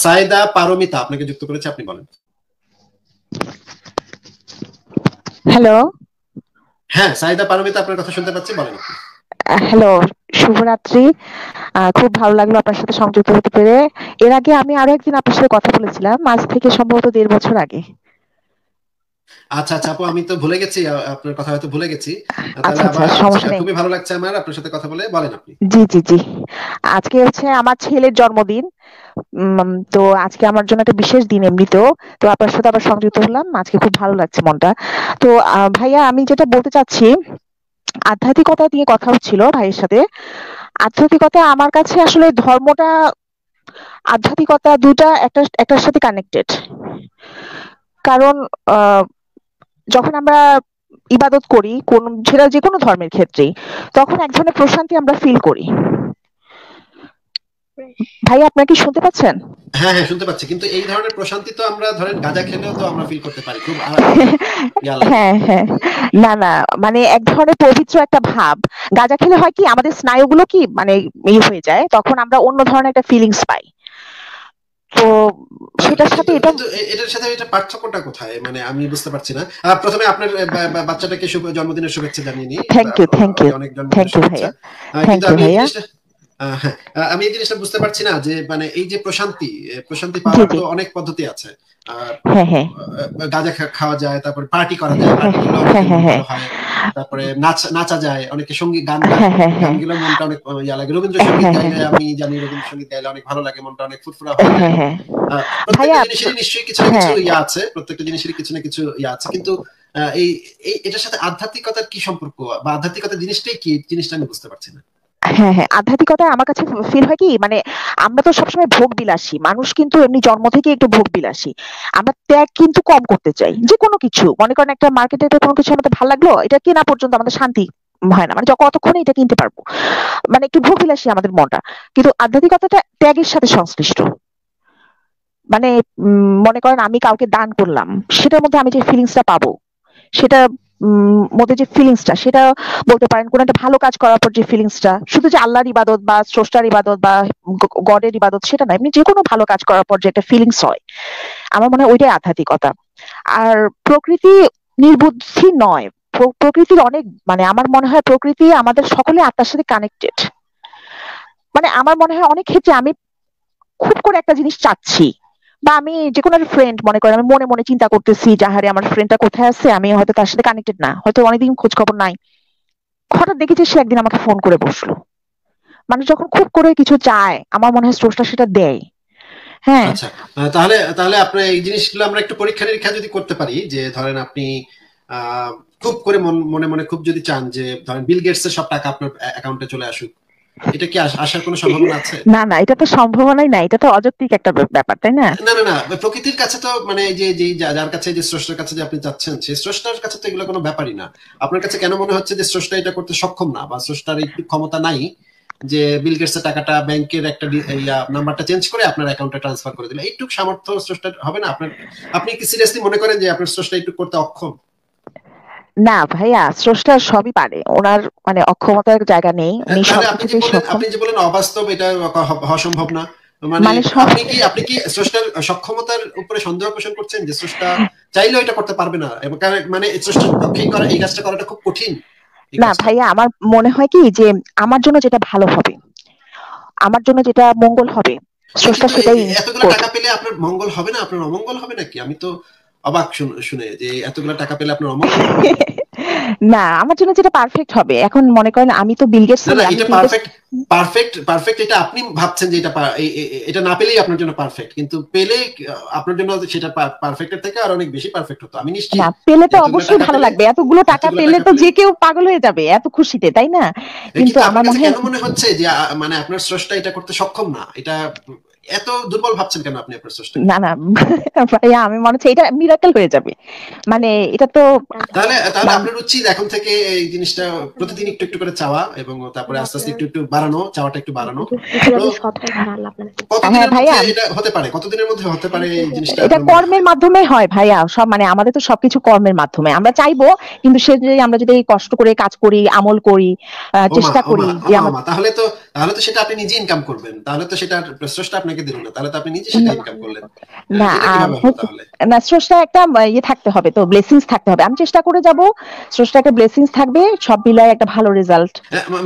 সাইদা পারমিতা আপনাকে যুক্ত করেছে, আপনি বলেন। হ্যালো। হ্যাঁ, সাইদা পারমিতা, আপনার কথা শুনতে পাচ্ছি, বলেন আপনি। হ্যালো, শুভরাত্রি। খুব ভালো লাগলো আপনার সাথে সংযুক্ত হতে পেরে। এর আগে আমি আরো একদিন আপনার সাথে কথা বলেছিলাম, আজ থেকে সম্ভবত 1.5 বছর আগে। আচ্ছা আচ্ছা আপু, আমি তো ভুলে গেছি, আপনার কথা হয়তো ভুলে গেছি। তাহলে আচ্ছা আচ্ছা, আবার সমস্যা নেই। খুবই ভালো লাগছে আমার আপনার সাথে কথা বলে, বলেন আপনি। জি জি জি। আজকে হচ্ছে আমার ছেলের জন্মদিন। তো আজকে আমার জন্য একটা বিশেষ দিন এমনিতেও। তো আপনার সাথে আবার সংযুক্ত হলাম, আজকে খুব ভালো লাগছে মনটা। তো ভাইয়া, আমি যেটা বলতে চাচ্ছি, আধ্যাত্মিকতা নিয়ে কথা হচ্ছিল ভাইয়ের সাথে। আধ্যাত্মিকতা আমার কাছে আসলে ধর্মটা, আধ্যাত্মিকতা দুটা একটার সাথে কানেক্টেড। কারণ আহ, যখন আমরা ইবাদত করি, কোন সেটা যে কোনো ধর্মের ক্ষেত্রেই, তখন এক ধরনের প্রশান্তি আমরা ফিল করি। ভাই, আপনারা কি শুনতে পাচ্ছেন? হ্যাঁ হ্যাঁ, শুনতে পাচ্ছি, কিন্তু এই ধরনের প্রশান্তি তো আমরা ধরেন গাঁজা খেলেও তো আমরা ফিল করতে পারি, খুব ইয়া লাগে। হ্যাঁ হ্যাঁ। না না, মানে এক ধরনের পবিত্র একটা ভাব। গাঁজা খেলে হয় কি, আমাদের স্নায়ুগুলো কি মানে হয়ে যায়, তখন আমরা অন্য ধরনের একটা ফিলিংস পাই। তো সেটার সাথে কিন্তু এটা। কিন্তু এটার সাথে এটা পার্থক্যটা কোথায়, মানে আমি বুঝতে পারছি না। প্রথমে আপনার বাচ্চাটাকে জন্মদিনের শুভেচ্ছা জানিয়ে নিই। Thank you, thank you. অনেক থ্যাংক জন্মদিনের ইউ শুভেচ্ছা। ভাইয়া। কিন্তু থ্যাংক ইউ আমি এই ভাইয়া। জিনিসটা হ্যাঁ, আমি এই জিনিসটা বুঝতে পারছি না যে মানে এই যে প্রশান্তি, প্রশান্তি জি পাওয়ার জি। তো অনেক পদ্ধতি আছে। আর হ্যাঁ হ্যাঁ। গাঁজা খাওয়া যায়, তারপরে পার্টি করা যায়, হ্যাঁ পার্টি করলে হ্যাঁ অনেকের মন হ্যাঁ। হ্যাঁ ভালো হয়। তারপরে নাচা যায়, অনেকে সঙ্গীত গান গায়, হ্যাঁ হ্যাঁ। গান হ্যাঁ গেলেও মনটা অনেক ইয়া লাগে। রবীন্দ্রসঙ্গীত হ্যাঁ। হ্যাঁ গাইলে আমি জানি, রবীন্দ্রসঙ্গীত গাইলে অনেক ভালো লাগে, মনটা অনেক ফুরফুরা হয়ে হ্যাঁ যায়। হ্যাঁ। প্রত্যেকটা ভাইয়া। জিনিসেরই নিশ্চয়ই কিছু না কিছু হ্যাঁ ইয়া আছে, প্রত্যেকটা জিনিসেরই কিছু না কিছু ইয়া আছে, কিন্তু এই এটার সাথে আধ্যাত্মিকতার কি সম্পর্ক, বা আধ্যাত্মিকতা জিনিসটাই কি, জিনিসটা আমি বুঝতে পারছি না। হ্যাঁ হ্যাঁ, আধ্যাত্মিকতা আমার কাছে ফিল হয় কি, মানে আমরা তো সবসময় ভোগ বিলাসী মানুষ, কিন্তু এমনি জন্ম থেকে একটু ভোগ বিলাসী। আমরা ত্যাগ কিন্তু কম করতে চাই, যে কোনো কিছু মনে করেন, একটা মার্কেটে কোনো কিছু আমাদের ভালো লাগলো, এটা কেনা পর্যন্ত আমাদের শান্তি হয় না, মানে যখন কতক্ষণে এটা কিনতে পারবো, মানে একটু ভোগ বিলাসী আমাদের মনটা। কিন্তু আধ্যাত্মিকতাটা ত্যাগের সাথে সংশ্লিষ্ট। মানে মনে করেন আমি কাউকে দান করলাম, সেটার মধ্যে আমি যে ফিলিংসটা পাবো, সেটা মধ্যে যে ফিলিংসটা, সেটা বলতে পারেন কোন একটা ভালো কাজ করার পর যে ফিলিংসটা, শুধু যে আল্লাহর ইবাদত বা স্রষ্টার ইবাদত বা গডের ইবাদত সেটা না, এমনি যে কোনো ভালো কাজ করার পর যে একটা ফিলিংস হয়, আমার মনে হয় ওইটাই আধ্যাত্মিকতা। আর প্রকৃতি নির্বুদ্ধি নয়। প্রকৃতির অনেক, মানে আমার মনে হয় প্রকৃতি আমাদের সকলে আত্মার সাথে কানেক্টেড। মানে আমার মনে হয় অনেক ক্ষেত্রে আমি খুব করে একটা জিনিস চাচ্ছি, বা আমি যে কোনো একটা ফ্রেন্ড, মনে করেন আমি মনে মনে চিন্তা করতেছি যে আহারে আমার ফ্রেন্ডটা কোথায় আছে, আমি হয়তো তার সাথে কানেক্টেড না, হয়তো অনেকদিন খোঁজ খবর নাই, হঠাৎ দেখি যে সে একদিন আমাকে ফোন করে বসলো। মানুষ যখন খুব করে কিছু চায়, আমার মনে হয় স্রষ্টা সেটা দেয়। হ্যাঁ। আচ্ছা, তাহলে তাহলে আপনার এই জিনিসগুলো আমরা একটু পরীক্ষা নিরীক্ষা যদি করতে পারি, যে ধরেন আপনি আহ, খুব করে মনে মনে খুব যদি চান যে ধরেন বিল গেটস এর সব টাকা আপনার অ্যাকাউন্টে চলে আসুক, এটা কি আসার কোনো সম্ভাবনা আছে? না না, এটা তো সম্ভাবনাই নাই, এটা তো অযৌক্তিক একটা ব্যাপার, তাই না? না না না, প্রকৃতির কাছে তো মানে যে যার কাছে, যে স্রষ্টার কাছে যে আপনি যাচ্ছেন, সেই স্রষ্টার কাছে তো এগুলো কোনো ব্যাপারই না। আপনার কাছে কেন মনে হচ্ছে যে স্রষ্টা এটা করতে সক্ষম না, বা স্রষ্টার একটু ক্ষমতা নাই যে বিল গেটস এর টাকাটা ব্যাংকের একটা নাম্বারটা চেঞ্জ করে আপনার অ্যাকাউন্টে ট্রান্সফার করে দিলে এইটুক সামর্থ্য স্রষ্টার হবে না আপনার? আপনি কি সিরিয়াসলি মনে করেন যে আপনার স্রষ্টা একটু করতে অক্ষম? না ভাইয়া, স্রষ্টা সবই পারে, ওনার মানে অক্ষমতার জায়গা নেই, উনি তাহলে সবকিছুতেই সক্ষম। আপনি যে বলেন অবাস্তব, এটা হওয়া সম্ভব না, মানে মানে আপনি কি স্রষ্টার সক্ষমতার উপরে সন্দেহ পোষণ করছেন, যে স্রষ্টা চাইলেও এটা করতে পারবে না, এবং মানে স্রষ্টার পক্ষে করা এই কাজটা করাটা খুব কঠিন, এই না কাজটা? ভাইয়া, আমার মনে হয় কি যে আমার জন্য যেটা ভালো হবে, আমার জন্য যেটা মঙ্গল হবে, স্রষ্টা কিন্তু সেটাই এতগুলো করবে। টাকা পেলে আপনার মঙ্গল হবে না, আপনার অমঙ্গল হবে নাকি? আমি তো অবাক শুনে যে এতগুলো টাকা পেলে আপনার অমঙ্গল হবে। না, আমার জন্য যেটা পারফেক্ট হবে, এখন মনে করেন আমি তো বিল গেটস না না, নেই, আমি এটা বিল গেটস। পারফেক্ট, পারফেক্ট এটা আপনি ভাবছেন যে এটা এটা না পেলেই আপনার জন্য পারফেক্ট, কিন্তু পেলে আপনার জন্য সেটা পারফেক্টের থেকে আর অনেক বেশি পারফেক্ট হতো, আমি না, নিশ্চিত। পেলে যে তো এতগুলো অবশ্যই টাকা ভালো পেলে, লাগবে, এতগুলো টাকা এতগুলো পেলে টাকা তো পেলে যে কেউ পাগল হয়ে যাবে এত খুশিতে, তাই না? কিন্তু কিন্তু আমার আপনার কাছে মনে হয় কেন মনে হচ্ছে যে মানে আপনার স্রষ্টা এটা করতে সক্ষম না? এটা এত দুর্বল ভাবছেন কেন আপনি আপনার স্রষ্টাকে? না না, ভাইয়া আমি মনে হচ্ছে এটা মিরাকেল হয়ে যাবে, মানে এটা তো তাহলে তাহলে মান। আপনার উচিত এখন থেকে এই জিনিসটা প্রতিদিন একটু একটু করে চাওয়া, এবং তারপরে আস্তে আস্তে একটু একটু বাড়ানো, চাওয়াটা একটু বাড়ানো। তো হ্যাঁ কতদিনের মধ্যে ভাইয়া, এটা হতে পারে, কতদিনের মধ্যে হতে পারে এই জিনিসটা এটা আপনার মনে হয়? কর্মের মাধ্যমে হয় ভাইয়া, সব মানে আমাদের তো সবকিছু কর্মের মাধ্যমে আমরা চাইবো, কিন্তু সে যদি আমরা যদি কষ্ট করে কাজ করি, আমল করি, ওমা চেষ্টা ওমা করি যে ওমা আমার। ওমা, তাহলে তো সেটা আপনি নিজে ইনকাম করবেন, তাহলে তো সেটা স্রষ্টা আপনাকে স্রষ্টাকে দিলেন না, তাহলে তো আপনি নিজে সেটা ইনকাম করলেন। না এটা কিভাবে হলো তাহলে? না, স্রষ্টা একটা ইয়ে থাকতে হবে, তো ব্লেসিংস থাকতে হবে। আমি চেষ্টা করে যাব, স্রষ্টাকে ব্লেসিংস থাকবে, সব মিলায় একটা ভালো রেজাল্ট।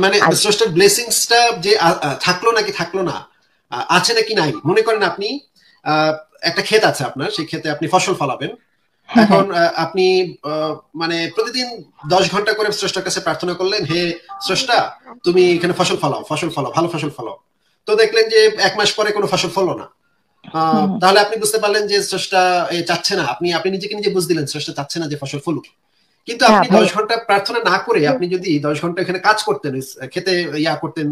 মানে স্রষ্টার ব্লেসিংসটা যে থাকলো নাকি থাকলো না, আছে নাকি নাই, মনে করেন আপনি একটা ক্ষেত আছে আপনার, সেই ক্ষেতে আপনি ফসল ফলাবেন। এখন আপনি মানে প্রতিদিন 10 ঘন্টা করে স্রষ্টার কাছে প্রার্থনা করলেন, হে স্রষ্টা তুমি এখানে ফসল ফলাও, ফসল ফলাও, ভালো ফসল ফলাও। তো দেখলেন যে 1 মাস পরে কোনো ফসল ফললো না। তাহলে আপনি বুঝতে পারলেন যে স্রষ্টা চাচ্ছে না, আপনি নিজেকে নিজে বুঝ দিলেন স্রষ্টা চাচ্ছে না যে ফসল ফলুক। কিন্তু আপনি 10 ঘন্টা প্রার্থনা না করে আপনি যদি 10 ঘন্টা এখানে কাজ করতেন, খেতে ইয়া করতেন,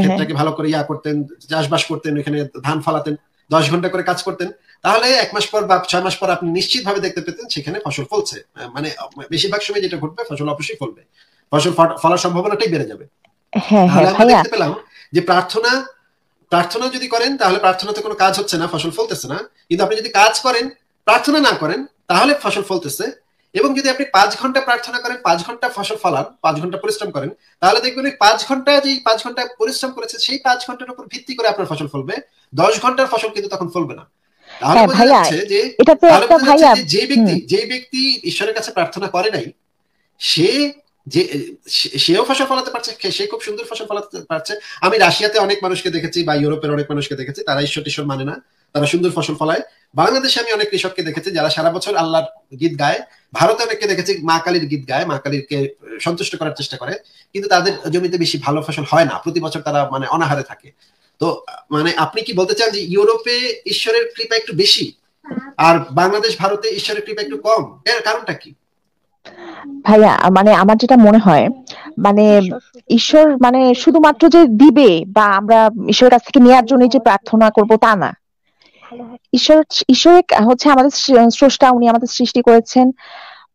ক্ষেতটাকে ভালো করে ইয়া করতেন, চাষবাস করতেন, এখানে ধান ফলাতেন, 10 ঘন্টা করে কাজ করতেন, তাহলে 1 মাস পর বা 6 মাস পর আপনি নিশ্চিত ভাবে দেখতে পেতেন সেখানে ফসল ফলছে। মানে বেশিরভাগ সময় যেটা ঘটবে, ফসল অবশ্যই ফলবে, ফসল ফলার সম্ভাবনাটাই বেড়ে যাবে। তাহলে আমরা দেখতে পেলাম যে প্রার্থনা যদি করেন তাহলে প্রার্থনাতে কোনো কাজ হচ্ছে না, ফসল ফলতেছে না। কিন্তু আপনি যদি কাজ করেন, প্রার্থনা না করেন, তাহলে ফসল ফলতেছে। এবং যদি আপনি 5 ঘন্টা প্রার্থনা করেন, 5 ঘন্টা ফসল ফলান, 5 ঘন্টা পরিশ্রম করেন, তাহলে দেখবেন ওই 5 ঘন্টা, যেই 5 ঘন্টা পরিশ্রম করেছে সেই 5 ঘন্টার উপর ভিত্তি করে আপনার ফসল ফলবে। 10 ঘন্টার ফসল কিন্তু তখন ফলবে না। তাহলে বোঝা যাচ্ছে যে যে ব্যক্তি ঈশ্বরের কাছে প্রার্থনা করে নাই, সে যে সেও ফসল ফলাতে পারছে, সে খুব সুন্দর ফসল ফলাতে পারছে। আমি রাশিয়াতে অনেক মানুষকে দেখেছি বা ইউরোপের অনেক মানুষকে দেখেছি, তারা ঈশ্বর টিশ্বর মানে না, তারা সুন্দর ফসল ফলায়। বাংলাদেশে আমি অনেক কৃষককে দেখেছি যারা সারা বছর আল্লাহর গীত গায়। ভারতে অনেককে দেখেছি মা কালীর গীত গায়, মা কালীকে সন্তুষ্ট করার চেষ্টা করে, কিন্তু তাদের জমিতে বেশি ভালো ফসল হয় না, প্রতি বছর তারা মানে অনাহারে থাকে। তো মানে আপনি কি বলতে চান যে ইউরোপে ঈশ্বরের কৃপা একটু বেশি আর বাংলাদেশ ভারতে ঈশ্বরের কৃপা একটু কম? এর কারণটা কি ভাইয়া? মানে আমার যেটা মনে হয়, মানে ঈশ্বর মানে শুধুমাত্র যে দিবে বা আমরা ঈশ্বরের কাছ থেকে নেওয়ার জন্য যে প্রার্থনা করব তা না। ঈশ্বর ঈশ্বর হচ্ছে আমাদের স্রষ্টা, উনি আমাদের সৃষ্টি করেছেন,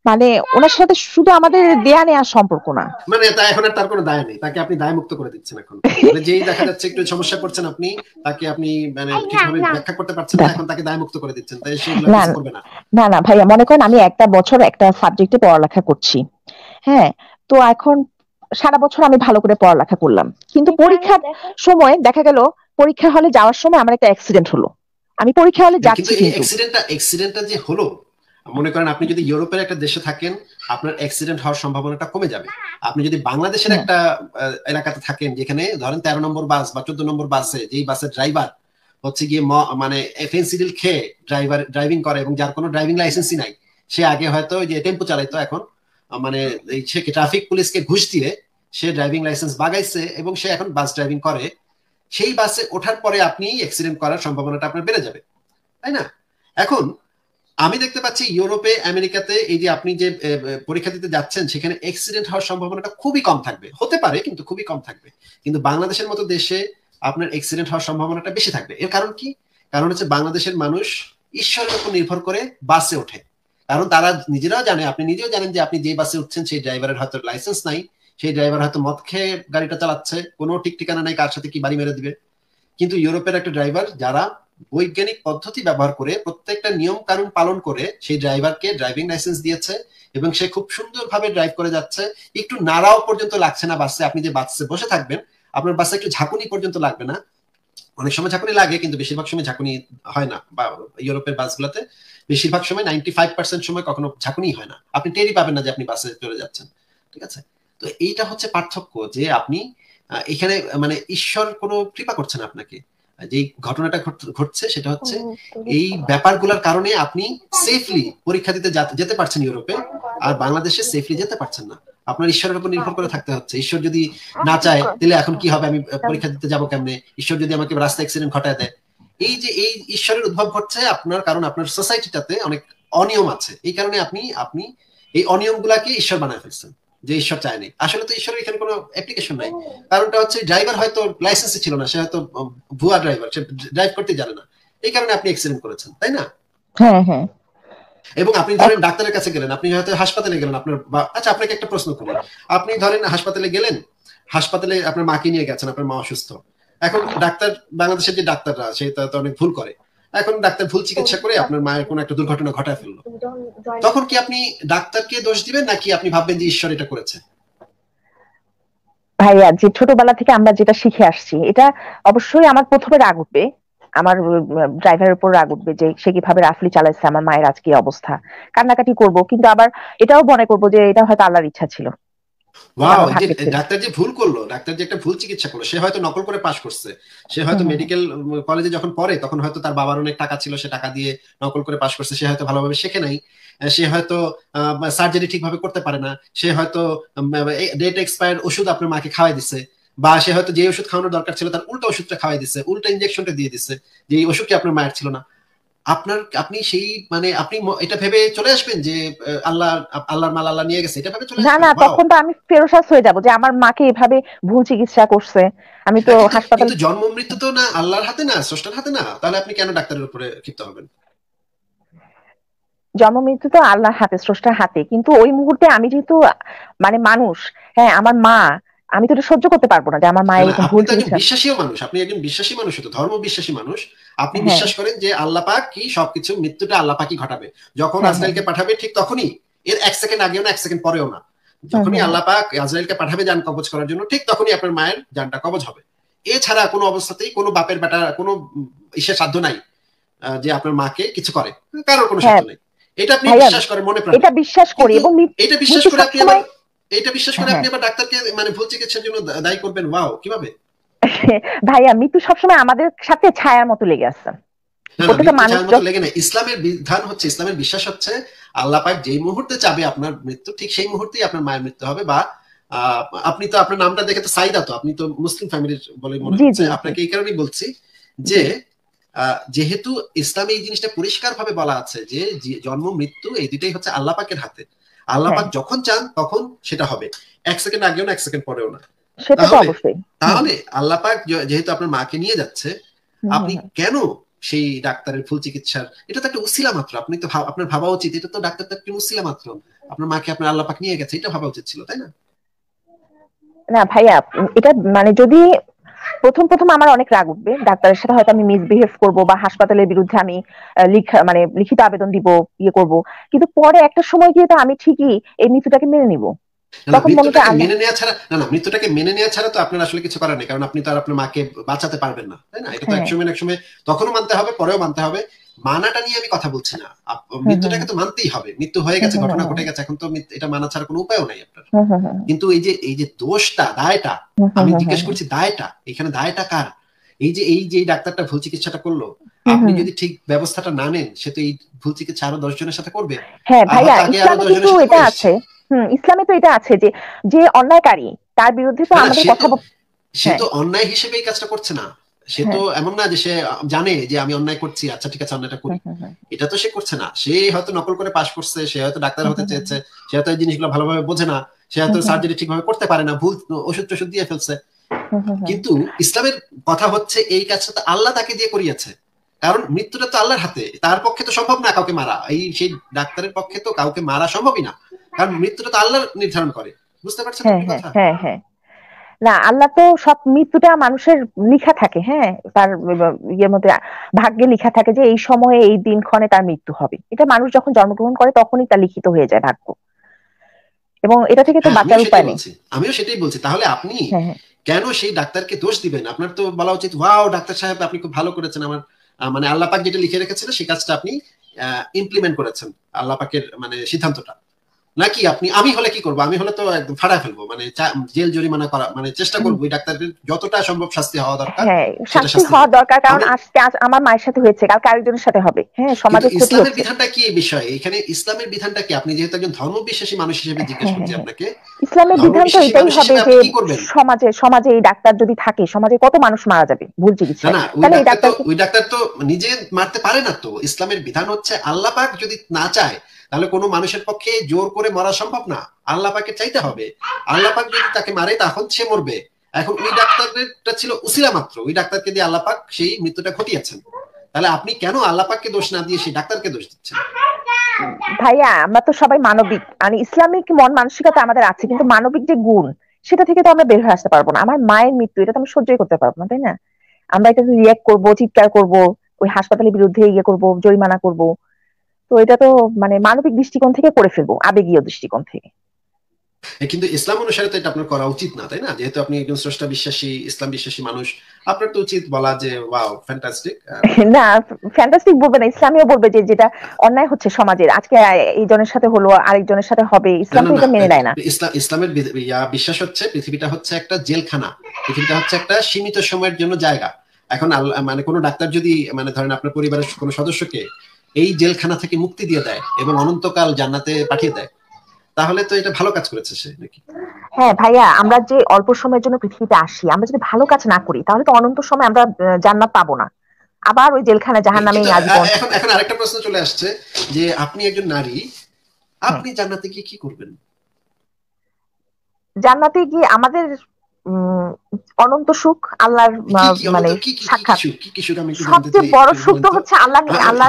মানে ওনার সাথে শুধু আমাদের দেয়া নেওয়ার সম্পর্ক না। মানে তা এখন আর তার কোনো দায় নেই, তাকে আপনি দায় মুক্ত করে দিচ্ছেন এখন। মানে যেই দেখা যাচ্ছে একটু সমস্যা করছেন আপনি, তাকে আপনি মানে ঠিকভাবে ব্যাখ্যা করতে পারছেন না, এখন তাকে দায় মুক্ত করে দিচ্ছেন, তাই সে এগুলো কিছু করবে না। না না ভাইয়া, মনে করেন আমি একটা বছর একটা সাবজেক্টে পড়ালেখা করছি, হ্যাঁ, তো এখন সারা বছর আমি ভালো করে পড়ালেখা করলাম, কিন্তু পরীক্ষার সময় দেখা গেল পরীক্ষা হলে যাওয়ার সময় আমার একটা অ্যাক্সিডেন্ট হলো। আমি পরীক্ষা হলে যাচ্ছি, কিন্তু এই অ্যাক্সিডেন্টটা যে হলো, মনে করেন আপনি যদি ইউরোপের একটা দেশে থাকেন, আপনার অ্যাক্সিডেন্ট হওয়ার সম্ভাবনাটা কমে যাবে। আপনি যদি বাংলাদেশের একটা এলাকাতে থাকেন যেখানে ধরেন 13 নম্বর বাস বা 14 নম্বর বাসে, যেই বাসের ড্রাইভার হচ্ছে গিয়ে মানে ফেন্সিডিল খেয়ে ড্রাইভিং করে এবং যার কোনো ড্রাইভিং লাইসেন্সই নাই, সে আগে হয়তো যে টেম্পো চালাইতো, এখন মানে সে ট্রাফিক পুলিশকে ঘুষ দিয়ে সে ড্রাইভিং লাইসেন্স বাগাইছে এবং সে এখন বাস ড্রাইভিং করে, সেই বাসে ওঠার পরে আপনি অ্যাক্সিডেন্ট করার সম্ভাবনাটা আপনার বেড়ে যাবে, তাই না? এখন আমি দেখতে পাচ্ছি ইউরোপে, আমেরিকাতে এই যে আপনি যে পরীক্ষা দিতে যাচ্ছেন সেখানে অ্যাক্সিডেন্ট হওয়ার সম্ভাবনাটা খুবই কম থাকবে, হতে পারে কিন্তু খুবই কম থাকবে। কিন্তু বাংলাদেশের মতো দেশে আপনার অ্যাক্সিডেন্ট হওয়ার সম্ভাবনাটা বেশি থাকবে। এর কারণ কি? কারণ হচ্ছে বাংলাদেশের মানুষ ঈশ্বরের উপর নির্ভর করে বাসে ওঠে, কারণ তারা নিজেরাও জানে, আপনি নিজেও জানেন যে আপনি যে বাসে উঠছেন সেই ড্রাইভারের হয়তো লাইসেন্স নাই, সেই ড্রাইভার হয়তো মদ খেয়ে গাড়িটা চালাচ্ছে, কোনো ঠিক ঠিকানা নাই কার সাথে কি বাড়ি মেরে দিবে। কিন্তু ইউরোপের একটা ড্রাইভার যারা বৈজ্ঞানিক পদ্ধতি ব্যবহার করে প্রত্যেকটা নিয়ম কানুন পালন করে সেই ড্রাইভারকে ড্রাইভিং লাইসেন্স দিয়েছে এবং সে খুব সুন্দরভাবে ড্রাইভ করে যাচ্ছে, একটু নাড়াও পর্যন্ত লাগছে না বাসে। আপনি যে বাসে বসে থাকবেন আপনার বাসে একটু ঝাঁকুনি পর্যন্ত লাগবে না, অনেক সময় ঝাঁকুনি লাগে কিন্তু বেশিরভাগ সময় ঝাঁকুনি হয় না। বা ইউরোপের বাসগুলোতে বেশিরভাগ সময় 95% সময় কখনো ঝাঁকুনি হয় না, আপনি টেরই পাবেন না যে আপনি বাসে চলে যাচ্ছেন, ঠিক আছে? তো এইটা হচ্ছে পার্থক্য, যে আপনি এখানে মানে ঈশ্বর কোনো কৃপা করছেন আপনাকে, যে ঘটনাটা ঘটছে সেটা হচ্ছে এই ব্যাপারগুলোর কারণে আপনি সেফলি পরীক্ষা দিতে যেতে পারছেন ইউরোপে, আর বাংলাদেশে সেফলি যেতে পারছেন না। আপনার ঈশ্বরের উপর নির্ভর করে থাকতে হচ্ছে। ঈশ্বর যদি না চায় তাহলে এখন কি হবে, আমি পরীক্ষা দিতে যাবো কেমনে? ঈশ্বর যদি আমাকে রাস্তা অ্যাক্সিডেন্ট ঘটায় দেয়, এই যে এই ঈশ্বরের উদ্ভব ঘটছে আপনার, কারণ আপনার সোসাইটিটাতে অনেক অনিয়ম আছে, এই কারণে আপনি এই অনিয়ম গুলাকে ঈশ্বর বানায় ফেলছেন, যে ঈশ্বর চায়নি। আসলে তো ঈশ্বরের এখানে কোনো অ্যাপ্লিকেশন নাই, কারণটা হচ্ছে ড্রাইভার হয়তো লাইসেন্সই ছিল না, সে হয়তো ভুয়া ড্রাইভার, সে ড্রাইভ করতে জানে না, এই কারণে আপনি অ্যাক্সিডেন্ট করেছেন, তাই না? হ্যাঁ হ্যাঁ। এবং আপনি ধরেন ডাক্তারের কাছে গেলেন, আপনি হয়তো হাসপাতালে গেলেন, আপনার আচ্ছা আপনাকে একটা প্রশ্ন করি, আপনি ধরেন হাসপাতালে গেলেন, হাসপাতালে আপনার মাকে নিয়ে গেছেন, আপনার মা অসুস্থ, এখন ডাক্তার, বাংলাদেশের যে ডাক্তাররা সে তো অনেক ভুল করে, এখন ডাক্তার ভুল চিকিৎসা করে আপনার মায়ের কোনো একটা দুর্ঘটনা ঘটায় ফেললো, তখন কি আপনি ডাক্তারকে দোষ দিবেন নাকি আপনি ভাববেন যে ঈশ্বর এটা করেছে? ভাইয়া, যে ছোটবেলা থেকে আমরা যেটা শিখে আসছি, এটা অবশ্যই আমার প্রথমে রাগ উঠবে, আমার ড্রাইভারের উপর রাগ উঠবে যে সে কিভাবে রাফলি চালাচ্ছে, আমার মায়ের আজকে এই অবস্থা, কান্নাকাটি করব, কিন্তু আবার এটাও মনে করবো যে এটা হয়তো আল্লাহর ইচ্ছা ছিল, এটা ওয়াও! আমার এই যে ভাগ্যে ছিল। ডাক্তার যে ভুল করলো, ডাক্তার যে একটা ভুল চিকিৎসা করলো, সে হয়তো নকল করে পাস করছে। সে হুম হয়তো হুম হুম মেডিকেল কলেজে যখন পড়ে তখন হয়তো তার বাবার অনেক টাকা ছিল, সে টাকা দিয়ে নকল করে পাস করছে। সে হয়তো ভালোভাবে শেখে নাই। সে হয়তো সার্জারি ঠিকভাবে করতে পারে না। সে হয়তো ডেট এক্সপায়ার্ড ওষুধ আপনার মাকে খাওয়াই দিছে। বা সে হয়তো যে ওষুধ খাওয়ানোর দরকার ছিল তার উল্টা ওষুধটা খাওয়াই দিছে, উল্টা ইনজেকশনটা দিয়ে দিছে, যে এই ওষুধটি আপনার মায়ের ছিল না। আপনি সেই মানে আপনি এটা ভেবে চলে আসবেন যে আল্লাহর মাল আল্লাহ নিয়ে গেছে, এটা ভেবে চলে না আসবেন? না, ওয়াও! তখন তো আমি ফেরোসাস হয়ে যাব যে আমার মাকে এভাবে ভুল চিকিৎসা করছে, আমি তো হ্যাঁ, কিন্তু হাসপাতাল। কিন্তু জন্ম মৃত্যু তো না আল্লাহর হাতে, না স্রষ্টার হাতে না, তাহলে আপনি কেন ডাক্তারের উপরে ক্ষিপ্ত হবেন? জন্ম মৃত্যু তো আল্লাহর হাতে, স্রষ্টার হাতে, কিন্তু ওই মুহূর্তে আমি যেহেতু মানে মানুষ, হ্যাঁ আমার মা, আমি তো এটা সহ্য করতে পারবো না যে আমার না মায়ের না, এরকম আপনি ভুল তো একজন চিকিৎসা। বিশ্বাসীও মানুষ, আপনি একজন বিশ্বাসী মানুষ, তো ধর্ম বিশ্বাসী মানুষ। আপনি হ্যাঁ বিশ্বাস করেন যে আল্লাহ পাক কি সবকিছু, মৃত্যুটা আল্লাহ পাকই ঘটাবে। যখন হ্যাঁ হ্যাঁ আজরাইলকে পাঠাবে ঠিক তখনই, এর এক সেকেন্ড আগেও না এক সেকেন্ড পরেও না, হুম যখনই হুম আল্লাহ পাক আজরাইলকে পাঠাবে জান কবজ করার জন্য ঠিক তখনই আপনার মায়ের জানটা কবজ হবে। এছাড়া কোনো অবস্থাতেই কোনো বাপের বেটা কোনো ইসের সাধ্য নাই যে আপনার মাকে কিছু করে, কারোর কোনো হ্যাঁ সাধ্য নেই। এটা আপনি ভাইয়া, বিশ্বাস করেন মনে প্রাণে। এটা বিশ্বাস করি কিন্তু এবং এটা বিশ্বাস মৃত্যু করে আপনি আবার সবসময়। এটা বিশ্বাস করে হ্যাঁ আপনি আবার ডাক্তারকে মানে ভুল চিকিৎসার জন্য দায়ী করবেন? ওয়াও, কিভাবে? ভাইয়া, মৃত্যু সবসময় আমাদের সাথে ছায়ার মতো লেগে আছে, না না, প্রত্যেকটা মৃত্যু মানুষ চাওয়ার মতো লেগে না। ইসলামের বিধান হচ্ছে, ইসলামের বিশ্বাস হচ্ছে আল্লাহ পাক যেই মুহূর্তে চাবে আপনার মৃত্যু ঠিক সেই মুহূর্তেই আপনার মায়ের মৃত্যু হবে। বা আহ, আপনি তো আপনার নামটা দেখে তো সাইদা, তো আপনি তো মুসলিম ফ্যামিলির বলে মনে জি হচ্ছে। জি জি আপনাকে এই কারণেই বলছি যে জি। যেহেতু ইসলামে এই জিনিসটা পরিষ্কার ভাবে বলা আছে যে জন্ম মৃত্যু এই দুইটাই হচ্ছে আল্লাহ পাকের হাতে। আল্লাহ হ্যাঁ, পাক যখন চান তখন সেটা হবে, এক সেকেন্ড আগেও না এক সেকেন্ড পরেও না। সেটা তো তাহলে অবশ্যই। হুম তাহলে আল্লাহ পাক যেহেতু আপনার মাকে নিয়ে যাচ্ছে, হুম হুম আপনি হুম। কেন সেই ডাক্তারের ভুল চিকিৎসার, এটা তো একটা উসিলা মাত্র, আপনি তো আপনার ভাবা উচিত এটা তো ডাক্তার তো একটা উসিলা মাত্র, আপনার মাকে আপনার আল্লাহ পাক নিয়ে গেছে, এটা ভাবা উচিত ছিল, তাই না? না ভাইয়া, এটা মানে যদি প্রথম প্রথম আমার অনেক রাগ উঠবে, ডাক্তারের সাথে হয়তো আমি মিসবিহেভ করব বা হাসপাতালের বিরুদ্ধে আমি মানে লিখিত আবেদন দিব, ইয়ে করব, কিন্তু পরে একটা সময় গিয়ে তো আমি ঠিকই এই মৃত্যুটাকে মেনে নিব। না না, তখন মনে হচ্ছে মৃত্যুটাকে আল্লাহ। মেনে নেওয়া ছাড়া, না না, মৃত্যুটাকে মেনে নেওয়া ছাড়া তো আপনার আসলে কিছু করার নেই, কারণ আপনি তো আর আপনার মাকে বাঁচাতে পারবেন না, তাই না? এটা তো হ্যাঁ। একসময় না একসময় তখনও মানতে হবে, পরেও মানতে হবে। মানাটা নিয়ে আমি কথা বলছি না। হুম হুম মৃত্যুটাকে তো মানতেই হবে, মৃত্যু হয়ে হুম গেছে, হুম ঘটনা হুম ঘটে গেছে, এখন তো এটা মানা ছাড়া কোনো উপায়ও নাই আপনার। হুম হুম হুম কিন্তু এই যে দোষটা, দায়টা, হুম হুম আমি হুম জিজ্ঞেস হুম করছি দায়টা, এখানে দায়টা কার? এই যে এই ডাক্তারটা ভুল চিকিৎসাটা করলো, হুম আপনি হুম। যদি ঠিক ব্যবস্থাটা না নেন, সে তো এই ভুল চিকিৎসা আরো 10 জনের সাথে করবে। হ্যাঁ আর ভাইয়া, হয়তো আগে আরো ইসলামে 10 জনের কিন্তু সাথে এটা করে এসছে। আছে। ইসলামে তো এটা আছে যে যে অন্যায়কারী তার বিরুদ্ধে তো না না, আমাদের সে কথা তো সে হ্যাঁ তো অন্যায় হিসেবে এই কাজটা করছে না। সে তো হ্যাঁ। এমন না যে সে জানে যে আমি অন্যায় করছি, আচ্ছা ঠিক আছে অন্যায়টা হুম করি। হুম হুম এটা তো সে করছে না। সে হয়তো নকল করে পাশ করছে, সে হয়তো ডাক্তার হুম হতে হুম চেয়েছে, সে হয়তো এই জিনিসগুলো ভালোভাবে বোঝে না, সে হুম হয়তো হুম সার্জারি ঠিকভাবে করতে পারে না, ভুল ওষুধ টষুধ দিয়ে ফেলছে। হুম হুম হুম কিন্তু ইসলামের কথা হচ্ছে এই কাজটা তো আল্লাহ তাকে দিয়ে করিয়েছে। কারণ মৃত্যুটা তো আল্লাহর হাতে, তার পক্ষে তো সম্ভব না কাউকে মারা, সেই ডাক্তারের পক্ষে তো কাউকে মারা সম্ভবই না, কারণ মৃত্যুটা তো আল্লাহ নির্ধারণ করে। বুঝতে পারছেন হ্যাঁ আপনি হ্যাঁ কথা? হ্যাঁ হ্যাঁ। না, আল্লাহ তো সব মৃত্যুটা মানুষের লিখা থাকে, হ্যাঁ তার ইয়ের মধ্যে ভাগ্যে লিখা থাকে যে এই সময়ে এই দিনক্ষণে তার মৃত্যু হবে, এটা মানুষ যখন জন্মগ্রহণ করে তখনই তা লিখিত হয়ে যায় ভাগ্য, এবং এটা থেকে তো হ্যাঁ, বাঁচার উপায় নেই। আমিও সেটাই বলছি। তাহলে আপনি হ্যাঁ হ্যাঁ। কেন সেই ডাক্তারকে দোষ দিবেন? আপনার তো বলা উচিত, ওয়াও ডাক্তার সাহেব আপনি খুব ভালো করেছেন, আমার মানে আল্লাহ পাক যেটা লিখে রেখেছিল সেই কাজটা আপনি ইমপ্লিমেন্ট করেছেন, আল্লাহ পাকের মানে সিদ্ধান্তটা। নাকি আমি হলে কি করবো? আমি হলে তো একদম ফাড়া ফেলবো, মানে জেল জরিমানা করা, মানে চেষ্টা হুম, করবো ওই ডাক্তারের যতটা সম্ভব শাস্তি হওয়া দরকার হ্যাঁ, সেটা শাস্তি শাস্তি হওয়া হোক। দরকার, কারণ আমি আজকে আজ আমার মায়ের সাথে হয়েছে, কালকে আরেকজনের সাথে হবে, হ্যাঁ কিন্তু সমাজে ক্ষতি ইসলামের হচ্ছে। বিধানটা কি এই বিষয়ে? এখানে ইসলামের বিধানটা কি? আপনি যেহেতু একজন ধর্মবিশ্বাসী মানুষ হিসেবে জিজ্ঞেস হ্যাঁ হ্যাঁ করছি হ্যাঁ। আপনাকে, ইসলামের বিধান তো ধর্মবিশ্বাসী এটাই মানুষ হবে হিসেবে যে আপনি কি করবেন? সমাজে সমাজে এই ডাক্তার যদি থাকে, সমাজে কত মানুষ মারা যাবে ভুল না চিকিৎসায়, না, তাহলে এই ডাক্তারকে। ওই ডাক্তার তো নিজে মারতে পারে না তো। ইসলামের বিধান হচ্ছে আল্লাহ পাক যদি না চায় তাহলে কোনো মানুষের পক্ষে জোর করে মরা সম্ভব না, আল্লাহ পাকে চাইতে হবে। আল্লাহ পাক যদি তাকে মারে তখন সে মরবে। এখন ওই ডাক্তারটা ছিল উসিলা মাত্র, ওই ডাক্তারকে দিয়ে আল্লাহ পাক সেই মৃত্যুটা ঘটিয়েছেন। তাহলে আপনি কেন আল্লাহ পাককে দোষ না দিয়ে সেই ডাক্তারকে দোষ দিচ্ছেন? ভাইয়া, আমরা তো সবাই মানবিক, মানে ইসলামিক মন মানসিকতা আমাদের আছে, কিন্তু মানবিক যে গুণ সেটা থেকে তো আমরা বের হয়ে আসতে পারবো না। আমার মায়ের মৃত্যু, এটা তো আমি সহ্যই করতে পারবো না, তাই না? আমরা এটা রিয়াক্ট করবো, চিৎকার করব, ওই হাসপাতালের বিরুদ্ধে ইয়ে করব, জরিমানা করব, তো এটা তো মানে মানবিক দৃষ্টিকোণ থেকে করে ফেলবো, আবেগীয় দৃষ্টিকোণ থেকে। কিন্তু ইসলাম অনুসারে তো এটা আপনার করা উচিত না, তাই না? যেহেতু আপনি একজন স্রষ্টা বিশ্বাসী, ইসলাম বিশ্বাসী মানুষ, আপনার তো উচিত বলা যে ওয়াও ফ্যান্টাস্টিক। না, ফ্যান্টাস্টিক বলবে না, ইসলামীয় বলবে যে যেটা অন্যায় হচ্ছে সমাজের, আজকে এইজনের সাথে হলো আরেকজনের সাথে হবে, না ইসলাম না তো না, এটা মেনে নেয় না। ইসলামের বিশ্বাস হচ্ছে পৃথিবীটা হচ্ছে একটা জেলখানা, পৃথিবীটা হচ্ছে একটা সীমিত সময়ের জন্য জায়গা। এখন মানে কোনো ডাক্তার যদি মানে ধরেন আপনার পরিবারের কোনো সদস্যকে এই জেলখানা থেকে মুক্তি দিয়ে দেয় এবং অনন্তকাল জান্নাতে পাঠিয়ে দেয়, তাহলে তো এটা ভালো কাজ করেছে সে নাকি? হ্যাঁ ভাইয়া, আমরা যে অল্প সময়ের জন্য পৃথিবীতে আসি, আমরা যদি ভালো কাজ না করি তাহলে তো অনন্ত সময় আমরা জান্নাত পাবো না, আবার ওই জেলখানা জাহান্নামে কিন্তু আজীবন। এখন এখন আরেকটা প্রশ্ন চলে আসছে যে আপনি একজন নারী, হ্যাঁ, আপনি জান্নাতে গিয়ে কি করবেন? জান্নাতে গিয়ে আমাদের উম অনন্ত সুখ, আল্লাহর কি কি মানে অনন্ত কি কি কি কি সাক্ষাৎ। সুখ, কি কি সুখ আমি একটু জানতে সবচেয়ে চাই, বড় একটু সুখ বলেন তো তো। হচ্ছে আল্লাহর না না না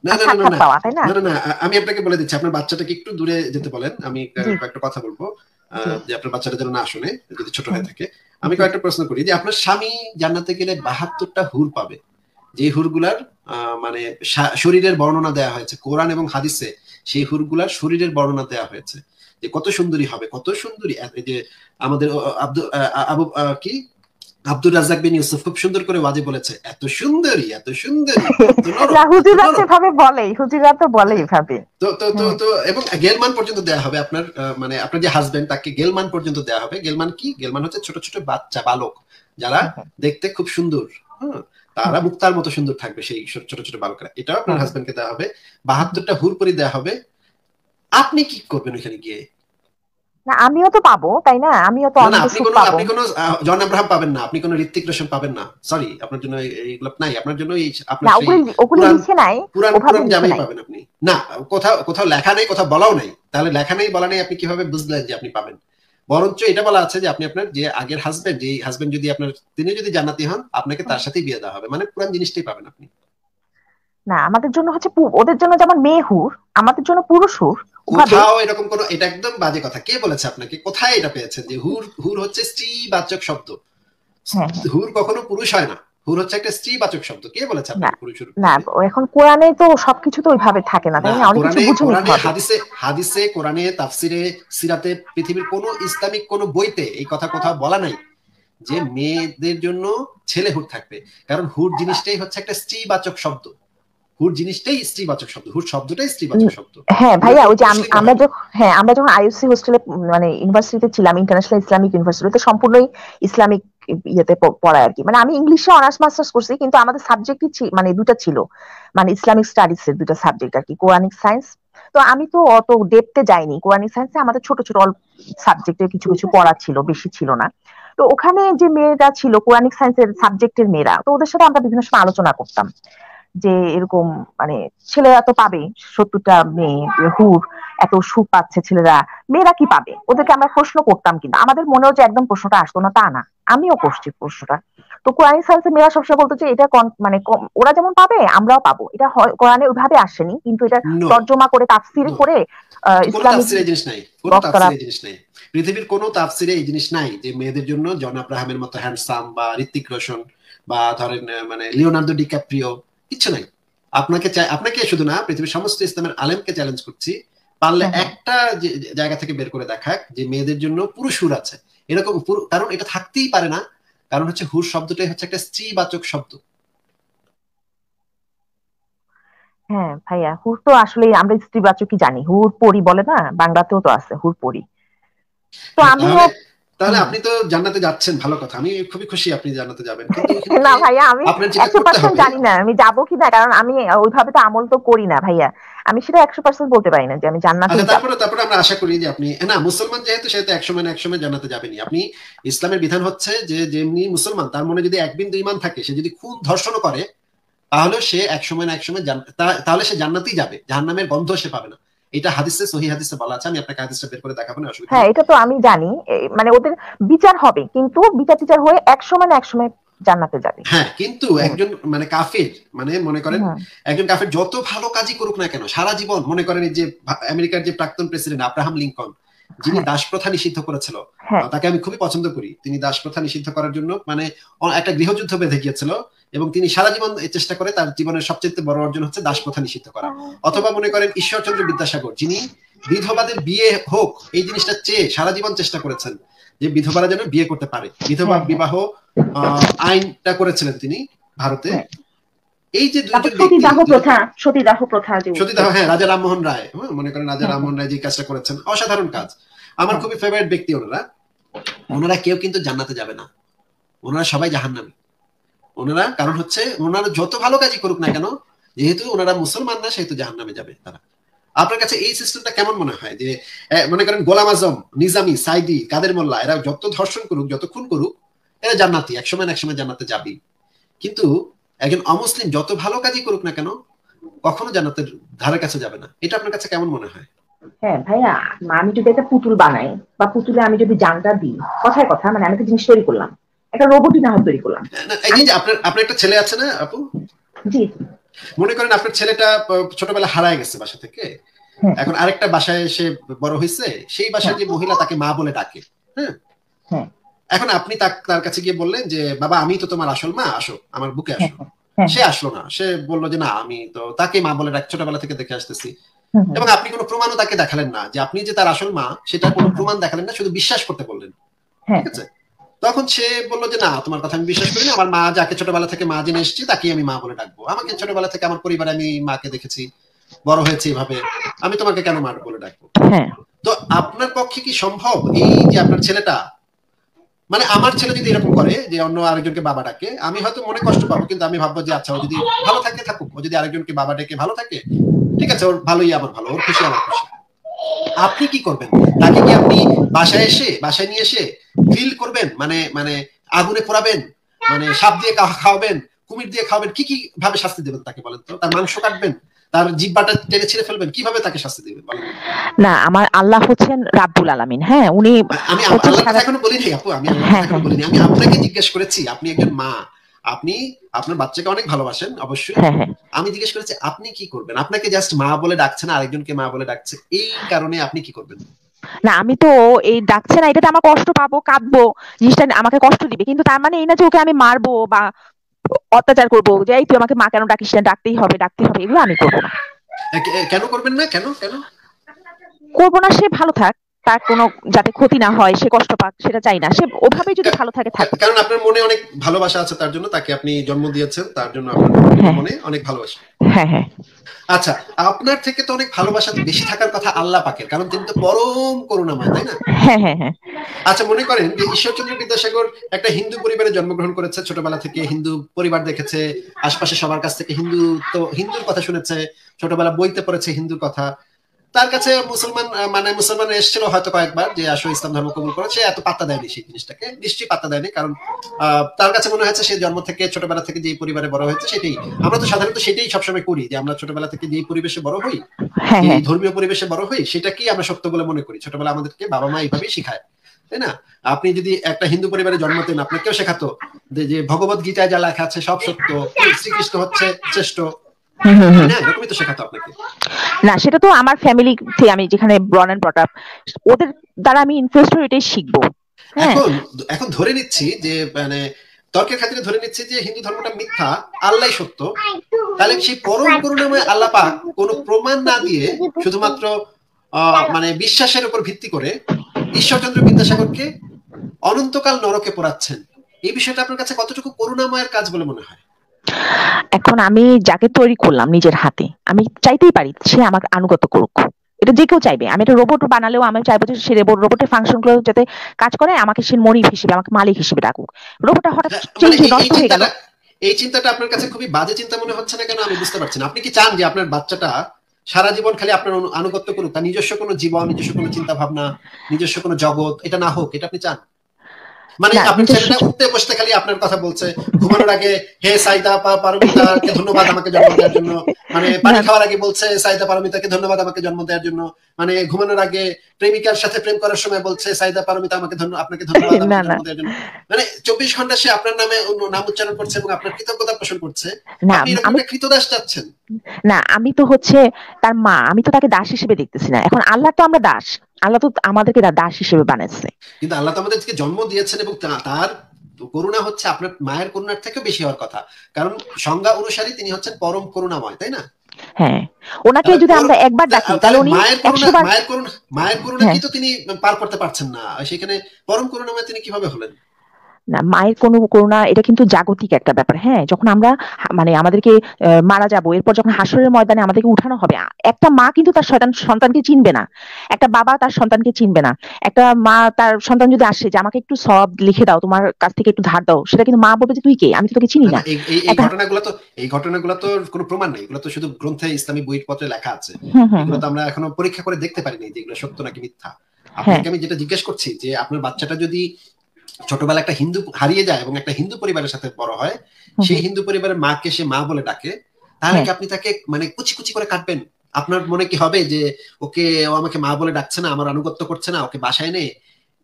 না সাক্ষাৎ না পাওয়া, তাই না? না না না, আমি আপনাকে বলে দিচ্ছি, আপনার বাচ্চাটাকে একটু দূরে যেতে বলেন, আমি জি কয়েকটা কথা বলবো, জি। যে আপনার বাচ্চাটা যেন না শুনে, যদি ছোট হ্যাঁ হয়ে থাকে। আমি জি। কয়েকটা প্রশ্ন করি যে আপনার স্বামী জান্নাতে গেলে 72টা হুর পাবে, যে হুরগুলার মানে শরীরের বর্ণনা দেওয়া হয়েছে কোরআন এবং হাদিসে, সেই হুরগুলার শরীরের বর্ণনা দেওয়া হয়েছে যে কত সুন্দরী হবে, কত সুন্দরী। এই যে আমাদের আব্দুল আবু কি আব্দুর রাজ্জাক বিন ইউসুফ খুব সুন্দর করে ওয়াজে বলেছে, এত সুন্দরী, এত সুন্দরী, এত নরম, না, এত হুজুরা তো নরম। এভাবে বলে, হুজুরা তো বলে হ্যাঁ, এভাবে। তো তো তো হ্যাঁ তো এবং গেলমান পর্যন্ত দেওয়া হবে আপনার, মানে আপনার যে হাজবেন্ড তাকে গেলমান পর্যন্ত দেওয়া হবে। গেলমান কি? গেলমান হচ্ছে ছোট ছোট বাচ্চা বালক, যারা হ্যাঁ হ্যাঁ দেখতে খুব সুন্দর। হ্যাঁ, তারা মুক্তার মতো সুন্দর থাকবে, সেই ছোট ছোট বালকরা। এটাও আপনার হ্যাঁ হাজবেন্ডকে দেওয়া হবে। হ্যাঁ। 72টা হুরপরি দেওয়া হবে। আপনি কি করবেন ওইখানে গিয়ে? না, আমিও তো পাবো, তাই না? আমিও তো না না, অনন্ত সুখ পাবো। আপনি কোনো জন আব্রাহাম পাবেন না, আপনি কোনো ঋত্বিক রোশন পাবেন না। সরি, আপনার জন্য এইগুলো নাই, আপনার জন্য আপনার না, সেই ওগুলি ওগুলি পুরান লিখে নাই, পুরান ওভাবে পুরান লিখে জামাই নাই। পাবেন আপনি। না, কোথাও কোথাও লেখা নেই, কোথাও বলাও নেই। তাহলে লেখা নেই বলা নেই, আপনি কিভাবে বুঝলেন যে আপনি পাবেন? বরঞ্চ এটা বলা আছে যে আপনি আপনার যে আগের হাজবেন্ড, যে হাজবেন্ড যদি আপনার, তিনি যদি জান্নাতি হন, আপনাকে তার সাথেই বিয়ে দেওয়া হবে, মানে পুরান জিনিসটাই পাবেন আপনি। না, আমাদের জন্য হচ্ছে ওদের জন্য যেমন মেয়ে হুর, আমাদের জন্য পুরুষ হুর, ওভাবে। কোথাও এরকম কোনো, এটা একদম বাজে কথা। কে বলেছে আপনাকে? কোথায় এটা পেয়েছেন যে হুর? হুর হচ্ছে স্ত্রীবাচক শব্দ। হ্যাঁ হ্যাঁ। হুর কখনো পুরুষ হয় না। হুর হচ্ছে একটা স্ত্রীবাচক শব্দ। কে বলেছে না আপনাকে পুরুষ হুর না, হবে? এখন কোরআনে তো সবকিছু তো ওইভাবে থাকে না, না, তাই না? অনেক কিছু কোরআনে বুঝে নিতে কোরআনে হবে। হাদিসে হাদিসে কোরআনে তাফসিরে সিরাতে পৃথিবীর কোন ইসলামিক কোন বইতে এই কথা কোথাও বলা নাই যে মেয়েদের জন্য ছেলে হুর থাকবে। কারণ হুর জিনিসটাই হচ্ছে একটা স্ত্রীবাচক শব্দ। হুর জিনিসটাই স্ত্রীবাচক শব্দ। হুর শব্দটাই উম, স্ত্রীবাচক শব্দ। হ্যাঁ হুরে ভাইয়া, কোনো ওই যে পুরুষ লিঙ্গ আমরা হয় না। যখন, হ্যাঁ আমরা যখন আইইউসি হোস্টেলে মানে ইউনিভার্সিটিতে ছিলাম, ইন্টারন্যাশনাল ইসলামিক ইউনিভার্সিটিতে সম্পূর্ণই ইসলামিক ইয়েতে পড়ায় আর কি। মানে আমি ইংলিশে অনার্স মাস্টার্স করছি, কিন্তু আমাদের সাবজেক্টই মানে দুটা ছিল, মানে ইসলামিক স্টাডিজ এর দুটা সাবজেক্ট আর কি, কোরআনিক সায়েন্স। তো আমি তো অত ডেপতে যাইনি কোরআনিক সায়েন্সে, আমাদের ছোট ছোট অল্প সাবজেক্টে কিছু কিছু পড়া ছিল, বেশি ছিল না। তো ওখানে যে মেয়েরা ছিল কোরআনিক সায়েন্সের সাবজেক্টের মেয়েরা, তো ওদের সাথে আমরা বিভিন্ন সময় আলোচনা করতাম যে এরকম মানে ছেলেরা তো পাবে 70টা মেয়ে হুর, এত সুখ পাচ্ছে ছেলেরা, মেয়েরা কি পাবে? ওদেরকে আমরা প্রশ্ন করতাম, কিন্তু আমাদের মনেও যে একদম প্রশ্নটা আসতো না তা না, আমিও করছি প্রশ্নটা। তো কোরআন সায়েন্সের মেয়েরা সবসময় বলতো যে এটা মানে ওরা যেমন পাবে আমরাও পাবো, এটা কোরআনে ওইভাবে আসেনি, কিন্তু এটা নো, তর্জমা করে তাফসির নো, করে কোনো ইসলামিক তাফসিরে এই জিনিস নাই, কোনো বক্তারা। তাফসিরে এই জিনিস নাই। পৃথিবীর কোনো তাফসিরে এই জিনিস নাই যে মেয়েদের জন্য জন আব্রাহামের মতো হ্যান্ডসাম বা ঋত্বিক রোশন বা ধরেন মানে লিওনার্দো ডিক্যাপ্রিও, কিচ্ছু নাই। আপনাকে চাই, আপনাকে শুধু না, পৃথিবীর সমস্ত ইসলামের আলেমকে চ্যালেঞ্জ করছি, পারলে হ্যাঁ হ্যাঁ। একটা জায়গা থেকে বের করে দেখাক যে মেয়েদের জন্য পুরুষ হুর আছে এরকম। কারণ এটা থাকতেই পারে না। কারণ হচ্ছে হুর শব্দটাই হচ্ছে একটা স্ত্রীবাচক শব্দ। হ্যাঁ ভাইয়া, হুর তো আসলে আমরা স্ত্রীবাচকই জানি, হুর পরি বলে না, বাংলাতেও তো আছে হুর পরি। তো হ্যাঁ, আমিও। তাহলে তাহলে হুম। আপনি তো জান্নাতে যাচ্ছেন, ভালো কথা, আমি খুবই খুশি আপনি জান্নাতে যাবেন। কিন্তু ওখানে না গিয়ে ভাইয়া, আমি আপনার যেটা করতে 100% হবে, জানি না আমি যাবো কিনা, কারণ আমি ওইভাবে তো আমল তো করি না ভাইয়া। আমি সেটা 100% বলতে পারি না যে আমি আচ্ছা জান্নাতেই যাবো। তারপরে তারপরে আমরা আশা করি যে আপনি, না মুসলমান যেহেতু, সেহেতু একসময় না একসময় জান্নাতে যাবেনি আপনি। ইসলামের বিধান হচ্ছে যে যেমনি মুসলমান, তার মনে যদি এক বিন্দু ঈমান থাকে, সে যদি খুন ধর্ষণও করে, তাহলে সে একসময় না একসময় তাহলে সে জান্নাতেই যাবে, জাহান্নামের গন্ধ সে পাবে না। এটা হাদিসে, সহিহ হাদিসে বলা আছে। আমি আপনাকে হাদিসটা বের করে দেখাবো না, অসুবিধা হ্যাঁ, নেই। এটা তো আমি জানি। মানে ওদের বিচার হবে, কিন্তু বিচার টিচার হয়ে এক সময় না এক সময় জান্নাতে যাবে। হ্যাঁ, কিন্তু হুম একজন মানে কাফের, মানে মনে করেন হুম। একজন কাফের যত ভালো কাজই করুক না কেন সারা জীবন, মনে করেন এই যে আমেরিকার যে প্রাক্তন প্রেসিডেন্ট আব্রাহাম লিঙ্কন, যিনি হ্যাঁ দাস প্রথা নিষিদ্ধ করেছিল, হ্যাঁ তাকে আমি খুবই পছন্দ করি। তিনি দাস প্রথা নিষিদ্ধ করার জন্য মানে একটা গৃহযুদ্ধ বেঁধে গিয়েছিল, এবং তিনি সারা জীবন চেষ্টা করে, তার জীবনের সবচেয়ে বড় অর্জন হচ্ছে দাস প্রথা নিষিদ্ধ করা। অথবা মনে করেন ঈশ্বরচন্দ্র বিদ্যাসাগর, যিনি বিধবাদের বিয়ে হোক এই জিনিসটা চেয়ে সারা জীবন চেষ্টা করেছেন যে বিধবারা যেন বিয়ে করতে পারে। বিধবা বিবাহ আইনটা করেছিলেন তিনি ভারতে। এই যে সতীদাহ প্রথা, হ্যাঁ, রাজা রামমোহন রায়, মনে করেন রাজা রামমোহন রায় যে কাজটা করেছেন, অসাধারণ কাজ। আমার খুবই ফেভারিট ব্যক্তি ওনারা কেউ কিন্তু জান্নাতে যাবে না, ওনারা সবাই জাহান্নামী। ওনারা কারণ হচ্ছে ওনারা যত ভালো কাজই করুক না কেন, যেহেতু ওনারা মুসলমান না সেহেতু জাহান্নামে যাবে তারা। আপনার কাছে এই সিস্টেমটা কেমন মনে হয়? যে মনে করেন গোলাম আজম, নিজামী, সাইদি, কাদের মোল্লা, এরা যত ধর্ষণ করুক, যত খুন করুক, এরা জান্নাতি, একসময় না একসময় জান্নাতে যাবেই। কিন্তু একজন অমুসলিম যত ভালো কাজই করুক না কেন কখনো জান্নাতের ধারে কাছে যাবে না। এটা আপনার কাছে কেমন মনে হয়? হ্যাঁ ভাইয়া, আমি যদি একটা পুতুল বানাই বা পুতুলে আমি যদি জানটা দিই, কথায় কথা মানে আমি একটা জিনিস তৈরি করলাম, একটা রোবটই না হয় তৈরি করলাম। এই যে আপনার একটা ছেলে আছে না আপু? জি। মনে করেন আপনার ছেলেটা ছোটবেলা হারায় গেছে বাসা থেকে, এখন আরেকটা বাসায় এসে বড় হয়েছে, সেই বাসায় যে মহিলা তাকে মা বলে ডাকে, হ্যাঁ, এখন আপনি তার কাছে গিয়ে বললেন যে বাবা আমি তো তোমার আসল মা, আসো আমার বুকে আসো। সে আসলো না, সে বললো যে না আমি তো তাকে মা বলে ডাক ছোটবেলা থেকে দেখে আসতেছি। এবং আপনি কোনো প্রমাণও তাকে দেখালেন না যে আপনি যে তার আসল মা, সেটা কোনো প্রমাণ দেখালেন না, শুধু বিশ্বাস করতে বললেন, ঠিক আছে? তখন সে বললো যে না তোমার কথা আমি বিশ্বাস করি না, আমার মা যাকে ছোটবেলা থেকে মা জেনে এসেছি তাকে আমি মা বলে ডাকবো। আমাকে ছোটবেলা থেকে আমার পরিবারে আমি মাকে দেখেছি, বড় হয়েছে এভাবে, আমি তোমাকে কেন মা বলে ডাকবো? তো আপনার পক্ষে কি সম্ভব এই যে আপনার ছেলেটা, মানে আমার ছেলে যদি এরকম করে যে অন্য আরেকজনকে বাবা ডাকে, আমি হয়তো মনে কষ্ট পাবো, কিন্তু আমি ভাববো যে আচ্ছা ও যদি ভালো থাকে থাকুক, ও যদি আরেকজনকে বাবা ডেকে ভালো থাকে ঠিক আছে, ওর ভালোই আমার ভালো, ওর খুশি আমার খুশি। আপনি কি করবেন? তাকে কি আপনি বাসায় নিয়ে এসে ফিল করবেন, মানে আগুনে পোড়াবেন, মানে সাপ দিয়ে খাওয়াবেন, কুমির দিয়ে খাওয়াবেন, কি কি ভাবে শাস্তি দেবেন তাকে বলেন তো? তার মাংস কাটবেন, তার জিহ্বাটা টেনে ছিঁড়ে ফেলবেন, কিভাবে তাকে শাস্তি দিবেন বলেন? না, আমার আল্লাহ হচ্ছেন রাব্বুল আলামিন, হ্যাঁ, উনি আমি আল্লাহর কথা এখনো বলিনি আপু, আমি আল্লাহর কথা এখনো বলিনি, আমি আপনাকে জিজ্ঞেস করেছি, আপনি একজন মা, আপনি আপনার বাচ্চাকে অনেক ভালোবাসেন অবশ্যই, আমি জিজ্ঞেস করেছি আপনি কি করবেন? আপনাকে জাস্ট মা বলে ডাকছে না, আরেকজনকে মা বলে ডাকছে, এই কারণে আপনি কি করবেন? না, আমি তো এই ডাকছে না এটাতে আমার কষ্ট পাবো, কাঁদবো, জিনিসটা আমাকে কষ্ট দিবে, কিন্তু তার মানে এই না যে ওকে আমি মারবো বা অত্যাচার করবো যে এই তুই আমাকে মা কেন ডাকিস না, ডাকতে হবে, এগুলো আমি করবো না। কেন করবেন না? কেন করবো না? সে ভালো থাক, তার কোনো যাতে ক্ষতি না হয়, সে কষ্ট পাক সেটা চাই না, সে ওভাবেই যদি ভালো থাকে থাকুক। কারণ আপনার মনে অনেক ভালোবাসা আছে তার জন্য, তাকে আপনি জন্ম দিয়েছেন, তার জন্য আপনার মনে অনেক ভালোবাসা। হ্যাঁ। আচ্ছা, আপনার থেকে তো অনেক ভালোবাসা বেশি থাকার কথা আল্লাহ পাকের, কারণ তিনি তো পরম করুণাময়, তাই না? হ্যাঁ। আচ্ছা, মনে করেন যে ঈশ্বরচন্দ্র বিদ্যাসাগর একটা হিন্দু পরিবারে জন্মগ্রহণ করেছে, ছোটবেলা থেকে হিন্দু পরিবার দেখেছে, আশপাশে সবার কাছ থেকে হিন্দুর কথা শুনেছে, ছোটবেলা বইতে পড়েছে হিন্দুর কথা। তার কাছে মুসলমান এসেছিল হয়তো কয়েকবার যে আসো ইসলাম ধর্ম কবুল করো, সে এত পাত্তা দেয়নি সেই জিনিসটাকে, নিশ্চয়ই পাত্তা দেয়নি, কারণ তার কাছে মনে হয়েছে সে জন্ম থেকে ছোটবেলা থেকে যেই পরিবারে বড় হয়েছে সেটাই, আমরা তো সাধারণত সেটাই সবসময় করি, যে আমরা ছোটবেলা থেকে যেই পরিবেশে বড় হই, এই ধর্মীয় পরিবেশে বড় হই, সেটাকেই আমরা সত্য বলে মনে করি। ছোটবেলা আমাদেরকে বাবা মা এইভাবেই শিখায়, তাই না? আপনি যদি একটা হিন্দু পরিবারে জন্মতেন, আপনাকেও শেখাতো যে ভগবত গীতায় যা লেখা আছে সব সত্য, শ্রীকৃষ্ণ হচ্ছে শ্রেষ্ঠ, এরকমই তো শেখাতো আপনাকে। না, সেটা তো আমার ফ্যামিলি থেকে, আমি যেখানে বর্ন এন্ড ব্রট আপ, ওদের দ্বারা আমি ইনফ্লুয়েন্স হয়ে এটাই শিখবো। এখন ধরে নিচ্ছি যে মানে তর্কের খাতিরে ধরে নিচ্ছি যে হিন্দু ধর্মটা মিথ্যা, আল্লাহই সত্য, তাহলে সেই পরম করুণাময় আল্লাহ পাক কোনো প্রমাণ না দিয়ে শুধুমাত্র মানে বিশ্বাসের উপর ভিত্তি করে ঈশ্বরচন্দ্র বিদ্যাসাগরকে অনন্তকাল নরকে পোড়াচ্ছেন, এই বিষয়টা আপনার কাছে কতটুকু করুণাময়ের কাজ বলে মনে হয়? এখন আমি যাকে তৈরি করলাম নিজের হাতে, আমি চাইতেই পারি সে আমাকে আনুগত্য করুক, এটা যে কেউ চাইবে। আমি একটা রোবট বানালেও আমি চাইবো যে সে রোবটের ফাংশন গুলো যাতে কাজ করে, আমাকে সে মনিব হিসেবে, আমাকে মালিক হিসেবে ডাকুক। রোবটটা হঠাৎ নষ্ট হয়ে গেল, এই চিন্তাটা আপনার কাছে খুবই বাজে চিন্তা মনে হচ্ছে না কেন? আমি বুঝতে পারছি না। আপনি কি চান যে আপনার বাচ্চাটা সারা জীবন খালি আপনার আনুগত্য করুক, তার নিজস্ব কোনো জীবন, নিজস্ব কোনো চিন্তা ভাবনা, নিজস্ব কোনো জগৎ এটা না হোক, এটা আপনি চান? মানে আপনার ছেলেটা উঠতে বসতে খালি আপনার কথা বলছে, ঘুমানোর আগে হে সাইদা পারমিতাকে ধন্যবাদ আমাকে জন্ম দেওয়ার জন্য, মানে পানি খাওয়ার আগে বলছে সাইদা পারমিতাকে ধন্যবাদ আমাকে জন্ম দেওয়ার জন্য, মানে ঘুমানোর আগে প্রেমিকার সাথে প্রেম করার সময় বলছে সাইদা পারমিতা আপনাকে ধন্যবাদ জন্ম দেওয়ার জন্য, মানে 24 ঘন্টা সে আপনার নাম উচ্চারণ করছে এবং আপনার কৃতজ্ঞতা পোষণ করছে। আপনি এরকম একটা কৃতদাস চাচ্ছেন? না, আমি তো হচ্ছে তার মা, আমি তো তাকে দাস হিসেবে দেখতেছি না। এখন আল্লাহ তো আমরা দাস, আল্লাহ তো আমাদেরকে দাস হিসেবে বানাইছে, কিন্তু আল্লাহ তো আমাদেরকে জন্ম দিয়েছেন এবং তার কিন্তু করুণা হচ্ছে আপনার মায়ের করুণার থেকেও বেশি হওয়ার কথা, কারণ সংজ্ঞা অনুসারে তিনি হচ্ছেন পরম করুণাময়, তাই না? হ্যাঁ, ওনাকে তাহলে যদি আমরা একবার ডাকি তাহলে উনি মায়ের 100 বার। মায়ের করুণা হ্যাঁ, কি তো তিনি পার করতে পারছেন না, সেখানে পরম করুণাময় তিনি কিভাবে হলেন? না, মায়ের কোনো করুণা এটা কিন্তু জাগতিক একটা ব্যাপার। হ্যাঁ, যখন আমরা মানে আমাদেরকে মারা যাব, এরপর যখন হাসরের ময়দানে আমাদেরকে উঠানো হবে, একটা মা কিন্তু তার সন্তানকে চিনবে না, একটা বাবা তার সন্তানকে চিনবে না। একটা মা তার সন্তান যদি আসে যে আমাকে একটু সওয়াব লিখে দাও, তোমার কাছ থেকে একটু ধার দাও, সেটা কিন্তু মা বলবে যে তুই কে, আমি তো তোকে চিনি না না। না, একটা এই ঘটনাগুলো তো কোনো প্রমাণ নেই, এগুলো তো শুধু গ্রন্থে ইসলামী বইপত্রে লেখা আছে। হুম হুম এগুলো হুম তো আমরা এখনো পরীক্ষা করে দেখতে পারিনি যে এগুলো সত্য নাকি মিথ্যা। হ্যাঁ আপনাকে আমি যেটা জিজ্ঞেস করছি যে আপনার বাচ্চাটা যদি ছোটবেলা একটা হিন্দু হারিয়ে যায় এবং একটা হিন্দু পরিবারের সাথে বড় হয়, হুম সেই হুম, হিন্দু পরিবারের মাকে সে মা বলে ডাকে, তাহলে হ্যাঁ কি আপনি তাকে মানে কুচি কুচি করে কাটবেন? আপনার মনে কি হবে যে ওকে, ও আমাকে মা বলে ডাকছে না, আমার আনুগত্য করছে না, ওকে বাসায় এনে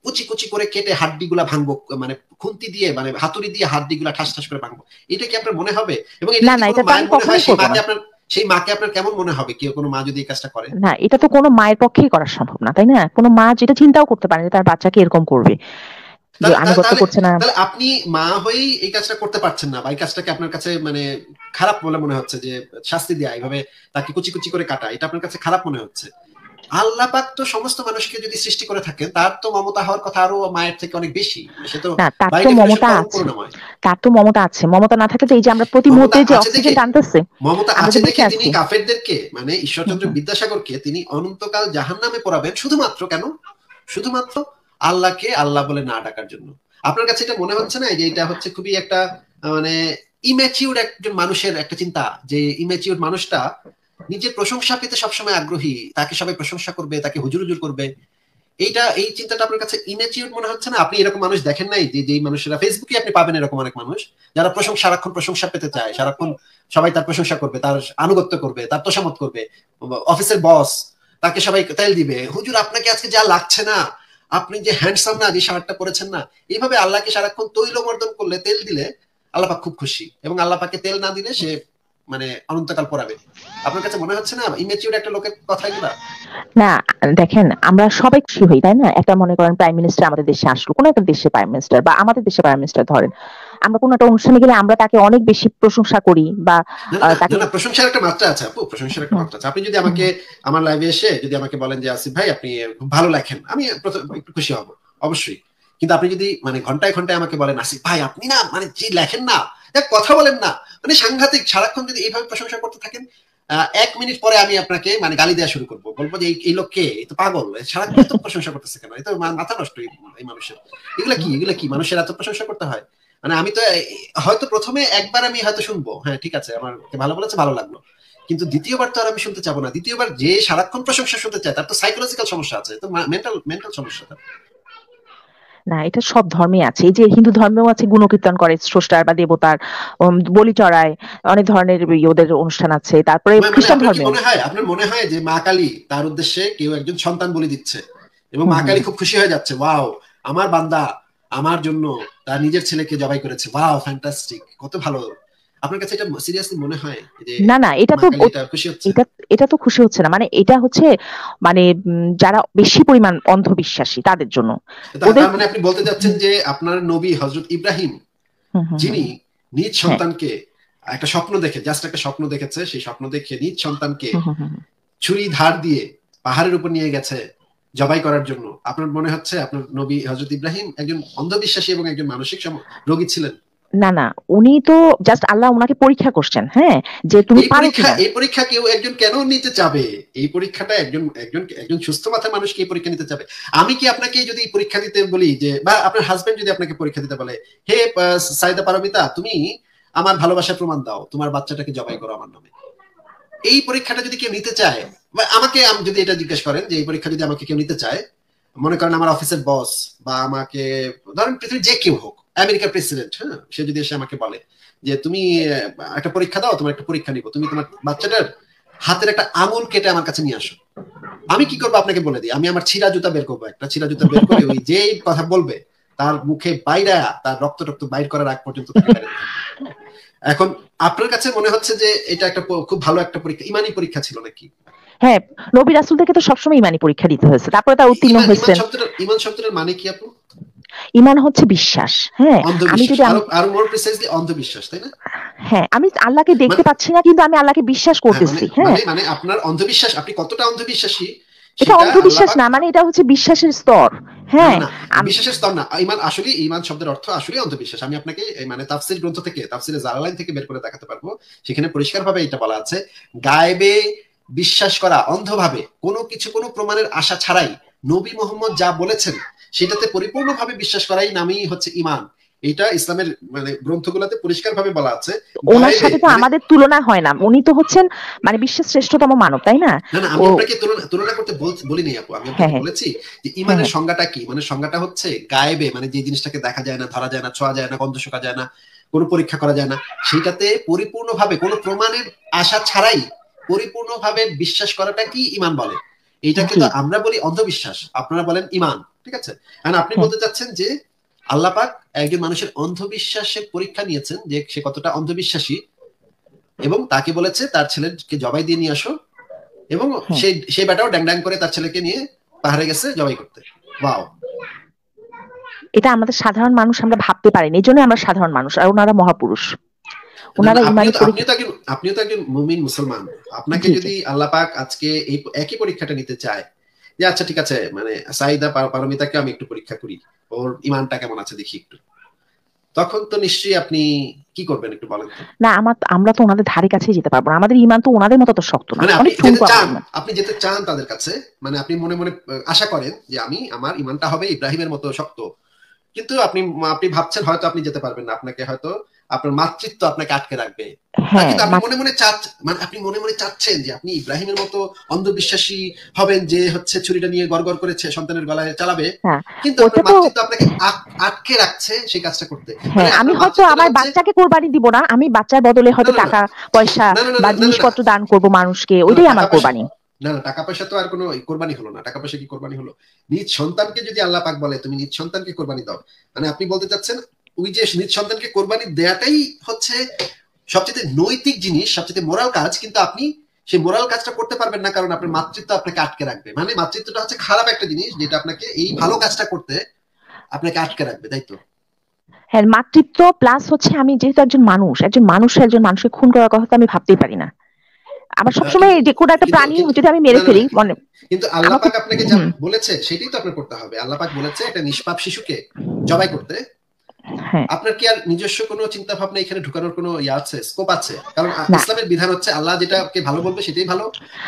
কুচি কুচি করে কেটে হাড্ডি গুলা ভাঙবো, মানে খুন্তি দিয়ে মানে হাতুড়ি দিয়ে হাড্ডি গুলা ঠাস ঠাস করে ভাঙবো, এটা কি আপনার মনে হবে? এবং এটা না যদি না, কোনো এটা তো আমি মায়ের মনে হয়, কখনোই করবো না। সেই মাকে আপনার কেমন মনে হবে, কেউ কোনো মা যদি এই কাজটা করে? না, এটা তো কোনো মায়ের পক্ষেই করা সম্ভব না, তাই না? কোনো মা যেটা চিন্তাও করতে পারে না যে তার বাচ্চাকে এরকম করবে, যে তাহলে আনুগত্য তাহলে করছে না। তাহলে আপনি মা হয়েই এই কাজটা করতে পারছেন না, বা এই কাজটাকে আপনার কাছে মানে খারাপ বলে মনে হচ্ছে, যে শাস্তি দেয়া, এইভাবে তাকে কুচি কুচি করে কাটা, এটা আপনার কাছে খারাপ মনে হচ্ছে। আল্লাহ পাক তো সমস্ত মানুষকে যদি সৃষ্টি করে থাকেন, তার তো মমতা হওয়ার কথা আরো মায়ের থেকে অনেক বেশি, সে তো না, তার বাই তো ডেফিনেশন মমতা পরম আছে, করুণাময়। তার তো মমতা আছে। মমতা না থাকলে তো এই যে আমরা প্রতি মমতা মুহূর্তে যে আছে অক্সিজেন দেখে টানতেছে, মমতা আমরা আছে তো বেঁচে দেখে তিনি আছি। কাফেরদেরকে মানে হুম ঈশ্বরচন্দ্র হুম বিদ্যাসাগরকে তিনি অনন্তকাল জাহান্নামে পোড়াবেন, শুধুমাত্র কেন? শুধুমাত্র আল্লাহকে আল্লাহ বলে না ডাকার জন্য। আপনার কাছে এটা মনে হচ্ছে না যে এটা হচ্ছে খুবই একটা মানে ইম্যাচিউর একজন মানুষের একটা চিন্তা, যে ইম্যাচিউর মানুষটা নিজের প্রশংসা পেতে সবসময় আগ্রহী, তাকে সবাই প্রশংসা করবে, তাকে হুজুর হুজুর করবে, এই চিন্তাটা আপনার কাছে ইম্যাচিউর মনে হচ্ছে না? আপনি এরকম মানুষ দেখেন নাই যে যেই মানুষেরা ফেসবুকে আপনি পাবেন এরকম অনেক মানুষ যারা সারাক্ষণ প্রশংসা পেতে চায়, সারাক্ষণ সবাই তার প্রশংসা করবে, তার আনুগত্য করবে, তার তোষামত করবে, অফিসের বস তাকে সবাই তেল দিবে, হুজুর আপনাকে আজকে যা লাগছে না, আপনি যে হ্যান্ডসাম না, যে শার্টটা পরেছেন না, এইভাবে আল্লাহকে সারাক্ষণ তৈলমর্দন করলে, তেল দিলে আল্লাহ পাক খুব খুশি, এবং আল্লাহ পাকে তেল না দিলে সে মানে অনন্তকাল পড়াবে। আপনার কাছে মনে হচ্ছে না ইমেচিউর একটা লোকের কথা এগুলা? না, দেখেন আমরা সবাই খুশি হই, তাই না? একটা মনে করেন প্রাইম মিনিস্টার আমাদের দেশে আসলো, কোনো একটা দেশে প্রাইম মিনিস্টার বা আমাদের দেশে প্রাইম মিনিস্টার ধরেন, আমরা কোনো একটা অনুষ্ঠানে গেলে আমরা তাকে অনেক বেশি প্রশংসা করি বা না না তাকে না না, প্রশংসার একটা মাত্রা আছে আপু, প্রশংসার একটা হুম, মাত্রা আছে। আপনি যদি হুম, আমাকে আমার লাইভে এসে যদি আমাকে বলেন যে আসিফ ভাই আপনি খুব ভালো লেখেন, আমি একটু খুশি হব, অবশ্যই। কিন্তু আপনি যদি মানে ঘন্টায় ঘন্টায় আমাকে বলেন আসিফ ভাই আপনি না মানে যে লেখেন না, এক কথা বলেন না, মানে সাংঘাতিক, সারাক্ষণ যদি এইভাবে প্রশংসা করতে থাকেন, 1 মিনিট পরে আমি আপনাকে মানে গালি দেওয়া শুরু করবো, বলবো যে এই লোক কে, এই তো পাগল, সারাক্ষণ এত প্রশংসা করতেছে কেন, এই তো মাথা নষ্ট এই মানুষের। এগুলা কি মানুষের এত প্রশংসা করতে হয়? মানে আমি তো হয়তো প্রথমে একবার আমি হয়তো শুনবো, হ্যাঁ ঠিক আছে আমার ভালো বলেছে, ভালো লাগলো, কিন্তু দ্বিতীয়বার তো আর আমি শুনতে চাবো না। দ্বিতীয়বার যে সারাক্ষণ প্রশংসা শুনতে চায় তার তো সাইকোলজিক্যাল সমস্যা আছে, তো মেন্টাল সমস্যা তার। না, এটা সব ধর্মে আছে। এই যে হিন্দু ধর্মেও আছে, গুণকীর্তন করে স্রষ্টার বা দেবতার, বলি চড়ায়, অনেক ধরনের ওদের অনুষ্ঠান আছে। তারপরে মানে খ্রিস্টান ধর্মেও। আপনার মনে হয় যে মা কালী তার উদ্দেশ্যে কেউ একজন সন্তান বলি দিচ্ছে এবং হুম মা হুম কালী খুব খুশি হয়ে যাচ্ছে, ওয়াও আমার বান্দা আমার জন্য তার নিজের ছেলেকে জবাই করেছে, ওয়াও ফ্যান্টাস্টিক, কত ভালো। আপনার কাছে এটা সিরিয়াসলি মনে হয় যে না না, এটা মা তো কালী এটা খুশি হচ্ছে? এটা এটা তো খুশি হচ্ছে না, মানে এটা হচ্ছে মানে যারা বেশি পরিমাণ অন্ধবিশ্বাসী তাদের জন্য ওদের। তার মানে আপনি বলতে চাচ্ছেন যে আপনার নবী হযরত ইব্রাহিম, হুম হুম হুম যিনি নিজ হ্যাঁ সন্তানকে একটা স্বপ্ন দেখে, জাস্ট একটা স্বপ্ন দেখেছে, সেই স্বপ্ন দেখে নিজ সন্তানকে হুম হুম হুম ছুরি ধার দিয়ে পাহাড়ের উপর নিয়ে গেছে জবাই করার জন্য। আপনার মনে হচ্ছে আপনার নবী হযরত ইব্রাহিম একজন অন্ধবিশ্বাসী এবং একজন মানসিক রোগী ছিলেন? না না, উনি তো জাস্ট আল্লাহ উনাকে পরীক্ষা করছেন, হ্যাঁ, যে তুমি পারো কিনা। এই পরীক্ষা কেউ একজন কেন নিতে চাবে? এই পরীক্ষাটা একজন সুস্থ মাথার মানুষ কি এই পরীক্ষা নিতে চাবে? আমি কি আপনাকে যদি এই পরীক্ষা দিতে বলি যে, বা আপনার হাজবেন্ড যদি আপনাকে পরীক্ষা দিতে বলে, হে সাইদা পারমিতা তুমি আমার ভালোবাসার প্রমাণ দাও, তোমার বাচ্চাটাকে জবাই করো আমার নামে, এই পরীক্ষাটা যদি কেউ নিতে চায়, বা আমাকে যদি এটা জিজ্ঞেস করেন যে এই পরীক্ষা যদি আমাকে কেউ নিতে চায়, মনে করেন আমার অফিসের বস বা আমাকে ধরেন পৃথিবীর যে কেউ হোক, আমেরিকার প্রেসিডেন্ট, হ্যাঁ, সে যদি এসে আমাকে বলে যে তুমি একটা পরীক্ষা দাও, তোমার একটা পরীক্ষা নিব, তুমি তোমার বাচ্চাটার হাতের একটা আঙুল কেটে আমার কাছে নিয়ে আসো, আমি কি করবো আপনাকে বলে দিই, আমি আমার ছিঁড়া জুতা বের করবো, একটা ছিঁড়া জুতা বের করে ওই যেই কথা বলবে তার মুখে বাইরা তার রক্ত টক্ত বাইর করার আগ পর্যন্ত তাকে বাইরে দিতে হবে। এখন আপনার কাছে মনে হচ্ছে যে এটা একটা খুব ভালো একটা পরীক্ষা, ইমানি পরীক্ষা ছিল নাকি? হ্যাঁ, নবী রাসূলদেরকে তো সবসময় ইমানি পরীক্ষা দিতে হয়েছে, তারপরে তারা উত্তীর্ণ ইমান হয়েছেন। শব্দটার মানে কি আপু? ঈমান হচ্ছে বিশ্বাস। হ্যাঁ, আমি অন্ধবিশ্বাস, যদি আরো মোর প্রিসাইজলি অন্ধবিশ্বাস, তাই না? হ্যাঁ, আমি আল্লাহকে দেখতে মানে পাচ্ছি না, কিন্তু আমি আল্লাহকে বিশ্বাস হ্যাঁ, মানে করতেছি। হ্যাঁ, মানে মানে আপনার অন্ধবিশ্বাস, আপনি কতটা অন্ধবিশ্বাসী এটা সেটা আল্লাহ অন্ধবিশ্বাস পাক। না, মানে এটা হচ্ছে বিশ্বাসের স্তর। না হ্যাঁ, না না, বিশ্বাসের স্তর না, ঈমান আসলে, ঈমান শব্দের অর্থ আসলে অন্ধবিশ্বাস। আমি আপনাকে মানে তাফসীর গ্রন্থ থেকে, তাফসীরে জালালাইন থেকে বের করে দেখাতে পারবো। সেখানে পরিষ্কারভাবে এটা বলা আছে, গায়েবে বিশ্বাস করা অন্ধভাবে, কোনো কিছু কোনো প্রমাণের আশা ছাড়াই নবী মুহাম্মদ যা বলেছেন সেটাতে পরিপূর্ণভাবে বিশ্বাস করাই নামই হচ্ছে ঈমান। এটা ইসলামের মানে গ্রন্থগুলোতে পরিষ্কারভাবে বলা আছে। ওনার গায়েবে সাথে তো মানে আমাদের তুলনা হয় না, উনি তো হচ্ছেন মানে বিশ্বের শ্রেষ্ঠতম মানব, তাই না? না না, ও আমি আপনাকে তুলনা করতে বলিনি আপু, আমি হ্যাঁ আপনাকে হ্যাঁ বলেছি যে হ্যাঁ ইমানের হ্যাঁ সংজ্ঞাটা কি। ইমানের সংজ্ঞাটা হচ্ছে গায়েবে, মানে যে জিনিসটাকে দেখা যায় না, ধরা যায় না, ছোঁয়া যায় না, গন্ধ শোকা যায় না, কোনো পরীক্ষা করা যায় না, সেটাতে পরিপূর্ণভাবে কোনো প্রমাণের আশা ছাড়াই পরিপূর্ণভাবে বিশ্বাস করাটা কি ইমান বলে। এইটাকে জি তো আমরা বলি অন্ধবিশ্বাস, আপনারা বলেন ইমান, ঠিক আছে? কারণ আপনি হ্যাঁ বলতে চাচ্ছেন যে আল্লাহ পাক একজন মানুষের অন্ধবিশ্বাসের পরীক্ষা নিয়েছেন, যে সে কতটা অন্ধবিশ্বাসী, এবং তাকে বলেছে তার ছেলেকে জবাই দিয়ে নিয়ে আসো, এবং হ্যাঁ, সেই বেটাও ড্যাং ড্যাং করে তার ছেলেকে নিয়ে পাহাড়ে গেছে জবাই করতে। ওয়াও! এটা আমাদের সাধারণ মানুষ আমরা ভাবতে পারিনি, এই জন্য আমরা সাধারণ মানুষ, আর ওনারা মহাপুরুষ। না না, ওনারা ইমানি পরীক্ষা। আপনিও তো একজন মুমিন মুসলমান। আপনাকে জি জি। যদি আল্লাহ পাক আজকে এই একই পরীক্ষাটা নিতে চায়, যে আচ্ছা ঠিক আছে, মানে সাইদা পারমিতাকে আমি একটু পরীক্ষা করি, ওর ইমানটা কেমন আছে দেখি একটু, তখন তো নিশ্চয়ই আপনি কি করবেন একটু বলেন তো? না, আমরা তো ওনাদের ধারে কাছেই যেতে পারবো না, আমাদের ইমান তো ওনাদের মতো তো শক্ত না, মানে আপনি অনেক যেতে ঠুনকো আমাদের চান, ইমান। তাদের কাছে, মানে আপনি মনে মনে আশা করেন যে আমার ইমানটা হবে ইব্রাহিমের মতো শক্ত, কিন্তু আপনি আপনি ভাবছেন হয়তো আপনি যেতে পারবেন না, আপনাকে হয়তো আপনার মাতৃত্ব আপনাকে আটকে রাখবে। হ্যাঁ কিন্তু আপনি মনে মনে মানে আপনি মনে মনে চাচ্ছেন যে আপনি ইব্রাহিমের মতো অন্ধবিশ্বাসী হবেন, যে হচ্ছে ছুরিটা নিয়ে গড়গড় করেছে সন্তানের গলায় চালাবে, হ্যাঁ, কিন্তু ওটা আপনার তো মাতৃত্ব আপনাকে আটকে রাখছে সেই কাজটা করতে। মানে হ্যাঁ, আমি আপনার হয়তো মাতৃত্বটা আমার হচ্ছে, বাচ্চাকে কোরবানি দিব না, আমি বাচ্চার বদলে না হয়তো না না টাকা পয়সা না না না বা না না না জিনিসপত্র দান করব মানুষকে, না না, ওইটাই টাকা আমার পয়সা, কোরবানি। না না, টাকা পয়সা তো আর কোনো কোরবানি হলো না। টাকা পয়সা কি কোরবানি হলো? নিজ সন্তানকে যদি আল্লাহ পাক বলে তুমি নিজ সন্তানকে কোরবানি দাও, মানে আপনি বলতে চাচ্ছেন ওই যে নিজ সন্তানকে কোরবানি দেয়াটাই হচ্ছে সবচেয়ে নৈতিক জিনিস, সবচেয়ে মোরাল কাজ, কিন্তু আপনি সেই মোরাল কাজটা করতে পারবেন না, কারণ আপনার মাতৃত্ব আপনাকে আটকে রাখবে। মানে মাতৃত্বটা হচ্ছে খারাপ একটা জিনিস, যেটা আপনাকে এই ভালো কাজটা করতে আপনাকে আটকে রাখবে, তাই তো? হ্যাঁ, মাতৃত্ব প্লাস হচ্ছে আমি যেহেতু একজন মানুষকে খুন করার কথা তো আমি ভাবতেই পারি না। আমার সবসময় কিন্তু যে কোনো একটা কিন্তু প্রাণী কিন্তু যদি আমি মেরে না না না, ফেলি মনে কিন্তু আল্লাহ আমার তো পাক আপনাকে যা হুম বলেছে সেটাই তো আপনার করতে হবে। আল্লাহ পাক বলেছে একটা নিষ্পাপ শিশুকে জবাই করতে। হ্যাঁ আপনার কি আর নিজস্ব কোনো চিন্তা ভাবনা এখানে ঢুকানোর কোনো আছে, স্কোপ আছে? কারণ না ইসলামের বিধান হচ্ছে আল্লাহ যেটাকে ভালো বলবে সেটাই ভালো,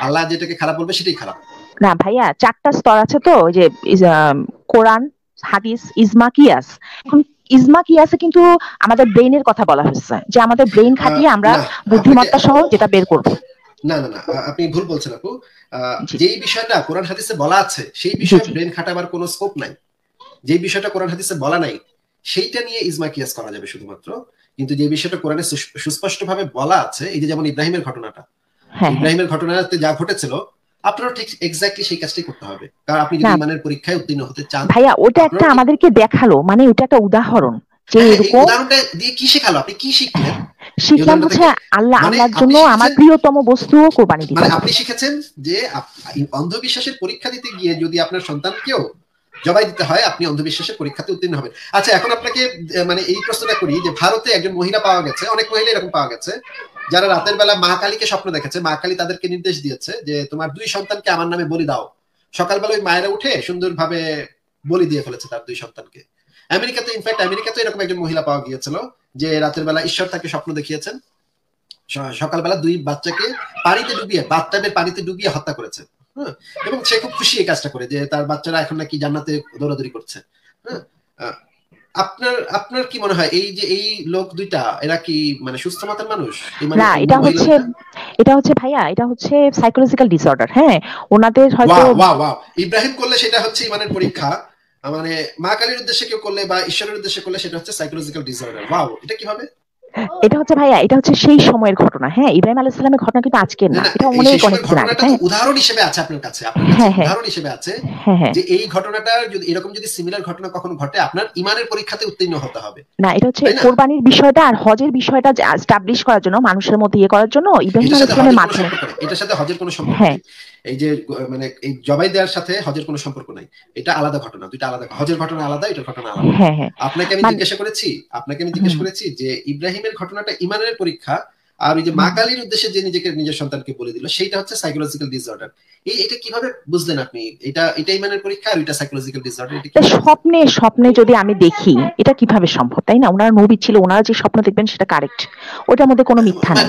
আল্লাহ যেটাকে খারাপ বলবে সেটাই খারাপ। না ভাইয়া, চারটা স্তর আছে তো, ওই যে কোরআন, হাদিস, ইজমা, কিয়াস। এখন ইজমা কিয়াসে কিন্তু আমাদের ব্রেইনের কথা বলা হয়েছে, যে আমাদের ব্রেইন খাটিয়ে আমরা না আপনাকে, বুদ্ধিমত্তা সহ যেটা বের করব। না না না, আপনি ভুল বলছেন আপু। জি যেই বিষয়টা কোরআন হাদিসে বলা আছে সেই জি বিষয়ে জি। ব্রেন খাটাবার কোনো স্কোপ নাই। যেই বিষয়টা কোরআন হাদিসে বলা নাই সেইটা নিয়ে ইজমা কিয়াস করা যাবে শুধুমাত্র। কিন্তু যে বিষয়টা কোরআনে সুস্পষ্ট ভাবে বলা আছে, এই যে যেমন ইব্রাহিমের ঘটনাটা, হ্যাঁ হ্যাঁ। ইব্রাহিমের ঘটনাতে যা ঘটেছিল, আপনারও ঠিক এক্স্যাক্টলি সেই কাজটাই করতে হবে। কারণ আপনি যদি না ইমানের পরীক্ষায় উত্তীর্ণ হতে চান, ভাইয়া, ওটা একটা আপনারও ঠিক, আমাদেরকে দেখালো, মানে ওটা একটা উদাহরণ যে হ্যাঁ হ্যাঁ, এই এরকম উদাহরণটা দিয়ে কি শেখালো? আপনি কি শিখলেন এই শিখলাম উদাহরণটা হচ্ছে থেকে? মানে আল্লাহর আপনি জন্য আমার শিখেছেন, প্রিয়তম বস্তুও কোরবানি দিতে মানে হবে। আপনি শিখেছেন যে অন্ধবিশ্বাসের পরীক্ষা দিতে গিয়ে যদি আপনার সন্তানকেও জবাই দিতে হয়, আপনি অন্ধবিশ্বাসের পরীক্ষাতে উত্তীর্ণ হবেন। আচ্ছা, এখন আপনাকে মানে এই প্রশ্নটা করি যে ভারতে একজন মহিলা পাওয়া গেছে, অনেক মহিলা এরকম পাওয়া গেছে, যারা রাতের বেলা মা কালীকে স্বপ্ন দেখেছে। মা কালী তাদেরকে নির্দেশ দিয়েছে যে তোমার 2 সন্তানকে আমার নামে বলি দাও। সকালবেলা ওই মায়েরা উঠে সুন্দরভাবে বলি দিয়ে ফেলেছে তার 2 সন্তানকে। আমেরিকাতে এরকম একজন মহিলা পাওয়া গিয়েছিল, যে রাতের বেলা ঈশ্বর তাকে স্বপ্ন দেখিয়েছেন, সকালবেলা 2 বাচ্চাকে পানিতে ডুবিয়ে, বাথটাবের পানিতে ডুবিয়ে হত্যা করেছে। হ্যাঁ, এবং সে খুব খুশি এই কাজটা করে, যে তার বাচ্চারা এখন নাকি জান্নাতে দৌড়াদৌড়ি করছে। হ্যাঁ, আপনার আপনার কি মনে হয় এই যে এই লোক দুইটা এরা কি মানে সুস্থ মাতার মানুষ? এই মানে না, মহিলা দুইটা? এটা হচ্ছে ভাইয়া, এটা হচ্ছে সাইকোলজিক্যাল ডিসঅর্ডার। হ্যাঁ, ওনাদের হয়তো ওয়াও ওয়াও ওয়াও! ইব্রাহিম করলে সেটা হচ্ছে ইমানের পরীক্ষা, মানে মা কালীর উদ্দেশ্যে কেউ করলে বা ঈশ্বরের উদ্দেশ্যে করলে সেটা হচ্ছে সাইকোলজিক্যাল ডিসঅর্ডার। ওয়াও! এটা কিভাবে? এটা হচ্ছে ভাইয়া, এটা হচ্ছে সেই সময়ের ঘটনা। হ্যাঁ, ইব্রাহিম আলাইহিস সালামের ঘটনা কিন্তু আজকের না না, না, এটা এই অনেক সেই অনেক সময়ের দিন আগে। ঘটনাটা তো হ্যাঁ উদাহরণ হিসেবে আছে আপনার কাছে, হ্যাঁ হ্যাঁ উদাহরণ হিসেবে আছে, হ্যাঁ হ্যাঁ। যে এই ঘটনাটা যদি এরকম যদি সিমিলার ঘটনা কখনো ঘটে, আপনার ইমানের পরীক্ষাতে উত্তীর্ণ হতে হবে, না, এটা হচ্ছে তাই না? কোরবানির বিষয়টা আর হজের বিষয়টা এস্টাবলিশ করার জন্য, মানুষের মধ্যে ইয়ে করার জন্য ইব্রাহিম এটার আলাইহিস সাথে সালামের হজের কোনো মাধ্যমে। সম্পর্ক নেই, এটার সাথে হজের কোনো সম্পর্ক হ্যাঁ, নেই। এই যে মানে এই জবাই দেওয়ার সাথে হজের কোনো সম্পর্ক নাই, এটা আলাদা ঘটনা, দুইটা আলাদা, হজের ঘটনা আলাদা, এটার ঘটনা আলাদা। হ্যাঁ হ্যাঁ আপনাকে আমি মানে জিজ্ঞাসা করেছি, আপনাকে আমি জিজ্ঞেস হুম, করেছি যে ইব্রাহিমের ঘটনাটা ইমানের পরীক্ষা, আর ওই যে মা হুম। কালীর উদ্দেশ্যে যে নিজেকে নিজের সন্তানকে বলে দিল সেইটা হচ্ছে সাইকোলজিক্যাল ডিসঅর্ডার। এটা কিভাবে বুঝলেন আপনি? এটা ইমানের পরীক্ষা আর এটা সাইকোলজিক্যাল ডিসঅর্ডার, এটা তা কিভাবে বুঝলেন? স্বপ্নে স্বপ্নে যদি আমি দেখি, এটা কিভাবে সম্ভব, তাই না? ওনারা নবী ছিল, ওনারা যে স্বপ্ন দেখবেন সেটা কারেক্ট, ওটার মধ্যে কোনো মিথ্যা নাই।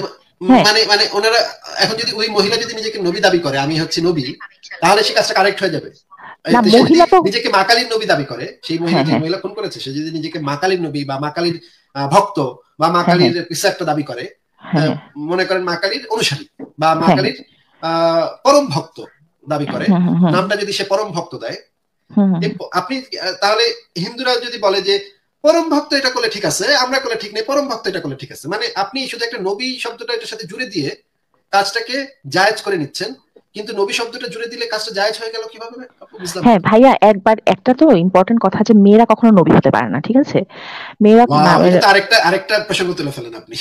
হ্যাঁ, মানে মানে ওনারা এখন যদি ওই মহিলা যদি নিজেকে নবী দাবি করে, আমি হচ্ছে নবী, তাহলে সে কাজটা কারেক্ট হয়ে যাবে। না সে যদি মহিলা তো নিজেকে মা কালীর নবী দাবি করে, সেই মহিলা, হ্যাঁ যে হ্যাঁ মহিলা খুন করেছে, সে যদি নিজেকে মা কালীর নবী বা মা কালীর ভক্ত বা মা হ্যাঁ কালীর কিছু একটা দাবি করে, হ্যাঁ হ্যাঁ মনে করেন মা কালীর অনুসারী বা মা হ্যাঁ কালীর পরম ভক্ত দাবি করে, হ্যাঁ হ্যাঁ হ্যাঁ নামটা যদি সে পরম ভক্ত দেয়, হ্যাঁ হ্যাঁ আপনি তাহলে হিন্দুরা যদি বলে যে পরম ভক্ত এটা করলে ঠিক আছে, আমরা করলে ঠিক নেই, পরম ভক্ত এটা করলে ঠিক আছে, মানে আপনি শুধু একটা নবী শব্দটা এটার সাথে জুড়ে দিয়ে কাজটাকে জায়েজ করে নিচ্ছেন, কিন্তু নবী শব্দটা জুড়ে দিলে কাজটা জায়েজ হয়ে গেল কিভাবে? আপু বুঝলাম না। হ্যাঁ ভাইয়া, একবার একটা তো ইম্পর্টেন্ট কথা যে মেয়েরা কখনো নবী হতে পারে না, ঠিক আছে? মেয়েরা ওয়াও, এটা তো আরেকটা আরেকটা প্রসঙ্গ তুলে ফেলেন আপনি।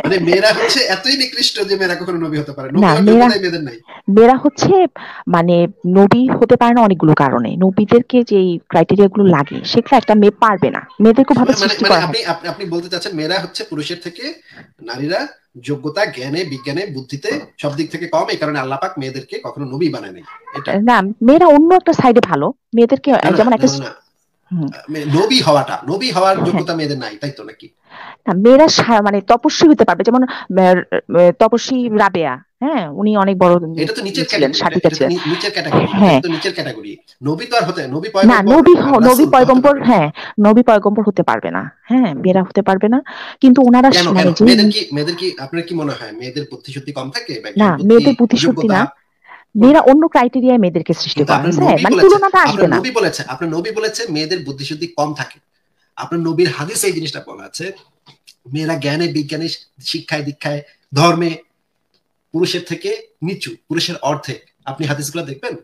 মানে মেয়েরা হচ্ছে এতই নিকৃষ্ট যে মেয়েরা কখনো নবী হতে পারে, নবী না হওয়ার মেয়েরা যোগ্যতাই মেয়েদের নাই। মেয়েরা হচ্ছে মানে নবী হতে পারে না অনেকগুলো কারণে। নবীদেরকে যে ক্রাইটেরিয়া গুলো লাগে সেগুলো একটা মেয়ে পারবে না, মেয়েদেরকে ভাবে মানে সৃষ্টি মানে করা আপনি হয়। আপনি আপনি বলতে চাচ্ছেন মেয়েরা হচ্ছে পুরুষের থেকে, নারীরা যোগ্যতা, জ্ঞানে, বিজ্ঞানে, বুদ্ধিতে সব দিক থেকে কম, এই কারণে আল্লাহ পাক মেয়েদেরকে কখনো নবী বানায় নাই, এটা? না মেয়েরা অন্য একটা সাইডে ভালো, মেয়েদেরকে না না যেমন না একটা না, হুম, নবী হওয়ার হ্যাঁ, যোগ্যতা মেয়েদের নাই, তাই তো নাকি? না মেয়েরা মানে তপস্বী হতে পারবে, যেমন তপস্বী রাবেয়া, হ্যাঁ উনি অনেক বড় এটা তো ইয়ে নিচের ছিলেন, ক্যাটাগরি, সাধিকা এটা তো ছিলেন। নিচের ক্যাটাগরি, হ্যাঁ, এটা তো নিচের ক্যাটাগরি। নবী তো আর হতে, নবী না পয়গম্বর নবী আর নবী রাসূল তো হতে পয়গম্বর, পারবে না। হ্যাঁ নবী পয়গম্বর হতে পারবে না, হ্যাঁ মেয়েরা হতে পারবে না। কিন্তু ওনারা কেন কেন মানে যে মেয়েদের কি আপনার কি মনে হয় মেয়েদের বুদ্ধি শুদ্ধি কম থাকে, বা না জ্ঞান বুদ্ধি মেয়েদের বুদ্ধিশুদ্ধি যোগ্যতা না, মেয়েরা কোনটা? অন্য ক্রাইটেরিয়ায় মেয়েদেরকে সৃষ্টি কিন্তু করা আপনার হয়েছে, নবী মানে বলেছে, তুলনাটা আসবে না। আপনার নবী বলেছে মেয়েদের বুদ্ধি শুদ্ধি কম থাকে। আপনার নবীর হাদিসে এই জিনিসটা বলা আছে, মেয়েরা জ্ঞানে, বিজ্ঞানে, শিক্ষায়, দীক্ষায়, ধর্মে পুরুষের থেকে নিচু, পুরুষের অর্ধেক। আপনি হাদিসগুলো দেখবেন।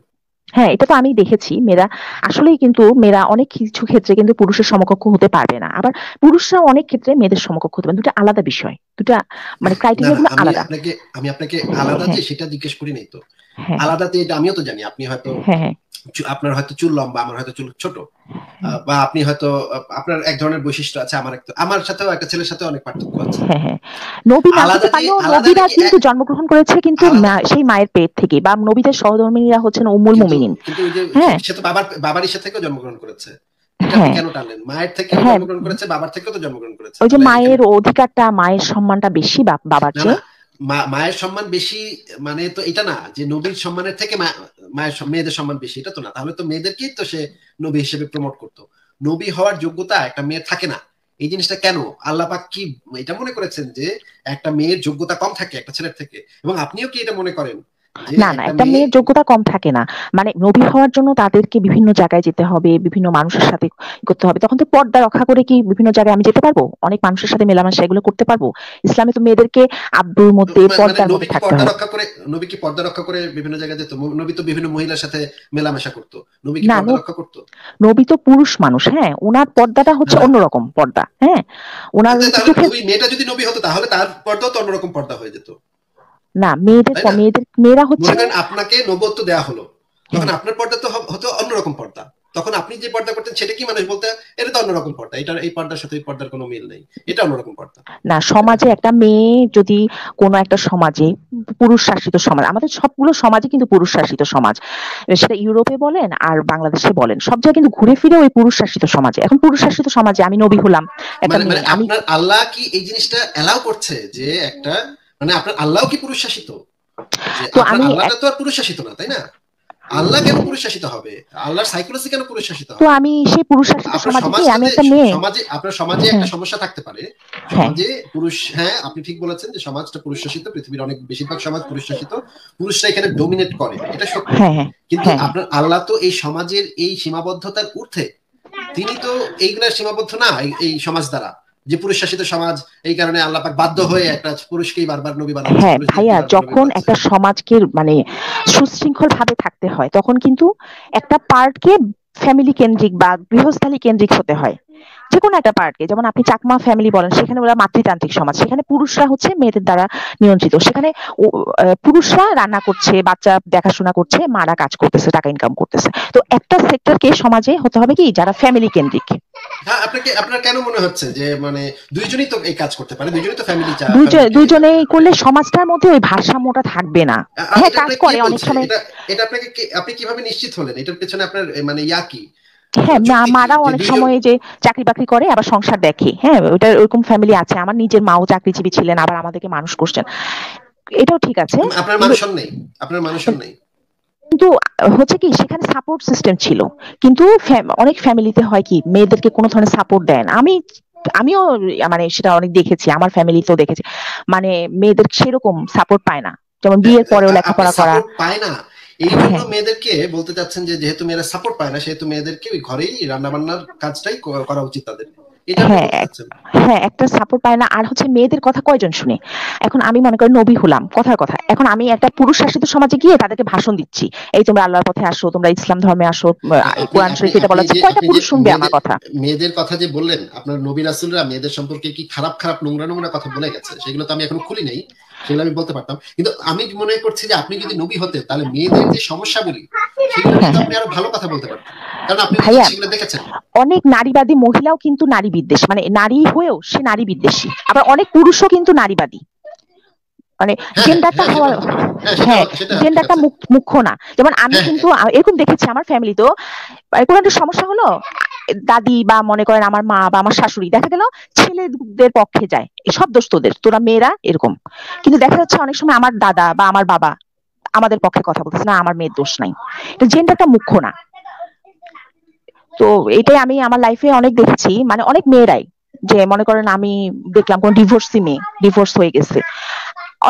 হ্যাঁ এটা তো আমি দেখেছি, মেয়েরা আসলেই কিন্তু মেয়েরা অনেক কিছু ক্ষেত্রে কিন্তু পুরুষের সমকক্ষ হতে পারবে না, আবার পুরুষরা অনেক ক্ষেত্রে মেয়েদের সমকক্ষ হতে পারে, দুটো আলাদা বিষয়, দুটা মানে না ক্রাইটেরিয়া না, গুলো আমি আলাদা। আপনাকে আমি আপনাকে আলাদা হ্যাঁ যে সেটা জিজ্ঞেস করি নাই তো। হ্যাঁ আলাদাতে এটা আমিও তো জানি, আপনি হয়তো হ্যাঁ হ্যাঁ আপনার হয়তো চুল লম্বা, আমার হয়তো চুল ছোট, বা আপনি হয়তো আপনার এক ধরনের বৈশিষ্ট্য আছে, আমার সাথেও একটা ছেলের সাথে অনেক পার্থক্য আছে। হ্যাঁ হ্যাঁ নবী না হতে পারলেও আলাদা নবীরা নাকি কিন্তু জন্মগ্রহণ করেছে কিন্তু আলাদা, সেই মায়ের পেট থেকে, বা নবীদের সহধর্মিণীরা হচ্ছেন উম্মুল কিন্তু মুমিনিন। কিন্তু ওই যে হ্যাঁ সে তো বাবার ইচ্ছা থেকেও জন্মগ্রহণ করেছে, এটা আপনি হ্যাঁ কেন টানলেন? মায়ের থেকেও হ্যাঁ জন্মগ্রহণ করেছে, বাবার থেকেও তো জন্মগ্রহণ করেছে, ওই যে তাহলে এখানে মায়ের অধিকারটা, মায়ের সম্মানটা বেশি বাবার না না, চেয়ে। মায়ের সম্মান বেশি মানে তো এটা না যে নবীর সম্মানের থেকে মেয়েদের সম্মান বেশি, এটা তো না। তাহলে তো মেয়েদেরকেই তো সে নবী হিসেবে প্রমোট করতো। নবী হওয়ার যোগ্যতা একটা মেয়ের থাকে না, এই জিনিসটা কেন? আল্লাহ পাক কি এটা মনে করেছেন যে একটা মেয়ের যোগ্যতা কম থাকে একটা ছেলের থেকে? এবং আপনিও কি এটা মনে করেন যে না না একটা একটা মেয়ে, মেয়ের যোগ্যতা কম থাকে না, মানে নবী হওয়ার জন্য তাদেরকে বিভিন্ন জায়গায় যেতে হবে, বিভিন্ন মানুষের সাথে করতে হবে, তখন তো পর্দা রক্ষা করে কি বিভিন্ন জায়গায় আমি যেতে পারবো, অনেক মানুষের সাথে মেলামেশা এগুলো করতে পারবো? ইসলামে তো মেয়েদেরকে আব্রুর মধ্যে, মানে পর্দার মধ্যে থাকতে হয়। নবী কি পর্দা রক্ষা করে বিভিন্ন জায়গায় যেত? নবী তো বিভিন্ন মহিলার সাথে মেলামেশা করতো, নবী কি না পর্দা রক্ষা করতো? নবী তো পুরুষ মানুষ, হ্যাঁ ওনার পর্দাটা না হচ্ছে না, অন্যরকম পর্দা, হ্যাঁ ওনার হচ্ছে তাহলে চোখের। ওই মেয়েটা যদি নবী হতো তাহলে তার পর্দাও তো অন্যরকম পর্দা হয়ে যেত, না মেয়েদের তাই না? মেয়েরা হচ্ছে মনে করেন আপনাকে নবুয়ত্ব দেয়া হলো, তখন হ্যাঁ আপনার পর্দা তো হতো অন্যরকম পর্দা। তখন আপনি যে পর্দা করতেন সেটা কি মানুষ বলতে এটা তো অন্যরকম পর্দা, এটা এই পর্দার সাথে এই পর্দার কোনো মিল নেই, এটা অন্যরকম পর্দা, না তাই না? সমাজে একটা মেয়ে যদি কোনো একটা সমাজে, পুরুষ শাসিত সমাজ, আমাদের সবগুলো সমাজে কিন্তু পুরুষ শাসিত সমাজ, সেটা ইউরোপে বলেন আর বাংলাদেশে বলেন, সব জায়গায় কিন্তু ঘুরে ফিরে ওই পুরুষ শাসিত সমাজে। এখন পুরুষ শাসিত সমাজে আমি নবী হলাম, একটা মানে মানে মেয়ে আমি, আপনার আল্লাহ কি এই জিনিসটা এলাও করছে যে একটা, মানে আপনার আল্লাহ কি পুরুষ শাসিত? যে তো আপনার আমি আল্লাহটা তো আর পুরুষ শাসিত না, তাই না? আল্লাহ কেন পুরুষ শাসিত হবে? আল্লাহর সাইকোলজি কেন পুরুষ শাসিত তো হবে? আমি সেই পুরুষ শাসিত আপনার সমাজে কি আমি সমাজটাতে, একটা মেয়ে। আপনার সমাজে একটা হ্যাঁ সমস্যা থাকতে পারে, হ্যাঁ সমাজে পুরুষ, হ্যাঁ আপনি ঠিক বলেছেন যে সমাজটা পুরুষ শাসিত, পৃথিবীর অনেক বেশিরভাগ সমাজ পুরুষ শাসিত, পুরুষরা এখানে ডোমিনেট করে, এটা সত্য। হ্যাঁ হ্যাঁ কিন্তু হ্যাঁ আপনার আল্লাহ তো এই সমাজের এই সীমাবদ্ধতার ঊর্ধ্বে, তিনি তো এইগুলা সীমাবদ্ধ না এই সমাজ দ্বারা, যে পুরুষ শাসিত সমাজ, এই কারণে আল্লাহ পাক বাধ্য হয়ে একটা পুরুষকেই বারবার নবী বানাচ্ছে, হ্যাঁ পুরুষদেরকে ভাইয়া, বারবার নবী যখন বানাচ্ছে। একটা সমাজকে মানে সুশৃঙ্খল ভাবে থাকতে হয় তখন কিন্তু একটা পার্টকে ফ্যামিলি কেন্দ্রিক বা গৃহস্থালী কেন্দ্রিক হতে হয়। যে কোনো একটা পার্টকে, যেমন আপনি চাকমা ফ্যামিলি বলেন, সেখানে ওরা মাতৃতান্ত্রিক সমাজ, সেখানে পুরুষরা হচ্ছে মেয়েদের দ্বারা নিয়ন্ত্রিত। সেখানে পুরুষরা রান্না করছে, বাচ্চা দেখাশোনা করছে, মারা কাজ করতেছে, টাকা ইনকাম করতেছে। তো একটা সেক্টরকে সমাজে হতে হবে কি যারা ফ্যামিলি কেন্দ্রিক। হ্যাঁ, আপনার কেন মনে হচ্ছে যে মানে দুইজনই তো এই কাজ করতে পারে, দুইজনই তো ফ্যামিলি দুইজনেই করলে সমাজটার মধ্যে ওই ভারসাম্যটা থাকবে না। হ্যাঁ, কাজ করে অনেক সময়। এটা আপনি কিভাবে নিশ্চিত হলেন? এটার পেছনে আপনার মানে কি? হ্যাঁ, মারাও অনেক সময় যে চাকরি বাকরি করে আবার সংসার দেখে। হ্যাঁ, ওইটা ওরকম ফ্যামিলি আছে। আমার নিজের মাও চাকরিজীবী ছিলেন, আবার আমাদেরকে মানুষ করছেন। এটাও ঠিক আছে। আপনার মানুষজন নেই। কিন্তু হচ্ছে কি সেখানে সাপোর্ট সিস্টেম ছিল, কিন্তু অনেক ফ্যামিলিতে হয় কি মেয়েদেরকে কোনো ধরনের সাপোর্ট দেন। আমিও মানে সেটা অনেক দেখেছি, আমার ফ্যামিলিতেও দেখেছি, মানে মেয়েদের সেরকম সাপোর্ট পায় না, যেমন বিয়ের পরেও লেখাপড়া করা পায় না। এই জন্য মেয়েদেরকে বলতে চাচ্ছেন যে যেহেতু মেয়েরা সাপোর্ট পায় না, সেহেতু মেয়েদেরকে ওই ঘরেই রান্না বান্নার কাজটাই করা উচিত তাদের। হ্যাঁ, একটা সাপোর্ট পায় না। আর হচ্ছে মেয়েদের কথা কয়জন শুনে? এখন আমি মনে করি নবী হলাম, কথার কথা, এখন আমি একটা পুরুষ শাসিত সমাজে গিয়ে তাদেরকে ভাষণ দিচ্ছি, এই তোমরা আল্লাহর পথে আসো, তোমরা ইসলাম ধর্মে আসো, কোরআন শরীফে এটা বলা আছে, কয়টা পুরুষ শুনবে আমার কথা? মেয়েদের কথা যে বললেন, আপনার নবী রাসূলরা মেয়েদের সম্পর্কে কি খারাপ নোংরা কথা বলে গেছে, সেগুলো তো আমি এখনো খুলি নাই, সেগুলো আমি বলতে পারতাম। কিন্তু আমি মনে করছি যে আপনি যদি নবী হতেন, তাহলে মেয়েদের যে সমস্যাগুলি সেগুলো নিয়ে আপনি আরো ভালো কথা বলতে পারতেন, কারণ আপনি সেগুলো দেখেছেন। অনেক নারীবাদী মহিলাও কিন্তু নারী বিদ্বেষ, মানে নারী হয়েও সে নারী বিদ্বেষী। আবার অনেক পুরুষও কিন্তু নারীবাদী, মানে জেন্ডারটা হওয়ার, হ্যাঁ জেন্ডারটা মুখ্য না। যেমন আমি কিন্তু এরকম দেখেছি আমার ফ্যামিলিতেও, কোনো একটা সমস্যা হলো, দাদি বা মনে করেন আমার মা বা আমার শাশুড়ি দেখা গেল ছেলেদের পক্ষে যায়, সব দোষ তোদের, তোরা মেয়েরা এরকম। কিন্তু দেখা যাচ্ছে অনেক সময় আমার দাদা বা আমার বাবা আমাদের পক্ষে কথা বলতেছে, না আমার মেয়ের দোষ নাই। জেন্ডারটা মুখ্য না। তো এটাই আমি আমার লাইফে অনেক দেখেছি, মানে অনেক মেয়েরাই, যে মনে করেন আমি দেখলাম কোন ডিভোর্সি মেয়ে, ডিভোর্স হয়ে গেছে,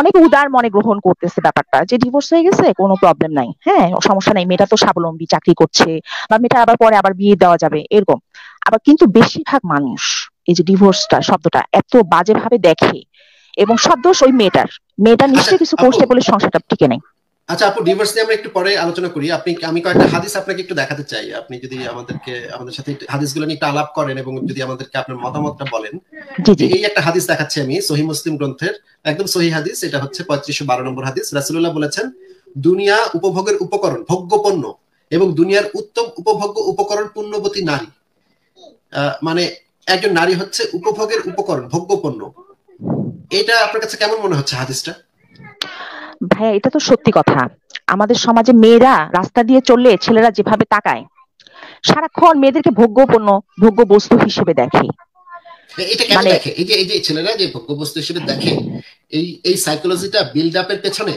অনেক উদার মনে গ্রহণ করতেছে ব্যাপারটা, যে ডিভোর্স হয়ে গেছে কোনো প্রবলেম নাই, হ্যাঁ সমস্যা নাই, মেয়েটা তো স্বাবলম্বী, চাকরি করছে, বা মেয়েটা আবার পরে আবার বিয়ে দেওয়া যাবে এরকম। আবার কিন্তু বেশিরভাগ মানুষ এই যে ডিভোর্সটা শব্দটা এত বাজেভাবে দেখে, এবং সব দোষ ওই মেয়েটা নিশ্চয়ই কিছু করছে বলে সংসারটা টিকে নেই। আচ্ছা আপু, ডিভোর্স নিয়ে আমরা একটু পরে আলোচনা করি। আমি কয়েকটা হাদিস আপনাকে একটু দেখাতে চাই, আপনি যদি আমাদের সাথে হাদিসগুলো নিয়ে একটু আলাপ করেন এবং যদি আমাদেরকে আপনার মতামতটা বলেন। এই একটা হাদিস দেখাচ্ছি আমি, সহিহ মুসলিম গ্রন্থের একদম সহিহ হাদিস, এটা হচ্ছে 3512 নম্বর হাদিস। রাসূলুল্লাহ বলেছেন, দুনিয়া উপভোগের উপকরণ, ভোগ্যপণ্য, এবং দুনিয়ার উত্তম উপভোগ্য উপকরণ পুণ্যবতী নারী। মানে একজন নারী হচ্ছে উপভোগের উপকরণ, ভোগ্যপণ্য। এটা আপনার কাছে কেমন মনে হচ্ছে হাদিসটা? ভাইয়া এটা তো সত্যি কথা। আমাদের সমাজে মেয়েরা রাস্তা দিয়ে চললে ছেলেরা যেভাবে তাকায়, সারাক্ষণ মেয়েদেরকে ভোগ্যপণ্য, ভোগ্য বস্তু হিসেবে দেখে। এটা কেন দেখে? এই যে ছেলেরা যে ভোগ্য বস্তু হিসেবে দেখে, এই সাইকোলজিটা বিল্ড আপের পেছনে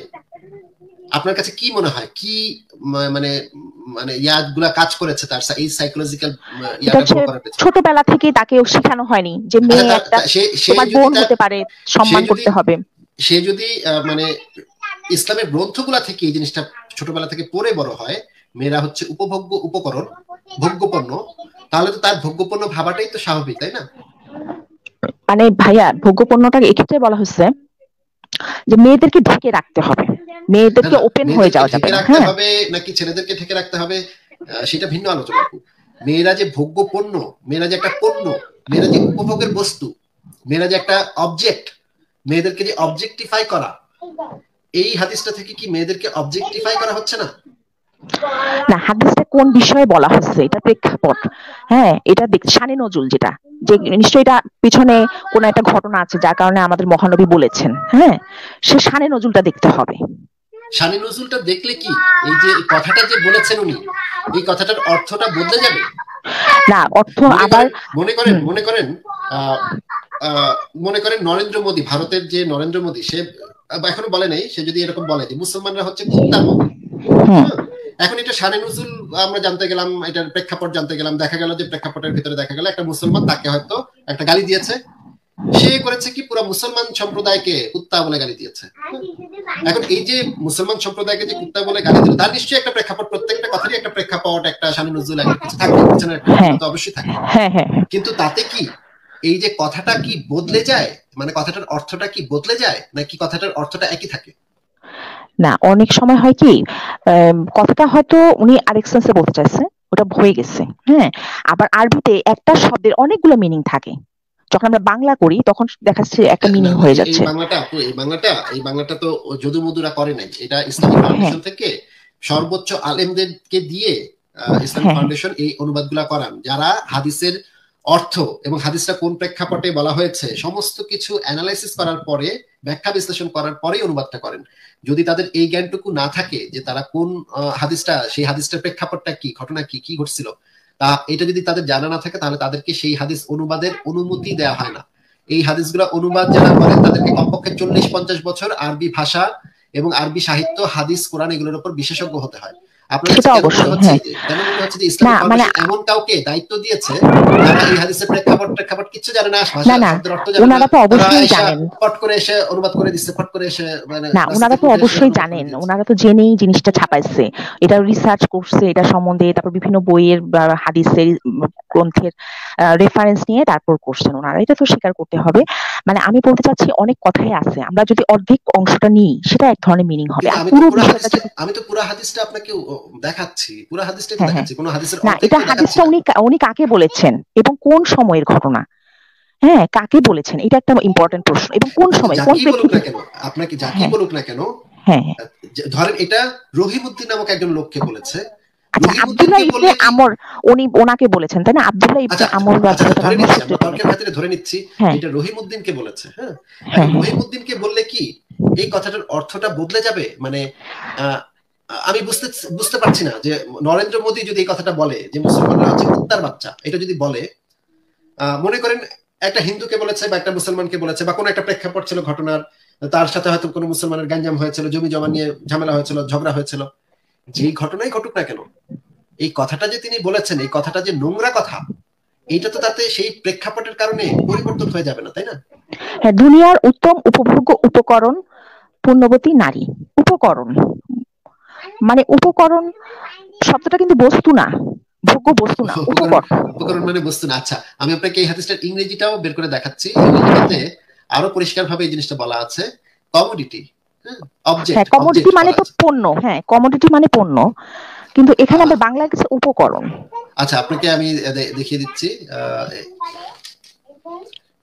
আপনার কাছে কি মনে হয়, কি মানে মানে ইয়াগুলা কাজ করেছে তার এই সাইকোলজিক্যাল ইয়াটা করার পেছনে? ছোটবেলা থেকে তাকে শেখানো হয়নি যে মেয়ে একটা তোমার বোন হতে পারে, সম্মান করতে হবে। সে যদি মানে ইসলামের গ্রন্থগুলা থেকে এই জিনিসটা ছোটবেলা থেকে পড়ে বড় হয়, মেয়েরা হচ্ছে উপভোগ্য উপকরণ, ভোগ্যপণ্য, তাহলে তো তার ভোগ্যপণ্য ভাবাটাই তো স্বাভাবিক, তাই না? মানে ভাইয়া ভোগ্যপণ্যটা এক্ষেত্রে বলা হচ্ছে যে মেয়েদেরকে ঢেকে রাখতে হবে, মেয়েদেরকে ওপেন হয়ে যাওয়া যাবে না। হ্যাঁ, হবে নাকি ছেলেদেরকে ঢেকে রাখতে হবে, সেটা ভিন্ন আলোচনা। মেয়েরা যে ভোগ্যপণ্য, মেয়েরা যে একটা পণ্য, মেয়েরা যে উপভোগের বস্তু, মেয়েরা যে একটা অবজেক্ট, মেয়েদেরকে যে অবজেক্টিফাই করা, এই হাদিসটা থেকে কি মেয়েদেরকে অবজেক্টিফাই করা হচ্ছে না? না, হাদিসটা কোন বিষয়ে বলা হচ্ছে এটা প্রেক্ষাপট, হ্যাঁ এটা শানে নজুল, যেটা যে নিশ্চয়ই এটা পিছনে কোন একটা ঘটনা আছে যার কারণে আমাদের মহানবী বলেছেন, হ্যাঁ সে শানে নজুলটা দেখতে হবে। শানে নজুলটা দেখলে কি এই যে কথাটা যে বলেছেন উনি, এই কথাটার অর্থটা বদলে যাবে? না, অর্থ আবার মনে করেন নরেন্দ্র মোদী, ভারতের যে নরেন্দ্র মোদী, সে এখনো বলে নাই, সে যদি এরকম বলে যে মুসলমানরা হচ্ছে কুত্তার মতো, এখন এটা শানে নজুল আমরা জানতে গেলাম, এটার প্রেক্ষাপট জানতে গেলাম, দেখা গেল যে প্রেক্ষাপটের ভিতরে দেখা গেল একটা মুসলমান তাকে হয়তো একটা গালি দিয়েছে, সে করেছে কি পুরো মুসলমান সম্প্রদায়কে কুত্তা বলে গালি দিয়েছে। এখন এই যে মুসলমান সম্প্রদায়কে যে কুত্তা বলে গালি দিল, তার নিশ্চয়ই একটা প্রেক্ষাপট, প্রত্যেকটা কথারই একটা প্রেক্ষাপট, একটা শানে নজুল, একটা কিছু থাকে, পিছনে একটা অবশ্যই থাকে। কিন্তু তাতে কি এই যে কথাটা কি বদলে যায়, মানে কথাটার অর্থটা কি বদলে যায়, নাকি কথাটার অর্থটা একই থাকে? না, অনেক সময় হয় কি কথাটা হয়তো উনি আরেক সেন্সে বলতে চাইছে, ওটা হয়ে গেছে। হ্যাঁ, আবার আরবিতে একটা শব্দের অনেকগুলো মিনিং থাকে, যখন আমরা বাংলা করি তখন দেখা যাচ্ছে একটা না মিনিং না হয়ে এই যাচ্ছে। বাংলাটা আপু, এই বাংলাটা তো যদু মধুরা করে নাই, এটা ইসলামিক হ্যাঁ ফাউন্ডেশন থেকে সর্বোচ্চ আলেমদেরকে দিয়ে ইসলামিক হ্যাঁ হ্যাঁ ফাউন্ডেশন এই অনুবাদগুলা করান, যারা হাদিসের অর্থ এবং হাদিসটা কোন প্রেক্ষাপটে বলা হয়েছে সমস্ত কিছু অ্যানালাইসিস করার পরে, ব্যাখ্যা বিশ্লেষণ করার পরেই অনুবাদটা করেন। যদি তাদের এই জ্ঞানটুকু না থাকে যে তারা কোন হাদিসটা, সেই হাদিসটার প্রেক্ষাপটটা কি, ঘটনা কি, কি ঘটছিল, তা এটা যদি তাদের জানা না থাকে, তাহলে তাদেরকে সেই হাদিস অনুবাদের অনুমতি দেওয়া হয় না। এই হাদিসগুলো অনুবাদ যারা করেন তাদেরকে কমপক্ষে 40-50 বছর আরবি ভাষা এবং আরবি সাহিত্য, হাদিস, কোরআন এগুলোর উপর বিশেষজ্ঞ হতে হয়। আপনার কাছে সেটা কেন মনে অবশ্যই, হচ্ছে হ্যাঁ। কেন মনে হচ্ছে যে না ইসলামিক মানে ফাউন্ডেশন এমন কাউকে দায়িত্ব দিয়েছে যারা এই হাদিসের প্রেক্ষাপট কিছু জানে না, না ভাষা না শব্দের অর্থ জানে না, ওনারা তো তারা অবশ্যই এসে জানেন। ফট করে এসে অনুবাদ করে দিচ্ছে, ফট করে এসে মানে না, রাস্তা উনারা থেকে তো উঠে এসে অবশ্যই অনুবাদ করে জানেন, দিয়েছে। উনারা তো জেনেই জিনিসটা ছাপাইছে, এটা রিসার্চ করছে এটা সম্বন্ধে, তারপর বিভিন্ন বইয়ের বা হাদিসের গ্রন্থের রেফারেন্স নিয়ে তারপর করছেন ওনারা, এটা তো স্বীকার করতে হবে। মানে আমি বলতে চাচ্ছি অনেক কথাই আছে, আমরা যদি অর্ধেক অংশটা নিই সেটা এক ধরনের মিনিং হবে, কিন্তু আর পুরো বিষয়টা যদি আমি তো পুরো হাদিসটা আপনাকে দেখাচ্ছি, পুরো হাদিসটাই তো হ্যাঁ হ্যাঁ দেখাচ্ছি, কোনো হাদিসের না, অর্ধেক এটা তো দেখাচ্ছি হাদিসটা না। উনি কাকে বলেছেন এবং কোন সময়ের ঘটনা, হ্যাঁ কাকে বলেছেন, এটা একটা ইম্পর্টেন্ট প্রশ্ন, এবং কোন কিন্তু সময় কোন যাকেই বলুক না প্রেক্ষিতে। কেন, আপনাকে যাকেই হ্যাঁ বলুক না কেন, হ্যাঁ হ্যাঁ। ধরেন এটা রহিমউদ্দিন নামক একজন লোককে বলেছে, আচ্ছা, আব্দুল্লাহ রহিমউদ্দিনকে ইবনে বললে কি, আমর, উনি ওনাকে বলেছেন তাই না, আব্দুল্লাহ ইবনে আচ্ছা আমর আচ্ছা রাদিয়াল্লাহু ধরে আনহু নিচ্ছি, আমরা সূত্রে তর্কের বলেছেন। খাতিরে ধরে নিচ্ছি হ্যাঁ এটা রহিমউদ্দিনকে বলেছে। হ্যাঁ, হ্যাঁ এখন হ্যাঁ রহিমউদ্দিনকে বললে কি এই কথাটার অর্থটা বদলে যাবে? মানে আহ, আমি বুঝতে বুঝতে পারছি না যে নরেন্দ্র মোদী যদি এই কথাটা বলে যে মুসলমানরা হচ্ছে কুত্তার বাচ্চা, এটা যদি বলে, মনে করেন একটা হিন্দুকে বলেছে বা একটা মুসলমানকে বলেছে, বা কোনো একটা প্রেক্ষাপট ছিল ঘটনার, তার সাথে হয়তো কোনো মুসলমানের গ্যাঞ্জাম হয়েছিল, জমি জমা নিয়ে ঝামেলা হয়েছিল, ঝগড়া হয়েছিল, যেই ঘটনাই ঘটুক না কেন, এই কথাটা যে তিনি বলেছেন, এই কথাটা যে নোংরা কথা, এইটা তো তাতে সেই প্রেক্ষাপটের কারণে পরিবর্তন হয়ে যাবে না, তাই না? হ্যাঁ, দুনিয়ার উত্তম উপভোগ্য উপকরণ পুণ্যবতী নারী। উপকরণ মানে উপকরণ শব্দটা কিন্তু বস্তু না, ভোগ্য বস্তু না, উপকরণ, উপকরণ। উপকরণ মানে বস্তু না। আচ্ছা, আমি আপনাকে এই হাদিসটার ইংরেজিটাও বের করে দেখাচ্ছি। ইংরেজিটাতে আরো পরিষ্কার ভাবে এই জিনিসটা বলা আছে, কমোডিটি, অবজেক্ট, হ্যাঁ, কমোডিটি অবজেক্ট মানে বলা তো আছে। পণ্য, হ্যাঁ কমোডিটি মানে পণ্য, কিন্তু এখানে আহ, আবার বাংলায় কিছু উপকরণ। আচ্ছা, আপনাকে আমি দেখিয়ে দিচ্ছি।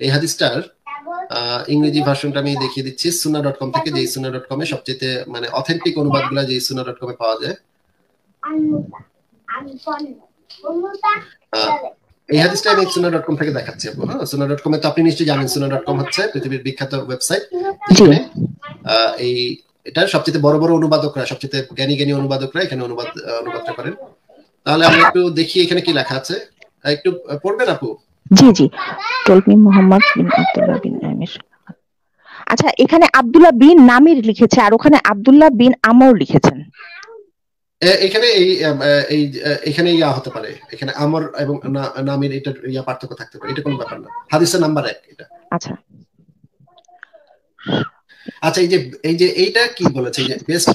এই হাদিসটার ইংরেজি ভার্সনটা আমি দেখিয়ে দিচ্ছি সুন্নাহ.কম থেকে, যে সুন্নাহ.কম এ সবচেয়ে মানে অথেন্টিক অনুবাদগুলো যে সুন্নাহ.কম এ পাওয়া যায়। আহ, এই হাদিসটা আমি সুন্নাহ.কম থেকে দেখাচ্ছি আপু। হ্যাঁ, সুন্নাহ.কম এ তো আপনি নিশ্চয়ই জানেন, সুন্নাহ.কম হচ্ছে পৃথিবীর বিখ্যাত ওয়েবসাইট, জি যেখানে এই এটার সবচেয়ে বড় বড় অনুবাদকরা, সবচেয়ে জ্ঞানী জ্ঞানী অনুবাদকরা এখানে অনুবাদটা করেন। তাহলে আমরা একটু দেখি এখানে কি লেখা আছে, একটু পড়বেন আপু? জি জি। টলমি মোহাম্মদ বিন আব্দুল্লাহ বিন আমির। আচ্ছা, এখানে আব্দুল্লাহ বিন নামির লিখেছে আর ওখানে আব্দুল্লাহ বিন আমর লিখেছেন। এখানে এই এখানে ইয়া হতে পারে, এখানে আমর এবং নামের এটা ইয়া পার্থক্য থাকতে পারে, এটা কোনো ব্যাপার না, হাদিসের নাম্বার 1 এটা। আচ্ছা আচ্ছা, এই যে এইটা কি বলেছে, এই যে বেস্ট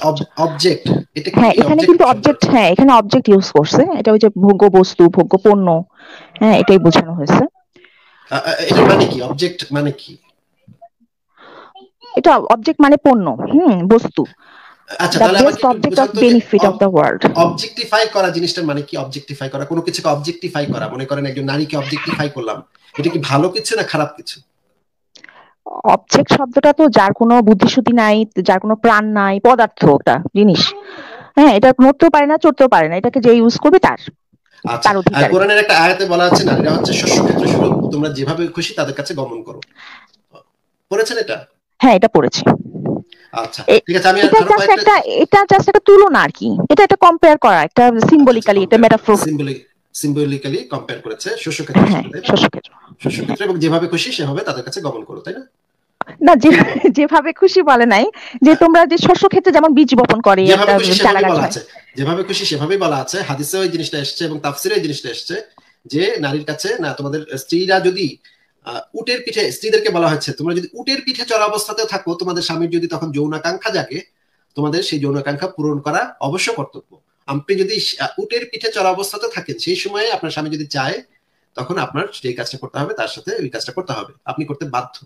অবজেক্ট, এটা কি হ্যাঁ, এই এখানে অবজেক্ট কিন্তু শব্দ? অবজেক্ট, হ্যাঁ এখানে অবজেক্ট ইউজ করছে, এটা ওই যে ভোগ্য বস্তু, ভোগ্য পণ্য, হ্যাঁ এটাই বোঝানো হয়েছে। এটার মানে কি, অবজেক্ট মানে কি? এটা অবজেক্ট মানে পণ্য, বস্তু। আচ্ছা, দ্য তাহলে আমাকে বেস্ট একটু অবজেক্ট অফ বুঝান তো যে benefit of the world. Objectify করা জিনিসটার মানে কি? অবজেক্টিফাই করা, কোনো কিছুকে অবজেক্টিফাই করা, মনে করেন একজন নারীকে অবজেক্টিফাই করলাম, এটা কি ভালো কিছু না খারাপ কিছু? অবজেক্ট শব্দটা তো যার কোনো বুদ্ধিশুদ্ধি নাই, যার কোনো প্রাণ নাই, পদার্থ, একটা জিনিস, হ্যাঁ এটা নড়তেও পারে না, চড়তেও পারে না, এটাকে যে ইউজ করবে তার আচ্ছা, তার আর অধিকার এটা। কোরআনের একটা আয়াতে বলা আছে নারীরা হচ্ছে শস্যক্ষেত্র স্বরূপ, তোমরা যেভাবে খুশি তাদের কাছে গমন করো, পড়েছেন এটা? হ্যাঁ এটা পড়েছি। আচ্ছা, এ- ঠিক আছে, আমি এটা ধরো জাস্ট কয়েকটা একটা, এটা জাস্ট একটা তুলনা আর কি, এটা একটা কম্পেয়ার করা, একটা আচ্ছা আচ্ছা সিম্বলিক্যালি, একটা কম্পেয়ার করা, মেটাফোর। সিম্বলিক্যালি কম্পেয়ার করেছে শস্যক্ষেত্রের হ্যাঁ সাথে, তাই না? শস্যক্ষেত্র। শস্যক্ষেত্র, এবং যেভাবে খুশি সেভাবে তাদের কাছে গমন করো, তাই না? না, যেভাবে খুশি বলে নাই, যে হ্যাঁ, তোমরা যে শস্য ক্ষেত্রে যেমন বীজ বপন করে যেভাবে একটা খুশি চারা সেভাবেই গাছ বলা হয়। আছে, যেভাবে খুশি সেভাবেই বলা আছে, হাদিসেও এই জিনিসটা এসেছে এবং তাফসিরেও এই জিনিসটা এসেছে, যে নারীর কাছে না, তোমাদের স্ত্রীরা যদি উটের পিঠে, স্ত্রীদেরকে বলা হয়েছে তোমরা যদি উটের পিঠে চড়া অবস্থাতেও থাকো, তোমাদের স্বামীর যদি তখন যৌনাকাঙ্ক্ষা জাগে, তোমাদের সেই যৌনাকাঙ্ক্ষা পূরণ করা অবশ্য কর্তব্য। আপনি যদি উটের পিঠে চড়া অবস্থাতে থাকেন, সেই সময়ে আপনার স্বামী যদি চায়, তখন আপনার সেই কাজটা করতে হবে, তার সাথে ওই কাজটা করতে হবে, আপনি করতে বাধ্য।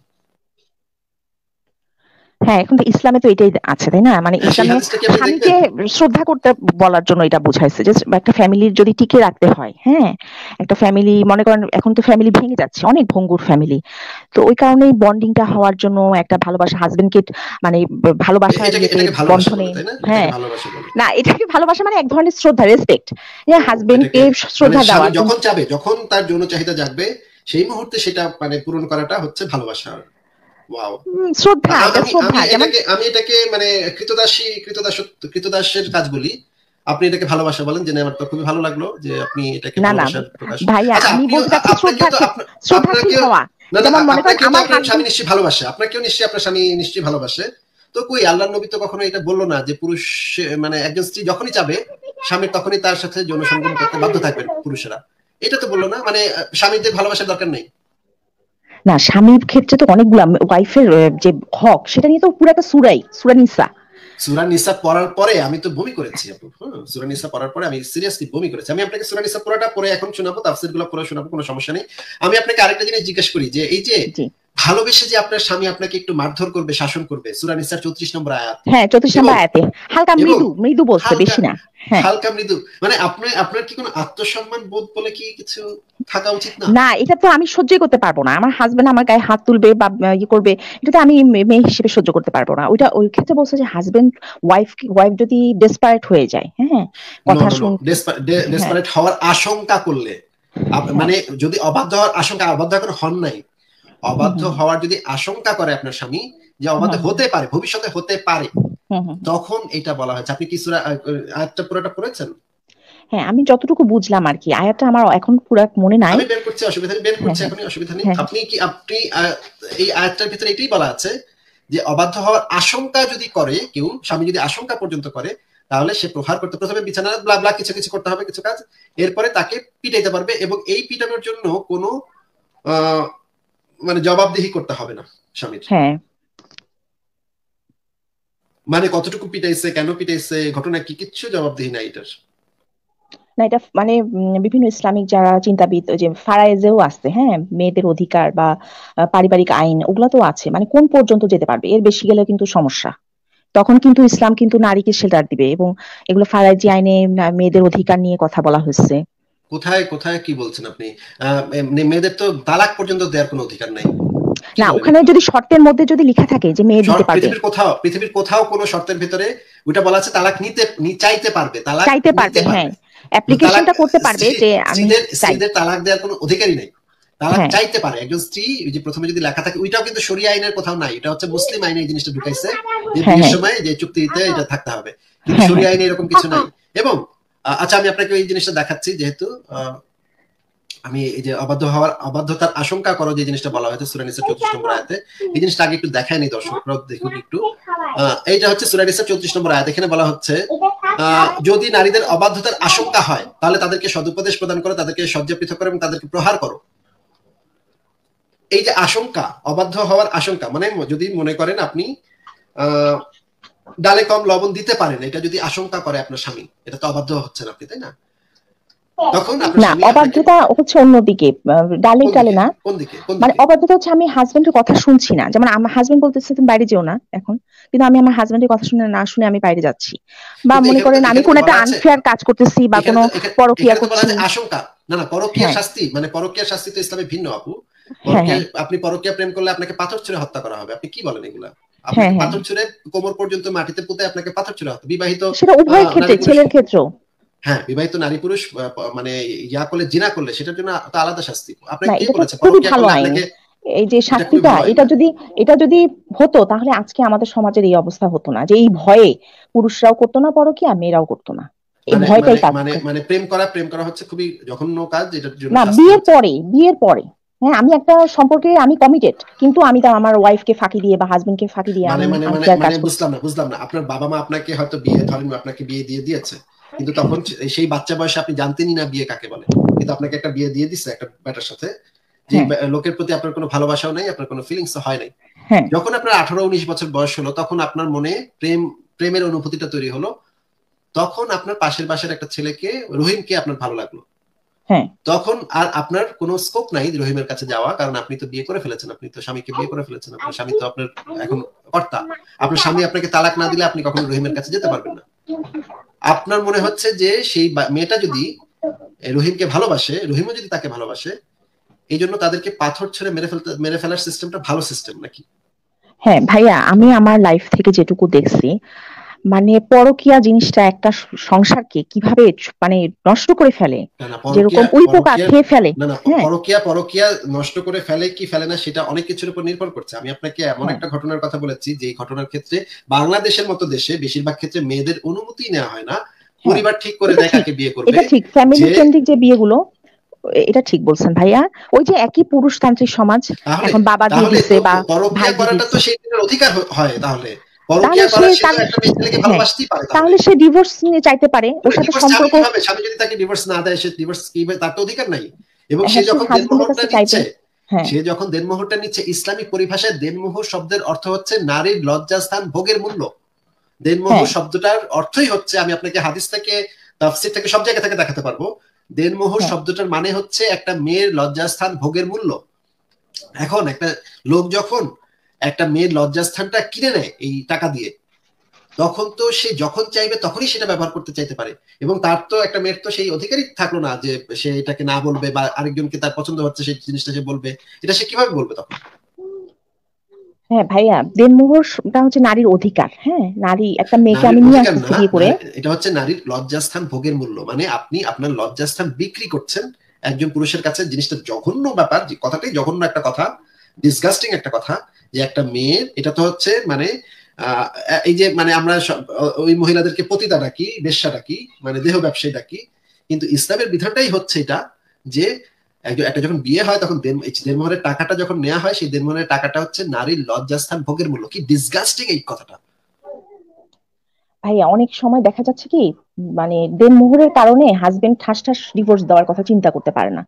হ্যাঁ, এখন তো ইসলামে তো এটাই আছে, তাই না? মানে হ্যাঁ, সেই ইসলামে হাদিসটা কি আপনি স্বামীকে দেখবেন? শ্রদ্ধা করতে বলার জন্য এটা বুঝাইছে যে একটা ফ্যামিলির যদি টিকে রাখতে হয়, হ্যাঁ, একটা ফ্যামিলি মনে করেন এখন তো ফ্যামিলি ভেঙে যাচ্ছে, অনেক ভঙ্গুর ফ্যামিলি। তো ওই কারণেই বন্ডিংটা হওয়ার জন্য একটা ভালোবাসা হাজবেন্ডকে মানে ভালোবাসার এটাকে ইয়েতে এটাকে ভালোবাসা বন্ধনে, বলে, তাই না? এটাকে হ্যাঁ, ভালোবাসা বলে। না এটাকে ভালোবাসা মানে এক ধরনের শ্রদ্ধা, রেসপেক্ট, যে ও এটাকে হাজবেন্ডকে মানে শ্রদ্ধা স্বামী দেওয়া। যখন চাবে, যখন তার যৌন চাহিদা জাগবে, সেই মুহূর্তে সেটা মানে পূরণ করাটা হচ্ছে ভালোবাসা। ওয়াও! শ্রদ্ধা, এটা আমি শ্রদ্ধা যেমন। আমি এটাকে মানে কৃতদাসের কাজ বলি। আপনি এটাকে ভালোবাসা বলেন, জেনে আমার তো খুবই ভালো লাগলো যে আপনি এটাকে না না ভালোবাসার প্রকাশ। ভাইয়া, আচ্ছা, আমি আপনিও বলতে চাচ্ছি আপনাকেও তো শ্রদ্ধাশীল আপনাকেও হওয়া। না, না, যেমন মনে করেন আপনাকেও তো আমার আপনার স্বামী হাজবেন্ড, নিশ্চয়ই ভালোবাসে। আপনাকেও নিশ্চয়ই আপনার স্বামী নিশ্চয়ই ভালোবাসে। তো কই আল্লাহর নবী তো কখনো এটা বলল না যে পুরুষ মানে একজন স্ত্রী যখনই চাবে স্বামী তখনই তার সাথে যৌন সঙ্গম করতে বাধ্য থাকবেন পুরুষেরা। এটা তো বললো না, মানে স্বামীদের ভালোবাসার দরকার নেই। না স্বামীর ক্ষেত্রে তো অনেকগুলা ওয়াইফের যে হক সেটা নিয়ে তো পুরো একটা সূরা নিসা। সূরা নিসা পড়ার পরে আমি তো বমি করেছি আপু। সূরা নিসা পড়ার পরে আমি সিরিয়াসলি বমি করেছি। আমি আপনাকে সূরা নিসা পুরোটা পড়ে এখন শোনাবো, তাফসীরগুলো পড়ে শোনাবো, কোনো সমস্যা নেই। আমি আপনাকে আরেকটা জিনিস জিজ্ঞেস করি যে এই যে জি, ভালোবেসে যে আপনার স্বামী আপনাকে একটু মারধর করবে, শাসন করবে, সূরা নিসার 34 নম্বর আয়াত। হ্যাঁ 34 এবং নম্বর আয়াতে হালকা এবং মৃদু মৃদু বলছে, হালকা বেশি না। হ্যাঁ, হালকা মৃদু, মানে আপনার কি কোনো আত্মসম্মান বোধ বলে কি কিছু থাকা উচিত না? না এটা তো আমি সহ্যই করতে পারবো না, আমার হাজবেন্ড আমার গায়ে হাত তুলবে বা ইয়ে করবে, এটা তো আমি মেয়ে হিসেবে সহ্য করতে পারবো না। ওইটা ওই ক্ষেত্রে বলছে যে হাজবেন্ড ওয়াইফ যদি ডেসপারেট হয়ে যায়, হ্যাঁ, নো, কথা নো, নো, শুনতে। হ্যাঁ, ডেসপারেট হওয়ার আশঙ্কা করলে, হ্যাঁ, মানে যদি অবাধ্য হওয়ার আশঙ্কা, অবাধ্য এখন হন নাই, হুম অবাধ্য হুম হওয়ার যদি আশঙ্কা করে আপনার স্বামী যে হুম অবাধ্য হুম হতে পারে, ভবিষ্যতে হতে পারে, হুম হুম। তখন এটা বলা হয়েছে। আপনি কি সূরা আয়াতটা পুরোটা পড়েছেন? হ্যাঁ, আমি যতটুকু বুঝলাম আর কি, আয়াতটা আমার এখন পুরো মনে নাই। আমি বের করছি, অসুবিধা নেই, বের হ্যাঁ করছি হ্যাঁ এখনই, অসুবিধা নেই। হ্যাঁ আপনি এই আয়াতটার ভিতরে এটাই বলা আছে যে অবাধ্য হওয়ার আশঙ্কা যদি করে কেউ, স্বামী যদি আশঙ্কা পর্যন্ত করে, তাহলে সে প্রহার করতে, প্রথমে বিছানা ব্লা ব্লা কিছু কিছু করতে হবে, কিছু কাজ, এরপরে তাকে পিটাইতে পারবে, এবং এই পিটানোর জন্য কোনো আহ, মানে জবাবদিহি করতে হবে না স্বামীর। হ্যাঁ। মানে কতটুকু পিটাইছে, কেন পিটাইছে, ঘটনা কি, কিচ্ছু জবাবদিহি নাই এটার। না এটা মানে বিভিন্ন ইসলামিক যারা চিন্তাবিদ, ওই যে ফারায়েজেও আছে, হ্যাঁ, মেয়েদের অধিকার বা পারিবারিক আইন ওগুলা তো আছে, মানে কোন পর্যন্ত যেতে পারবে, এর বেশি গেলে কিন্তু সমস্যা। তখন কিন্তু ইসলাম কিন্তু নারীকে শেল্টার দিবে, এবং এগুলো ফারায়েজি আইনে মেয়েদের অধিকার নিয়ে কথা বলা হয়েছে। কোথায় কোথায় কি বলছেন আপনি? মেয়েদের তো তালাক পর্যন্ত দেওয়ার কোনো অধিকার নাই। কি না বলেন ওখানে এগুলো? যদি শর্তের মধ্যে যদি লেখা থাকে যে মেয়ে দিতে পারবে, পৃথিবীর কোথাও কোনো শর্তের ভিতরে ওটা বলা আছে তালাক চাইতে পারবে, তালাক চাইতে নিতে পারবে, হ্যাঁ, পারবে। তালাক অ্যাপ্লিকেশনটা করতে পারবে যে আমি চাই। স্ত্রীদের তালাক দেওয়ার কোনো অধিকারই নেই। তালাক হ্যাঁ চাইতে পারে একজন স্ত্রী, ওই যে প্রথমে যদি লেখা থাকে, ওইটাও কিন্তু শরিয়া আইনের কোথাও নাই, এটা হচ্ছে মুসলিম আইনে এই জিনিসটা ঢুকাইছে যে হ্যাঁ বিয়ের হ্যাঁ সময় যে চুক্তিতে এটা থাকতে হবে, কিন্তু হ্যাঁ হ্যাঁ শরিয়া আইনে এরকম কিছু নাই। এবং আচ্ছা, আমি আপনাকে এই জিনিসটা দেখাচ্ছি, যেহেতু আমি এই যে অবাধ্যতার আশঙ্কা করো যে জিনিসটা বলা হয়েছে সূরা নিসা 34 নম্বর আয়াতে, এই জিনিসটা আগে একটু দেখায় নি, দর্শকরা দেখুন একটু। এইটা হচ্ছে সূরা নিসা 34 নম্বর আয়াত। এখানে বলা হচ্ছে যদি নারীদের অবাধ্যতার আশঙ্কা হয় তাহলে তাদেরকে সদুপদেশ প্রদান করো, তাদেরকে শয্যা পৃথক করো এবং তাদেরকে প্রহার করো। এই যে আশঙ্কা, অবাধ্য হওয়ার আশঙ্কা, মানে যদি মনে করেন আপনি ডালে কম লবণ দিতে পারেন, এটা যদি আশঙ্কা করে আপনার স্বামী, এটা তো অবাধ্য হচ্ছেন আপনি, তাই না? তখন আপনার না স্বামী আপনাকে অবাধ্যতা হচ্ছে অন্যদিকে, ডালে কোন টালে দিকে, না। কোন দিকে, কোন মানে দিকে? অবাধ্যতা হচ্ছে আমি হাজবেন্ডের কথা শুনছি না, যেমন আমার হাজবেন্ড বলতেছে তুমি বাইরে যেও না এখন, কিন্তু আমি আমার হাজবেন্ডের কথা শুনে না শুনে আমি বাইরে যাচ্ছি, বা কিন্তু মনে করেন আমি এখানে তো কোনো একটা বলা আছে, আনফেয়ার কাজ করতেছি বা এখানে কোনো তো পরক্রিয়া এখানে তো বলা করছি। আছে আশঙ্কা। না, না, পরকীয়ার হ্যাঁ শাস্তি, মানে পরকীয়ার শাস্তি তো ইসলামে ভিন্ন আপু। হ্যাঁ হ্যাঁ আপনি পরকীয়া প্রেম করলে আপনাকে পাথর ছুঁড়ে হত্যা করা হবে। আপনি কি বলেন এগুলা? হ্যাঁ আপনাকে হ্যাঁ পাথর ছুঁড়ে কোমর পর্যন্ত মাটিতে পুঁতে আপনাকে পাথর ছুঁড়ে হত্যা। বিবাহিত সেটা উভয়ের ক্ষেত্রে, নারী পুরুষ, ছেলের ক্ষেত্রেও। হ্যাঁ, বিবাহিত নারী পুরুষ মানে ইয়া করলে, জিনা করলে সেটার জন্য তো আলাদা শাস্তি। না আপনাকে কে এটা তো বলেছে খুবই পরকীয়া ভালো করলে আইন, আপনাকে? এই যে এটা খুবই শাস্তিটা, ভালো আইন এটা না? যদি হতো তাহলে আজকে আমাদের সমাজের এই অবস্থা হতো না, যে এই ভয়ে পুরুষরাও করতো না পরকীয়া, মেয়েরাও করতো না, এই মানে মানে ভয়টাই কাজ মানে করে। মানে প্রেম করা হচ্ছে খুবই জঘন্য কাজ, এটার জন্য না শাস্তি বিয়ের হচ্ছে। পরে, হ্যাঁ আমি একটা সম্পর্কে আমি কমিটেড, কিন্তু আমি তো আমার ওয়াইফকে ফাঁকি দিয়ে বা হাজবেন্ডকে ফাঁকি দিয়ে মানে আমি মানে মানে আনফেয়ার মানে কাজ করছি। বুঝলাম না, আপনার বাবা মা আপনাকে হয়তো আপনাকে বিয়ে দিয়ে দিয়েছে, কিন্তু তখন সেই বাচ্চা বয়সে আপনি জানতেনই না বিয়ে কাকে বলে, কিন্তু আপনাকে একটা বিয়ে দিয়ে দিচ্ছে একটা ব্যাটার সাথে, যে হ্যাঁ লোকের প্রতি আপনার কোনো ভালোবাসাও নাই, আপনার কোনো ফিলিংস হয় নাই। হ্যাঁ যখন আপনার 18-19 বছর বয়স হলো, তখন আপনার মনে প্রেমের অনুভূতিটা তৈরি হলো, তখন আপনার পাশের বাসার একটা ছেলেকে, রহিমকে আপনার ভালো লাগলো। হ্যাঁ তখন আর আপনার কোনো স্কোপ নাই রহিমের কাছে যাওয়া, কারণ আপনি তো বিয়ে করে ফেলেছেন, আপনি তো স্বামীকে বিয়ে করে ফেলেছেন, আপনার স্বামী তো আপনার এখন কর্তা। আপনার স্বামী আপনাকে তালাক না দিলে আপনি কখনো রহিমের কাছে যেতে পারবেন না। আপনার মনে হচ্ছে যে সেই মেয়েটা যদি রহিমকে ভালোবাসে, রহিমও যদি তাকে ভালোবাসে, এই জন্য তাদেরকে পাথর ছুঁড়ে মেরে ফেলার সিস্টেমটা ভালো সিস্টেম নাকি? হ্যাঁ ভাইয়া, আমি আমার লাইফ থেকে যেটুকু দেখছি, মানে পরকীয়া জিনিসটা একটা সংসারকে কিভাবে মানে নষ্ট করে ফেলে, না না, যেরকম উই পোকা খেয়ে ফেলে। না না, হ্যাঁ পরকীয়া নষ্ট করে ফেলে কি ফেলে না সেটা অনেক কিছুর উপর নির্ভর করছে। আমি আপনাকে এমন হ্যাঁ একটা ঘটনার কথা বলেছি যে ঘটনার ক্ষেত্রে বাংলাদেশের মতো দেশে বেশিরভাগ ক্ষেত্রে মেয়েদের অনুমতি নেওয়া হয় না, হ্যাঁ, পরিবার ঠিক করে এটা দেয় ঠিক, কাকে বিয়ে করবে। এটা ঠিক, ফ্যামিলি যে কেন্দ্রিক যে বিয়েগুলো, এটা ঠিক বলছেন ভাইয়া। ওই যে একই পুরুষতান্ত্রিক সমাজ, তাহলে এখন বাবা দিয়ে তাহলে দিছে তো বা পরকীয়া ভাই দিয়ে করাটা তো দিচ্ছে, সেই মেয়ের অধিকার হয়। তাহলে তাহলে পরকীয়া সে করা, সে তো তাকে, একটা মেয়ে ছেলেকে হ্যাঁ ভালোবাসতেই পারে। তাহলে তাহলে সে ডিভোর্স নিয়ে চাইতে পারে, ওর সাথে ডিভোর্স চাবে সম্পর্ক। কিভাবে? স্বামী যদি তাকে ডিভোর্স না দেয়, সে ডিভোর্স কি, তার তো অধিকার নাই। এবং সে হ্যাঁ, সে যখন হাজবেন্ডের দেনমোহরটা কাছে চাইবে। নিচ্ছে, হ্যাঁ সে যখন দেনমোহরটা নিচ্ছে, ইসলামিক পরিভাষায় দেনমোহর শব্দের অর্থ হচ্ছে নারীর লজ্জাস্থান ভোগের মূল্য। দেনমোহর হ্যাঁ শব্দটার অর্থই হচ্ছে, আমি আপনাকে হাদিস থেকে, তাফসীর থেকে, সব জায়গা থেকে দেখাতে পারবো, দেনমোহর হ্যাঁ শব্দটার মানে হচ্ছে একটা মেয়ের লজ্জাস্থান ভোগের মূল্য। এখন একটা লোক যখন একটা মেয়ের লজ্জাস্থানটা কিনে নেয় এই টাকা দিয়ে, তখন তো সে যখন চাইবে তখনই সেটা ব্যবহার করতে চাইতে পারে। এবং তার তো একটা মেয়ের তো সেই অধিকারই থাকলো না যে সে এটাকে না বলবে, বা আরেকজনকে তার পছন্দ হচ্ছে সেই জিনিসটা সে বলবে। এটা সে কিভাবে বলবে তখন? হ্যাঁ ভাইয়া, দেনমোহরটা হচ্ছে নারীর অধিকার। হ্যাঁ, নারী একটা মেয়েকে নারীর আমি নিয়ে অধিকার আসতেছি না, বিয়ে করে। এটা হচ্ছে নারীর লজ্জাস্থান ভোগের মূল্য। মানে আপনি আপনার লজ্জাস্থান বিক্রি করছেন একজন পুরুষের কাছে। জিনিসটা জঘন্য ব্যাপার, যে কথাটাই জঘন্য একটা কথা, ডিসগাস্টিং একটা কথা, যে একটা মেয়ের, এটা তো হচ্ছে মানে এই যে মানে আমরা ওই মহিলাদেরকে পতিতা ডাকি, বেশ্যা ডাকি, মানে দেহ ব্যবসায়ী ডাকি, কিন্তু ইসলামের বিধানটাই হচ্ছে এটা, যে একটা যখন বিয়ে হয় তখন দেনমোহরের টাকাটা যখন নেওয়া হয়, সেই দেনমোহরের টাকাটা হচ্ছে নারীর লজ্জাস্থান ভোগের মূল্য। কি ডিসগাস্টিং এই কথাটা! ভাইয়া অনেক সময় দেখা যাচ্ছে কি, মানে দেনমোহরের কারণে হাজবেন্ড ঠাস ঠাস ডিভোর্স দেওয়ার কথা চিন্তা করতে পারে না,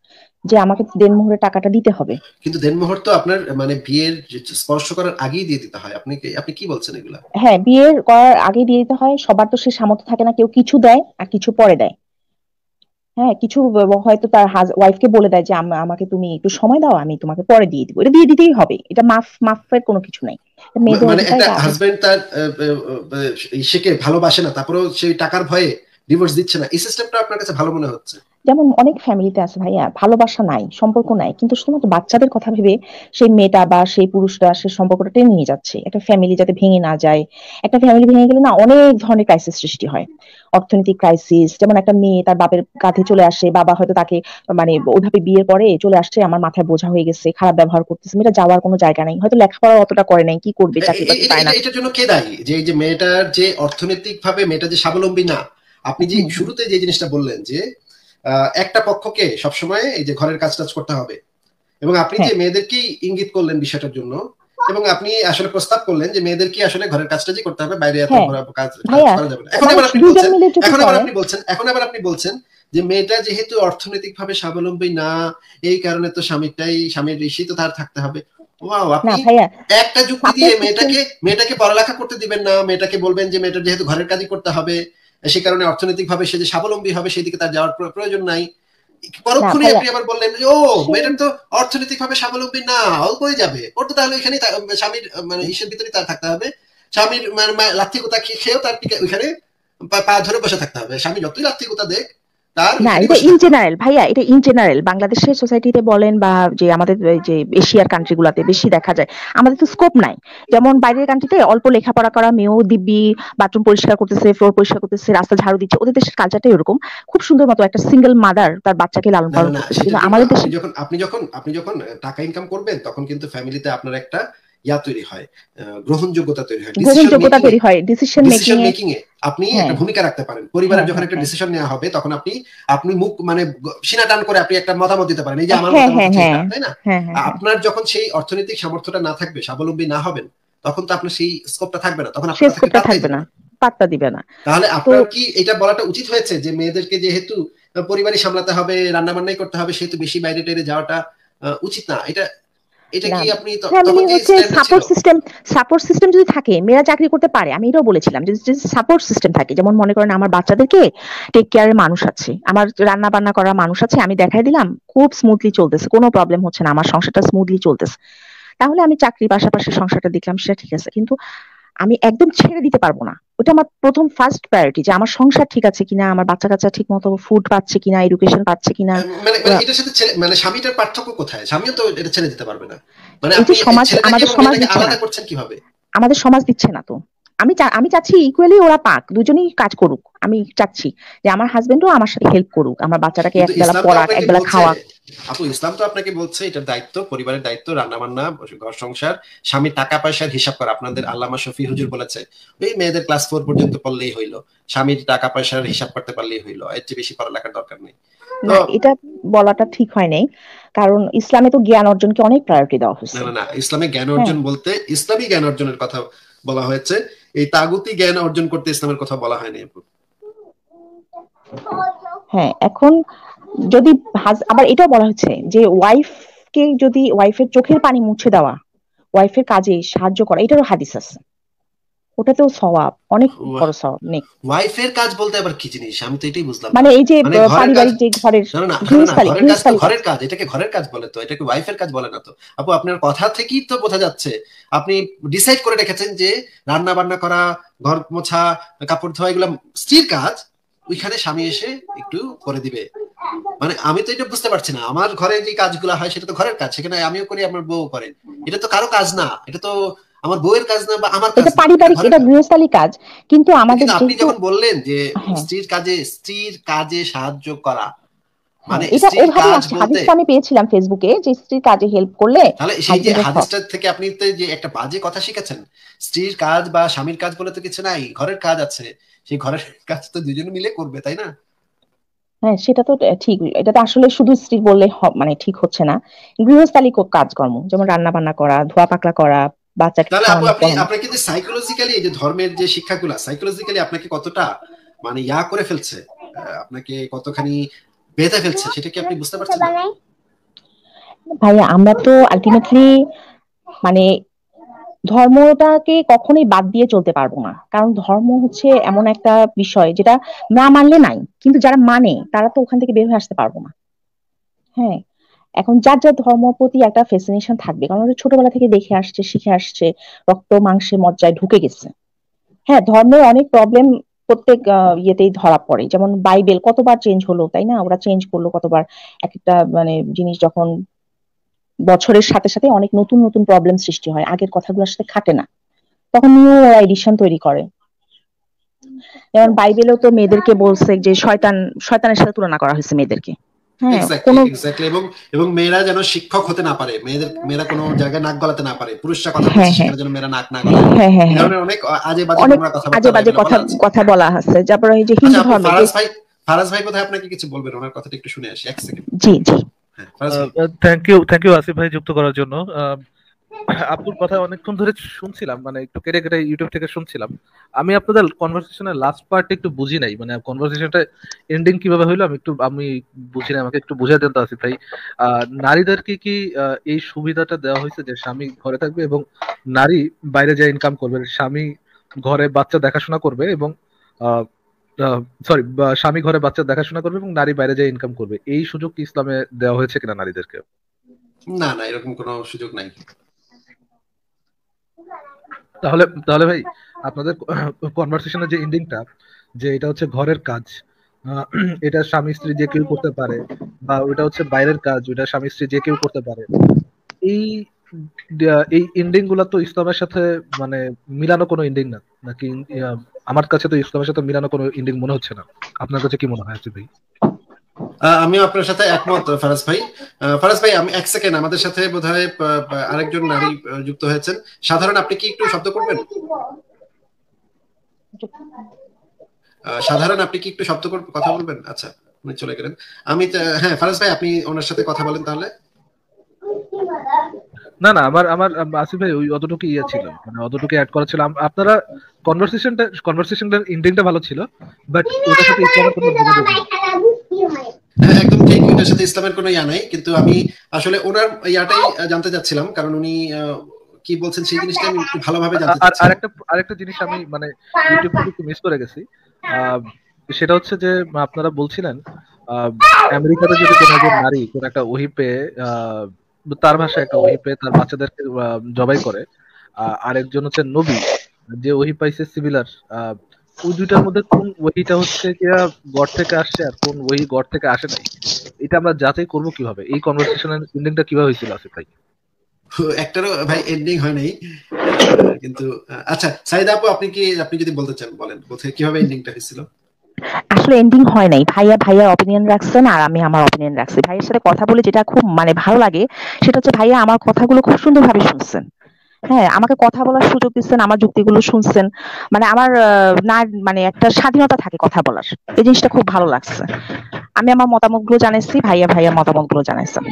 যে আমাকে দেনমোহরের টাকাটা দিতে হবে। কিন্তু দেনমোহর তো আপনার মানে বিয়ের স্পর্শ করার আগেই দিয়ে দিতে হয়। আপনি কি বলছেন এগুলা? হ্যাঁ, বিয়ের করার আগে দিয়ে দিতে হয়। সবার তো সে সামর্থ্য থাকে না, কেউ কিছু দেয় আর কিছু পরে দেয়। হ্যাঁ, কিছু হয়তো তার ওয়াইফকে বলে দেয় যে আমাকে তুমি একটু সময় দাও, আমি তোমাকে পরে দিয়ে দিব। এটা দিয়ে দিতেই হবে, এটা মাফের কোনো কিছু নাই। এটা মেয়েদের মানে অধিকার, একটা এটা আগে। হাজবেন্ড তার সেকে ভালোবাসে না, তারপরেও সেই টাকার ভয়ে ডিভোর্স দিচ্ছে না, এই সিস্টেমটা আপনার কাছে ভালো মনে হচ্ছে? যেমন অনেক ফ্যামিলিতে আছে ভাইয়া, ভালোবাসা নাই, সম্পর্ক নাই, কিন্তু শুধুমাত্র বাচ্চাদের কথা ভেবে সেই মেয়েটা বা সেই পুরুষটা সে সম্পর্কটা টেনে নিয়ে যাচ্ছে, একটা ফ্যামিলি যাতে ভেঙে না যায়। একটা ফ্যামিলি ভেঙে গেলে না অনেক ধরনের ক্রাইসিস সৃষ্টি হয়। অর্থনৈতিক ক্রাইসিস, যেমন একটা মেয়ে তার বাপের কাঁধে চলে আসে, বাবা হয়তো তাকে মানে ওইভাবে বিয়ের পরে চলে আসছে, আমার মাথায় বোঝা হয়ে গেছে, খারাপ ব্যবহার করতেছে, মেয়েটা যাওয়ার কোনো জায়গা নেই, হয়তো লেখাপড়া অতটা করে নাই, কি করবে, চাকরি বাকরি পায় না। এটার জন্য কে দায়ী? যে এই যে মেয়েটার যে অর্থনৈতিক ভাবে মেয়েটা যে স্বাবলম্বী না। আপনি যে হুম হুম। শুরুতে যে জিনিসটা বললেন যে একটা পক্ষকে সবসময় এই যে ঘরের কাজ টাজ করতে হবে, এবং আপনি যে হ্যাঁ মেয়েদেরকেই ইঙ্গিত করলেন বিষয়টার জন্য, এবং আপনি আসলে প্রস্তাব করলেন যে মেয়েদেরকে আসলে ঘরের কাজটাই করতে হবে, বাইরে এত হ্যাঁ কাজ কাজ ভাইয়া, করা যাবে না। এখন মানে আবার আপনি দুইজন বলছেন, মিলে যদি করে। আপনি বলছেন যে মেয়েটা যেহেতু অর্থনৈতিকভাবে স্বাবলম্বী না, এই কারণে তো স্বামীর ঋষি তো তার থাকতে হবে। ওয়াও! না আপনি ভাইয়া, একটা যুক্তি দিয়ে সাপোর্ট সিস্টেম। মেয়েটাকে পড়ালেখা করতে দিবেন না, মেয়েটাকে বলবেন যে মেয়েটার যেহেতু ঘরের কাজই করতে হবে, সে কারণে অর্থনৈতিকভাবে সে যে স্বাবলম্বী হবে সেদিকে তার যাওয়ার প্রয়োজন নাই। না পরক্ষণেই ভাইয়া, আপনি আবার বললেন যে ও সে মেয়েটার তো অর্থনৈতিকভাবে স্বাবলম্বী না, অল্পই যাবে, ওর তো তাহলে এখানেই স্বামীর মানে ইসের ভিতরেই তার থাকতে হবে, স্বামীর মানে লাথি কুতা খেয়েও তার ওইখানে পা ধরে বসে থাকতে হবে, স্বামী যতই লাথি কুতা দেখ, তার না, ওইখানেই এটা বসে ইন থাকতে হবে। জেনারেল ভাইয়া, এটা ইন জেনারেল বাংলাদেশের সোসাইটিতে বলেন বা যে আমাদের এই যে এশিয়ার কান্ট্রি গুলাতে বেশি দেখা যায়। আমাদের তো স্কোপ নাই। যেমন বাইরের কান্ট্রিতে অল্প লেখাপড়া করা মেয়েও দিব্যি বাথরুম পরিষ্কার করতেছে, ফ্লোর পরিষ্কার করতেছে, রাস্তা ঝাড়ু দিচ্ছে, ওদের দেশের কালচারটাই এরকম। খুব সুন্দর মতো একটা সিঙ্গেল মাদার তার বাচ্চাকে লালন না না পালন না, করতেছে, সেটার কিন্তু জন্য আমাদের দেশে আপনি যখন টাকা ইনকাম করবেন, তখন কিন্তু ফ্যামিলিতে আপনার একটা তৈরি হয়, গ্রহণযোগ্যতা তৈরি হয়, গ্রহণযোগ্যতা তৈরি হয় ডিসিশন মেকিং ডিসিশন এ। মেকিং এ আপনি একটা হ্যাঁ ভূমিকা রাখতে পারেন। পরিবারের হ্যাঁ যখন হ্যাঁ একটা হ্যাঁ ডিসিশন নেওয়া হবে, তখন আপনি আপনি মুখ মানে সিনা টান করে আপনি একটা মতামত দিতে পারেন, এই যে আমার হ্যাঁ মতামত হ্যাঁ হচ্ছে হ্যাঁ এটা, তাই না? হ্যাঁ হ্যাঁ হ্যাঁ। আপনার যখন সেই অর্থনৈতিক সামর্থ্যটা না থাকবে, স্বাবলম্বী না হবেন, তখন তো আপনার সেই স্কোপটা থাকবে না, তখন সে আপনার কথা কেউ স্কোপটা পাত্তাই থাকবে দিবে না, না। পাত্তা দিবে না। তাহলে তো আপনার কি এটা বলাটা উচিত হয়েছে যে মেয়েদেরকে যেহেতু পরিবারই সামলাতে হবে, রান্না বান্নাই করতে হবে, সেহেতু বেশি বাইরে টাইরে যাওয়াটা উচিত না? এটা এটা না, কি আপনি ফ্যামিলি তখন কি হচ্ছে স্ট্যান্ডার্ড ছিল? সাপোর্ট সিস্টেম যদি থাকে মেয়েরা চাকরি করতে পারে, আমি এটাও বলেছিলাম যদি সাপোর্ট সিস্টেম থাকে, যেমন মনে করেন আমার বাচ্চাদেরকে টেক কেয়ারের মানুষ আছে, আমার রান্না বান্না করার মানুষ আছে, আমি দেখাই দিলাম খুব স্মুথলি চলতেছে, কোনো প্রবলেম হচ্ছে না, আমার সংসারটা স্মুথলি চলতেছে, তাহলে আমি চাকরির পাশাপাশি সংসারটা দেখলাম, সেটা ঠিক আছে। কিন্তু আমি একদম ছেড়ে দিতে পারবো না, ওটা আমার প্রথম ফার্স্ট প্রায়োরিটি, যে আমার সংসার ঠিক আছে কিনা, আমার বাচ্চা কাচ্চা ঠিক মতো ফুড পাচ্ছে কিনা, এডুকেশন পাচ্ছে কিনা। মানে এটার সাথে মানে স্বামীটার পার্থক্য কোথায়? স্বামীও তো এটা ছেড়ে দিতে পারবে না। মানে এই যে আপনি সমাজ, ছেলেটাকে আমাদের এবং সমাজ মেয়েটাকে দিচ্ছে না, আলাদা করছেন কিভাবে? আমাদের সমাজ দিচ্ছে না তো। আমি চাচ্ছি ইকুয়ালি ওরা পাক, দুজনেই কাজ করুক, আমি চাচ্ছি যে আমার হাজবেন্ডও আমার সাথে হেল্প করুক, আমার বাচ্চাটাকে কিন্তু একবেলা ইসলাম তো পড়াক, আপনাকে একবেলা বলছে, খাওয়াক। আপু ইসলাম তো আপনাকে বলছে এটার দায়িত্ব, পরিবারের দায়িত্ব, রান্না বান্না, ঘর সংসার, স্বামীর টাকা পয়সার হিসাব করা। আপনাদের আল্লামা শফি হুজুর বলেছে ওই মেয়েদের ক্লাস 4 পর্যন্ত পড়লেই হইলো, স্বামীর টাকা পয়সার হিসাব করতে পারলেই হইলো, এর চেয়ে বেশি পড়ালেখার দরকার নেই। তো না, এটা বলাটা ঠিক হয় নাই, কারণ ইসলামে তো জ্ঞান অর্জনকে অনেক প্রায়োরিটি দেওয়া না হয়েছে। না না, ইসলামে জ্ঞান হ্যাঁ, অর্জন বলতে ইসলামী জ্ঞান অর্জনের কথা বলা হয়েছে, এই তাগুতি জ্ঞান অর্জন করতে ইসলামের কথা বলা হয়নি আপু। হ্যাঁ, এখন যদি আবার এটাও বলা হচ্ছে যে ওয়াইফকে যদি ওয়াইফের চোখের পানি মুছে দেওয়া, ওয়াইফের কাজে সাহায্য করা, এটারও হাদিস আছে, ওটাতেও সওয়াব, অনেক বড় সওয়াব নেই। ওয়াইফের কাজ বলতে আবার কি জিনিস? আমি তো এটাই বুঝলাম না। মানে এই যে মানে ঘরের কাজ? পারিবারিক যে ঘরের না না না না না, গৃহস্থালী ঘরের কাজ তো গৃহস্থালী কাজ। ঘরের কাজ, এটাকে ঘরের কাজ বলে, তো এটাকে ওয়াইফের কাজ বলে না তো। আপু আপনার কথা থেকেই তো বোঝা যাচ্ছে আপনি ডিসাইড করে রেখেছেন যে রান্না বান্না করা, ঘর মোছা, কাপড় ধোয়া এগুলো স্ত্রীর কাজ, ওইখানে স্বামী এসে একটু করে দিবে। মানে আমি তো এটা বুঝতে পারছি না, আমার ঘরে যে কাজগুলো হয় সেটা তো ঘরের কাজ, সেখানে আমিও করি আমার বউ করে, এটা তো কারো কাজ না, এটা তো আমার বউয়ের কাজ না বা আমার কাজ এটা না, এটা পারিবারিক, ঘরের এটা কাজ। গৃহস্থালী কাজ, কিন্তু আমাদের কিন্তু আপনি যেহেতু, যখন বললেন যে হ্যাঁ স্ত্রীর কাজে সাহায্য করা, হ্যাঁ, মানে এটা স্ত্রীর ওভাবেই কাজ আসছে, বলতে, হাদিসটা আমি পেয়েছিলাম ফেসবুকে, যে স্ত্রীর কাজে হেল্প করলে তাহলে সেই যে হাজবেন্ডের সব। হাদিসটা থেকে আপনি তো যে একটা বাজে কথা শিখেছেন, স্ত্রীর কাজ বা স্বামীর কাজ বলে তো কিছু নাই, ঘরের কাজ আছে, সেই ঘরের কাজ তো দুজনে মিলে করবে, তাই না? হ্যাঁ, সেটা তো ঠিক, এটা তো আসলে শুধু স্ত্রী বললে মানে ঠিক হচ্ছে না, গৃহস্থালী কাজকর্ম যেমন রান্না বান্না করা, ধোয়া পাকলা করা, বাচ্চাকে তাহলে আপু খাওয়ানো আপনি পড়ানো। আপনাকে যে সাইকোলজিক্যালি এই যে ধর্মের যে শিক্ষাগুলা সাইকোলজিক্যালি আপনাকে কতটা মানে করে ফেলছে, আপনাকে কতখানি বেঁধে ফেলছে, সেটা কি আপনি বুঝতে পারছেন না? ভাইয়া, আমরা তো আলটিমেটলি মানে ধর্মটাকে কখনোই বাদ দিয়ে চলতে পারবো না, কারণ ধর্ম হচ্ছে এমন একটা বিষয় যেটা না মানলে নাই, কিন্তু যারা মানে তারা তো ওখান থেকে বের হয়ে আসতে পারবো না। হ্যাঁ, এখন যার যার ধর্মের প্রতি একটা ফ্যাসিনেশন থাকবে, কারণ ওরা ছোটবেলা থেকে দেখে আসছে, শিখে আসছে, রক্ত মাংসে মজ্জায় ঢুকে গেছে। হ্যাঁ, ধর্মের অনেক প্রবলেম প্রত্যেক ইয়েতেই ধরা পড়ে, যেমন বাইবেল কতবার চেঞ্জ হলো, তাই না, ওরা চেঞ্জ করলো কতবার, এক একটা মানে জিনিস যখন বছরের সাথে সাথে অনেক নতুন নতুন প্রবলেম সৃষ্টি হয়, আগের কথাগুলোর সাথে খাটে না, তখন নিউ এডিশন তৈরি করে। যেমন বাইবেলেও তো মেয়েদেরকে বলছে যে শয়তানের সাথে তুলনা করা হয়েছে মেয়েদেরকে। হ্যাঁ, এক্স্যাক্টলি কোনো, এক্স্যাক্টলি, এবং মেয়েরা যেন শিক্ষক হতে না পারে, মেয়েরা কোনো জায়গায় নাক গলাতে না পারে, পুরুষরা কথা হ্যাঁ বলছে হ্যাঁ সেখানে যেন মেয়েরা নাক না গলায়, হ্যাঁ হ্যাঁ এই হ্যাঁ, ধরনের অনেক আজে বাজে অনেক নোংরা কথাবার্তা আজে বাজে বাইবেলে কথা বলা আছে। কথা বলা আছে, তারপরে এই যে আচ্ছা হিন্দু আপু, ধর্মে যে, ফারাজ ভাই বোধহয় আপনাকে কিছু বলবেন, ওনার কথাটা একটু শুনে আসি 1 সেকেন্ড। জি জি, হ্যাঁ ফারাজ ভাই। থ্যাংক ইউ আসিফ ভাই যুক্ত করার জন্য। আপুর কথা অনেকক্ষণ ধরে শুনছিলাম, মানে একটু কেটে কেটে ইউটিউব থেকে শুনছিলাম। আমি আপনাদের কনভারসেশনের লাস্ট পার্ট একটু বুঝি নাই, মানে কনভারসেশনটা এন্ডিং কিভাবে হইলো আমি বুঝি নাই, আমাকে একটু বুঝাই দেন তো আসিফ ভাই। নারীদেরকে কি এই সুবিধাটা দেওয়া হয়েছে যে স্বামী ঘরে থাকবে এবং নারী বাইরে যায় ইনকাম করবে, স্বামী ঘরে বাচ্চা দেখাশোনা করবে এবং সরি, স্বামী ঘরে বাচ্চা দেখাশোনা করবে এবং নারী বাইরে যায় ইনকাম করবে, এই সুযোগ কি ইসলামে দেওয়া হয়েছে কিনা নারীদেরকে? না না, এরকম কোনো সুযোগ নাই। তাহলে তাহলে ভাই, আপনাদের কনভারসেশনের যে এন্ডিংটা, যে এটা হচ্ছে ঘরের কাজ, আহ, এটা স্বামী স্ত্রী যে কেউ করতে পারে, বা ওটা হচ্ছে বাইরের কাজ, ওটা স্বামী স্ত্রী যে কেউ করতে পারে, এই এই এন্ডিং গুলা তো ইসলামের সাথে মানে মিলানো কোনো এন্ডিং না নাকি? আহ, আমার কাছে তো ইসলামের সাথে মিলানো কোনো এন্ডিং মনে হচ্ছে না। আপনার কাছে কি মনে হয় আসিফ ভাই? আমিও আপনার সাথে একমত ফারাজ ভাই। ফারাজ ভাই, আমি 1 সেকেন্ড, আমাদের সাথে বোধহয় আরেকজন নারী যুক্ত হয়েছেন। সাধারণ, আপনি কি একটু শব্দ করবেন? সাধারণ, আপনি কি একটু শব্দ কথা বলবেন? আচ্ছা, উনি চলে গেলেন। হ্যাঁ ফারাজ ভাই, আপনি ওনার সাথে কথা বলেন তাহলে। না না, আমার আমার আসিফ ভাই ওই অতটুকু ইয়ে ছিল, মানে অতটুকু অ্যাড করা ছিল। আপনারা কনভারসেশনটার এন্ডিংটা ভালো ছিল, বাট ওটার সাথে ইসলামের কোনো যোগাযোগ নেই। হ্যাঁ, একদম ঠিক। এটার সাথে ইসলামের কোনো ইয়া নাই, কিন্তু আমি আসলে ওনার ইয়াটাই জানতে চাচ্ছিলাম, কারণ উনি কি বলছেন সেই জিনিসটা আমি একটু ভালোভাবে জানতে আর চাচ্ছিলাম। আরেকটা জিনিস আমি মানে ইউটিউব থেকে একটু মিস করে গেছি। আহ, সেটা হচ্ছে যে আপনারা বলছিলেন আহ, আমেরিকাতে যদি কোনো একজন নারী কোন একটা ওহী পেয়ে তার ভাষায় একটা ওহী পেয়ে তার বাচ্চাদেরকে জবাই করে, আরেকজন হচ্ছে নবী যে ওহী পাইছে সিমিলার, ওই দুইটার মধ্যে কোন ওহীটা হচ্ছে গিয়া গড় থেকে আসছে আর কোন ওহী গড় থেকে আসে নাই, এটা আমরা যাচাই করবো কিভাবে? এই কনভারসেশনের এন্ডিংটা কিভাবে হয়েছিল আসিফ ভাই? একটারও ভাই এন্ডিং হয় নাই, কিন্তু আচ্ছা সাইদা আপু, আপনি যদি বলতে চান বলেন, কোথায় কিভাবে এন্ডিংটা হয়েছিল? আসলে এন্ডিং হয় নাই, ভাইয়া ভাইয়ার অপিনিয়ন রাখছেন আর আমি আমার অপিনিয়ন রাখছি। ভাইয়ের সাথে কথা বলে যেটা খুব মানে ভালো লাগে সেটা হচ্ছে ভাইয়া আমার কথাগুলো খুব সুন্দরভাবে শুনছেন। হ্যাঁ, আমাকে কথা বলার সুযোগ দিচ্ছেন, আমার যুক্তিগুলো শুনছেন। মানে আমার না মানে একটা স্বাধীনতা থাকে কথা বলার, এই জিনিসটা খুব ভালো লাগছে। আমি আমার মতামতগুলো জানাইছি, ভাইয়া ভাইয়া মতামতগুলো জানাইছেন।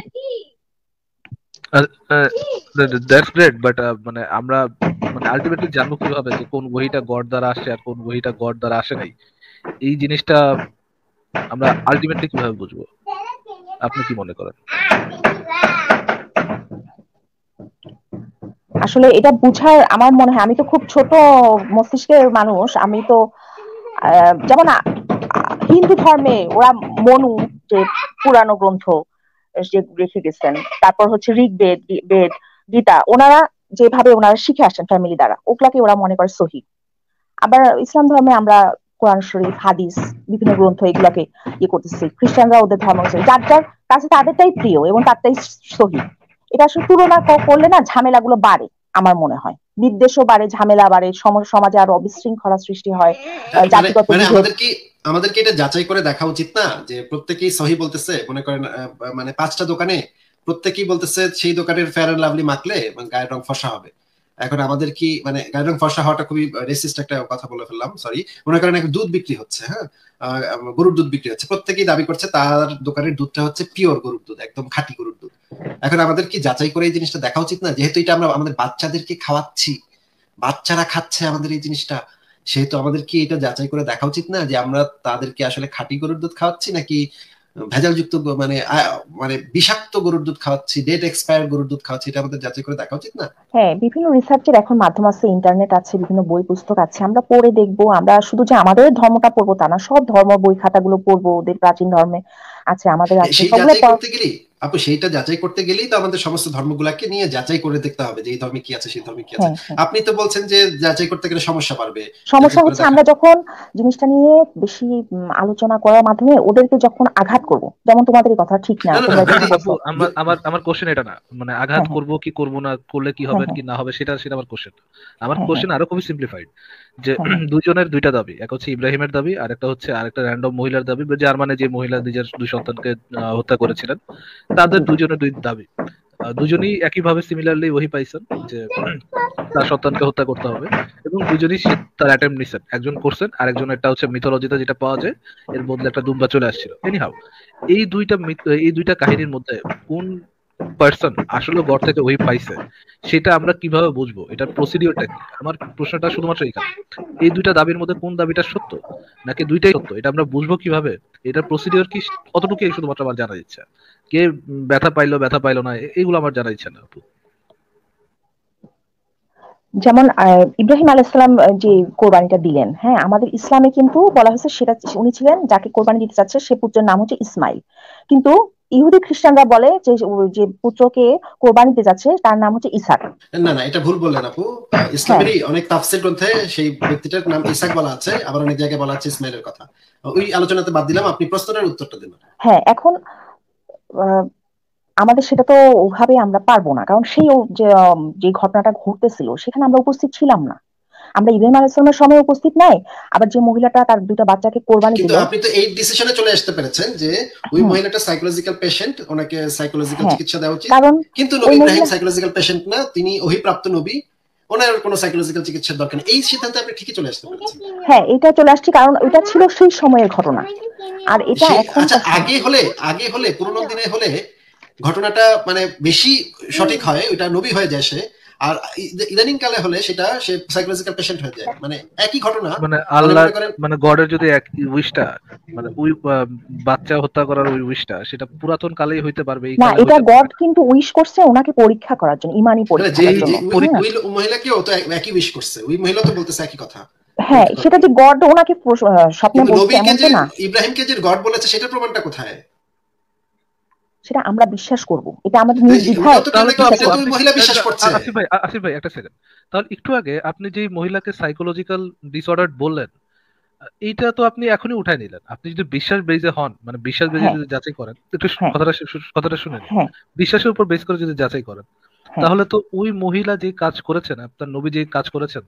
দ্যাটস গ্রেট, বাট মানে আমরা মানে আলটিমেটলি জানবো কিভাবে যে কোন বইটা গড দ্বারা আসে আর কোন বইটা গড দ্বারা আসে নাই? এই জিনিসটা আমরা আলটিমেটলি কিভাবে বুঝবো? আপনি কি মনে করেন? আসলে এটা বুঝার আমার মনে হয়, আমি তো খুব ছোট মস্তিষ্কের মানুষ, আমি তো যেমন হিন্দু ধর্মে ওরা মনু যে পুরানো গ্রন্থ যে রেখে গেছেন, তারপর হচ্ছে ঋগ্বেদ বেদ গীতা, ওনারা যেভাবে ওনারা শিখে আসছেন ফ্যামিলি দ্বারা, ওগুলাকে ওরা মনে করে সহি। আবার ইসলাম ধর্মে আমরা কোরআন শরীফ হাদিস বিভিন্ন গ্রন্থ এগুলাকে ইয়ে করতেছি, খ্রিস্টানরা ওদের ধর্ম অনুসারে যার যার কাছে তাদেরটাই প্রিয় এবং তারটাই সহি। এটা আসলে তুলনা করলে না ঝামেলাগুলো বাড়ে, আমার মনে হয় বিদ্বেষও বাড়ে, ঝামেলা বাড়ে, সমাজে আরো বিশৃঙ্খলা সৃষ্টি হয়, মানে জাতিগত মানে বিভেদ। আমাদেরকে এটা যাচাই করে দেখা উচিত না যে প্রত্যেকেই সহি বলতেছে? মনে করেন মানে 5টা দোকানে প্রত্যেকেই বলতেছে সেই দোকানের ফেয়ার এন্ড লাভলি মাখলে গায়ের রং ফর্সা হবে। এখন আমাদের কি মানে গায়ের রং ফর্সা হওয়াটা খুবই রেসিস্ট একটা কথা বলে ফেললাম, সরি। মনে করেন একটা দুধ বিক্রি হচ্ছে, হ্যাঁ, গরুর দুধ বিক্রি হচ্ছে, প্রত্যেকেই দাবি করছে তার দোকানের দুধটা হচ্ছে পিওর গরুর দুধ, একদম খাঁটি গরুর দুধ। এখন আমাদের কি যাচাই করে এই জিনিসটা দেখা উচিত না? যেহেতু এটা আমরা আমাদের বাচ্চাদেরকে খাওয়াচ্ছি, বাচ্চারা খাচ্ছে আমাদের এই জিনিসটা, সেহেতু আমাদের কি এটা যাচাই করে দেখা উচিত না যে আমরা তাদেরকে আসলে খাঁটি গরুর দুধ খাওয়াচ্ছি নাকি ভেজালযুক্ত মানে মানে বিষাক্ত গরুর দুধ খাওয়াচ্ছি, ডেট এক্সপায়ার্ড গরুর দুধ খাওয়াচ্ছি? এটা আমাদের যাচাই করে দেখা উচিত না? হ্যাঁ, বিভিন্ন রিসার্চের এখন মাধ্যম আছে, ইন্টারনেট আছে, বিভিন্ন বই পুস্তক আছে, আমরা পড়ে দেখবো। আমরা শুধু যে আমাদের ধর্মটা পড়বো তা না, সব ধর্ম বই খাতাগুলো পড়বো, ওদের প্রাচীন ধর্মে আছে আমাদের আছে সেই সবগুলো যাচাই করতে গেলেই আপু, সেইটা যাচাই করতে গেলেই তো আমাদের সমস্ত ধর্মগুলাকে নিয়ে যাচাই করে দেখতে হবে যে এই ধর্মে কি আছে, সেই ধর্মে কি আছে। হ্যাঁ হ্যাঁ। আপনি তো বলছেন যে যাচাই করতে গেলে সমস্যা পারবে, সমস্যা যাচাই করে হচ্ছে দেখা। আমরা যখন জিনিসটা নিয়ে বেশি আলোচনা করার মাধ্যমে ওদেরকে যখন আঘাত করব, যেমন তোমাদের এই কথা ঠিক না, না না না তোমরা যেটা যদি আপু, বলছো। আমার আমার আমার কোশ্চেন এটা না, মানে আঘাত হ্যাঁ হ্যাঁ করব কি করব না, করলে কি হ্যাঁ হবে হ্যাঁ কি না হবে সেটা সেটা আমার কোশ্চেন। আমার হ্যাঁ হ্যাঁ কোশ্চেন আরো খুবই সিম্পলিফাইড, যে হ্যাঁ হ্যাঁ দুজনের দুইটা দাবি, এক হচ্ছে ইব্রাহিমের দাবি আর একটা হচ্ছে আরেকটা র্যান্ডম মহিলার দাবি, যার মানে যে মহিলা নিজের 2 সন্তানকে হত্যা করেছিলেন, তাদের জি দুজনের দুই দাবি। দুজনই একইভাবে সিমিলারলি ওহি পাইছেন যে তার সন্তানকে হত্যা করতে হবে, এবং দুজনই তার অ্যাটেম্প নিছেন, একজন করছেন আর একজন একটা হচ্ছে মিথোলজিতে যেটা পাওয়া যায় এর বদলে একটা দুম্বা চলে আসছিল। এনিহাউ, এই দুইটা কাহিনীর মধ্যে কোন পার্সন আসলে গড় থেকে ওই পাইছে সেটা আমরা কিভাবে বুঝবো? এটার প্রসিডিওরটা কি? আমার প্রশ্নটা শুধুমাত্র এখানে, এই দুইটা দাবির মধ্যে কোন দাবিটা সত্য নাকি দুইটাই সত্য, এটা আমরা বুঝবো কিভাবে? এটার প্রসিডিওর কি, অতটুকুই শুধুমাত্র আমার জানা ইচ্ছা। কে ব্যথা পাইলো না, এগুলো আমার জানা ইচ্ছা না আপু। যেমন ইব্রাহিম আলাইসালাম যে কোরবানিটা দিলেন, হ্যাঁ, আমাদের ইসলামে কিন্তু বলা হয়েছে সেটা উনি ছিলেন যাকে কোরবানি দিতে চাচ্ছে সে পুত্রের নাম হচ্ছে ইসমাইল। কিন্তু ইহুদি খ্রিস্টানরা বলে যে যে পুত্রকে কোরবানি দিতে যাচ্ছে তার নাম হচ্ছে ইসাক। না না, এটা ভুল বললেন আপু। হ্যাঁ ইসলামেরই অনেক তাফসীর গ্রন্থে সেই ব্যক্তিটার নাম ইসাক বলা আছে, আবার অনেক জায়গায় বলা আছে ইসমাইলের কথা। ওই আলোচনাতে বাদ দিলাম, আপনি প্রশ্নের উত্তরটা দিন। হ্যাঁ, এখন আহ, আমাদের সেটা তো ওভাবে আমরা পারবো না, কারণ সেই যে ঘটনাটা ঘটতেছিল সেখানে আমরা উপস্থিত ছিলাম না। আমরা ইব্রাহিম আলাইসালামের সময় উপস্থিত নাই, আবার যে মহিলাটা তার দুইটা বাচ্চাকে কোরবানি কিন্তু দিলেন। আপনি তো এই ডিসিশনে চলে আসতে পেরেছেন যে ওই হ্যাঁ মহিলাটা সাইকোলজিক্যাল পেশেন্ট, ওনাকে সাইকোলজিক্যাল হ্যাঁ, চিকিৎসা দেওয়া উচিত। কারণ কিন্তু ওই নবী ইব্রাহিম মহিলা, সাইকোলজিক্যাল পেশেন্ট না, তিনি অভিপ্রাপ্ত নবী, ওনার কোনো সাইকোলজিক্যাল চিকিৎসার দরকার নেই। এই সিদ্ধান্তে আপনি ঠিকই চলে আসতে পেরেছেন। হ্যাঁ এটা চলে আসছে কারণ ওইটা ছিল সেই সময়ের ঘটনা, আর এটা সে আচ্ছা, এখনকার সময়। আগে হলে পুরোনো দিনে হলে ঘটনাটা মানে বেশি সঠিক হয়, ওইটা নবী হয়ে যায় সে। আর ইদানিং কালে হলে সেটা সে সাইকোলজিক্যাল পেশেন্ট হয়ে যায়। মানে একই ঘটনা, মানে মানে আল্লাহ মনে করেন মানে গডের যদি এক উইশটা মানে ওই বাচ্চা হত্যা করার ওই উইশটা সেটা পুরাতন কালেই হইতে পারবে, এই না, কালে এটা হইতে পারবে গড না। কিন্তু উইশ করছে ওনাকে পরীক্ষা করার জন্য, ইমানি মানে পরীক্ষার যে জন্য। হ্যাঁ ওই মহিলাকেও তো একই উইশ করছে, ওই মহিলা তো বলতেছে একই কথা। হ্যাঁ, সেটা যে গড ওনাকে স্বপ্নে কিন্তু বলছে নবীকে এমন যে তো না। ইব্রাহিমকে যে গড বলেছে সেটার প্রমাণটা কোথায়? সেটা আমরা বিশ্বাস করব, এটা আমাদের তো নির্দ্বিধায় ওটা তো তাহলে তো নাকি আপু এটা তো ওই আপনি মহিলা বিশ্বাস করছে। আসিফ ভাই একটা সেকেন্ড, তাহলে একটু আগে আপনি যে মহিলাকে সাইকোলজিক্যাল ডিসঅর্ডার বললেন, এইটা তো আপনি এখনই উঠাই নিলেন। আপনি যদি বিশ্বাস বেজে হন, মানে বিশ্বাস বেজে হ্যাঁ যদি যাচাই করেন, একটু হ্যাঁ কথাটা শুনে নিন। হ্যাঁ বিশ্বাসের উপর বেস করে যদি যাচাই করেন, হ্যাঁ তাহলে তো ওই মহিলা যে কাজ করেছেন, আপনার নবী যে কাজ করেছেন,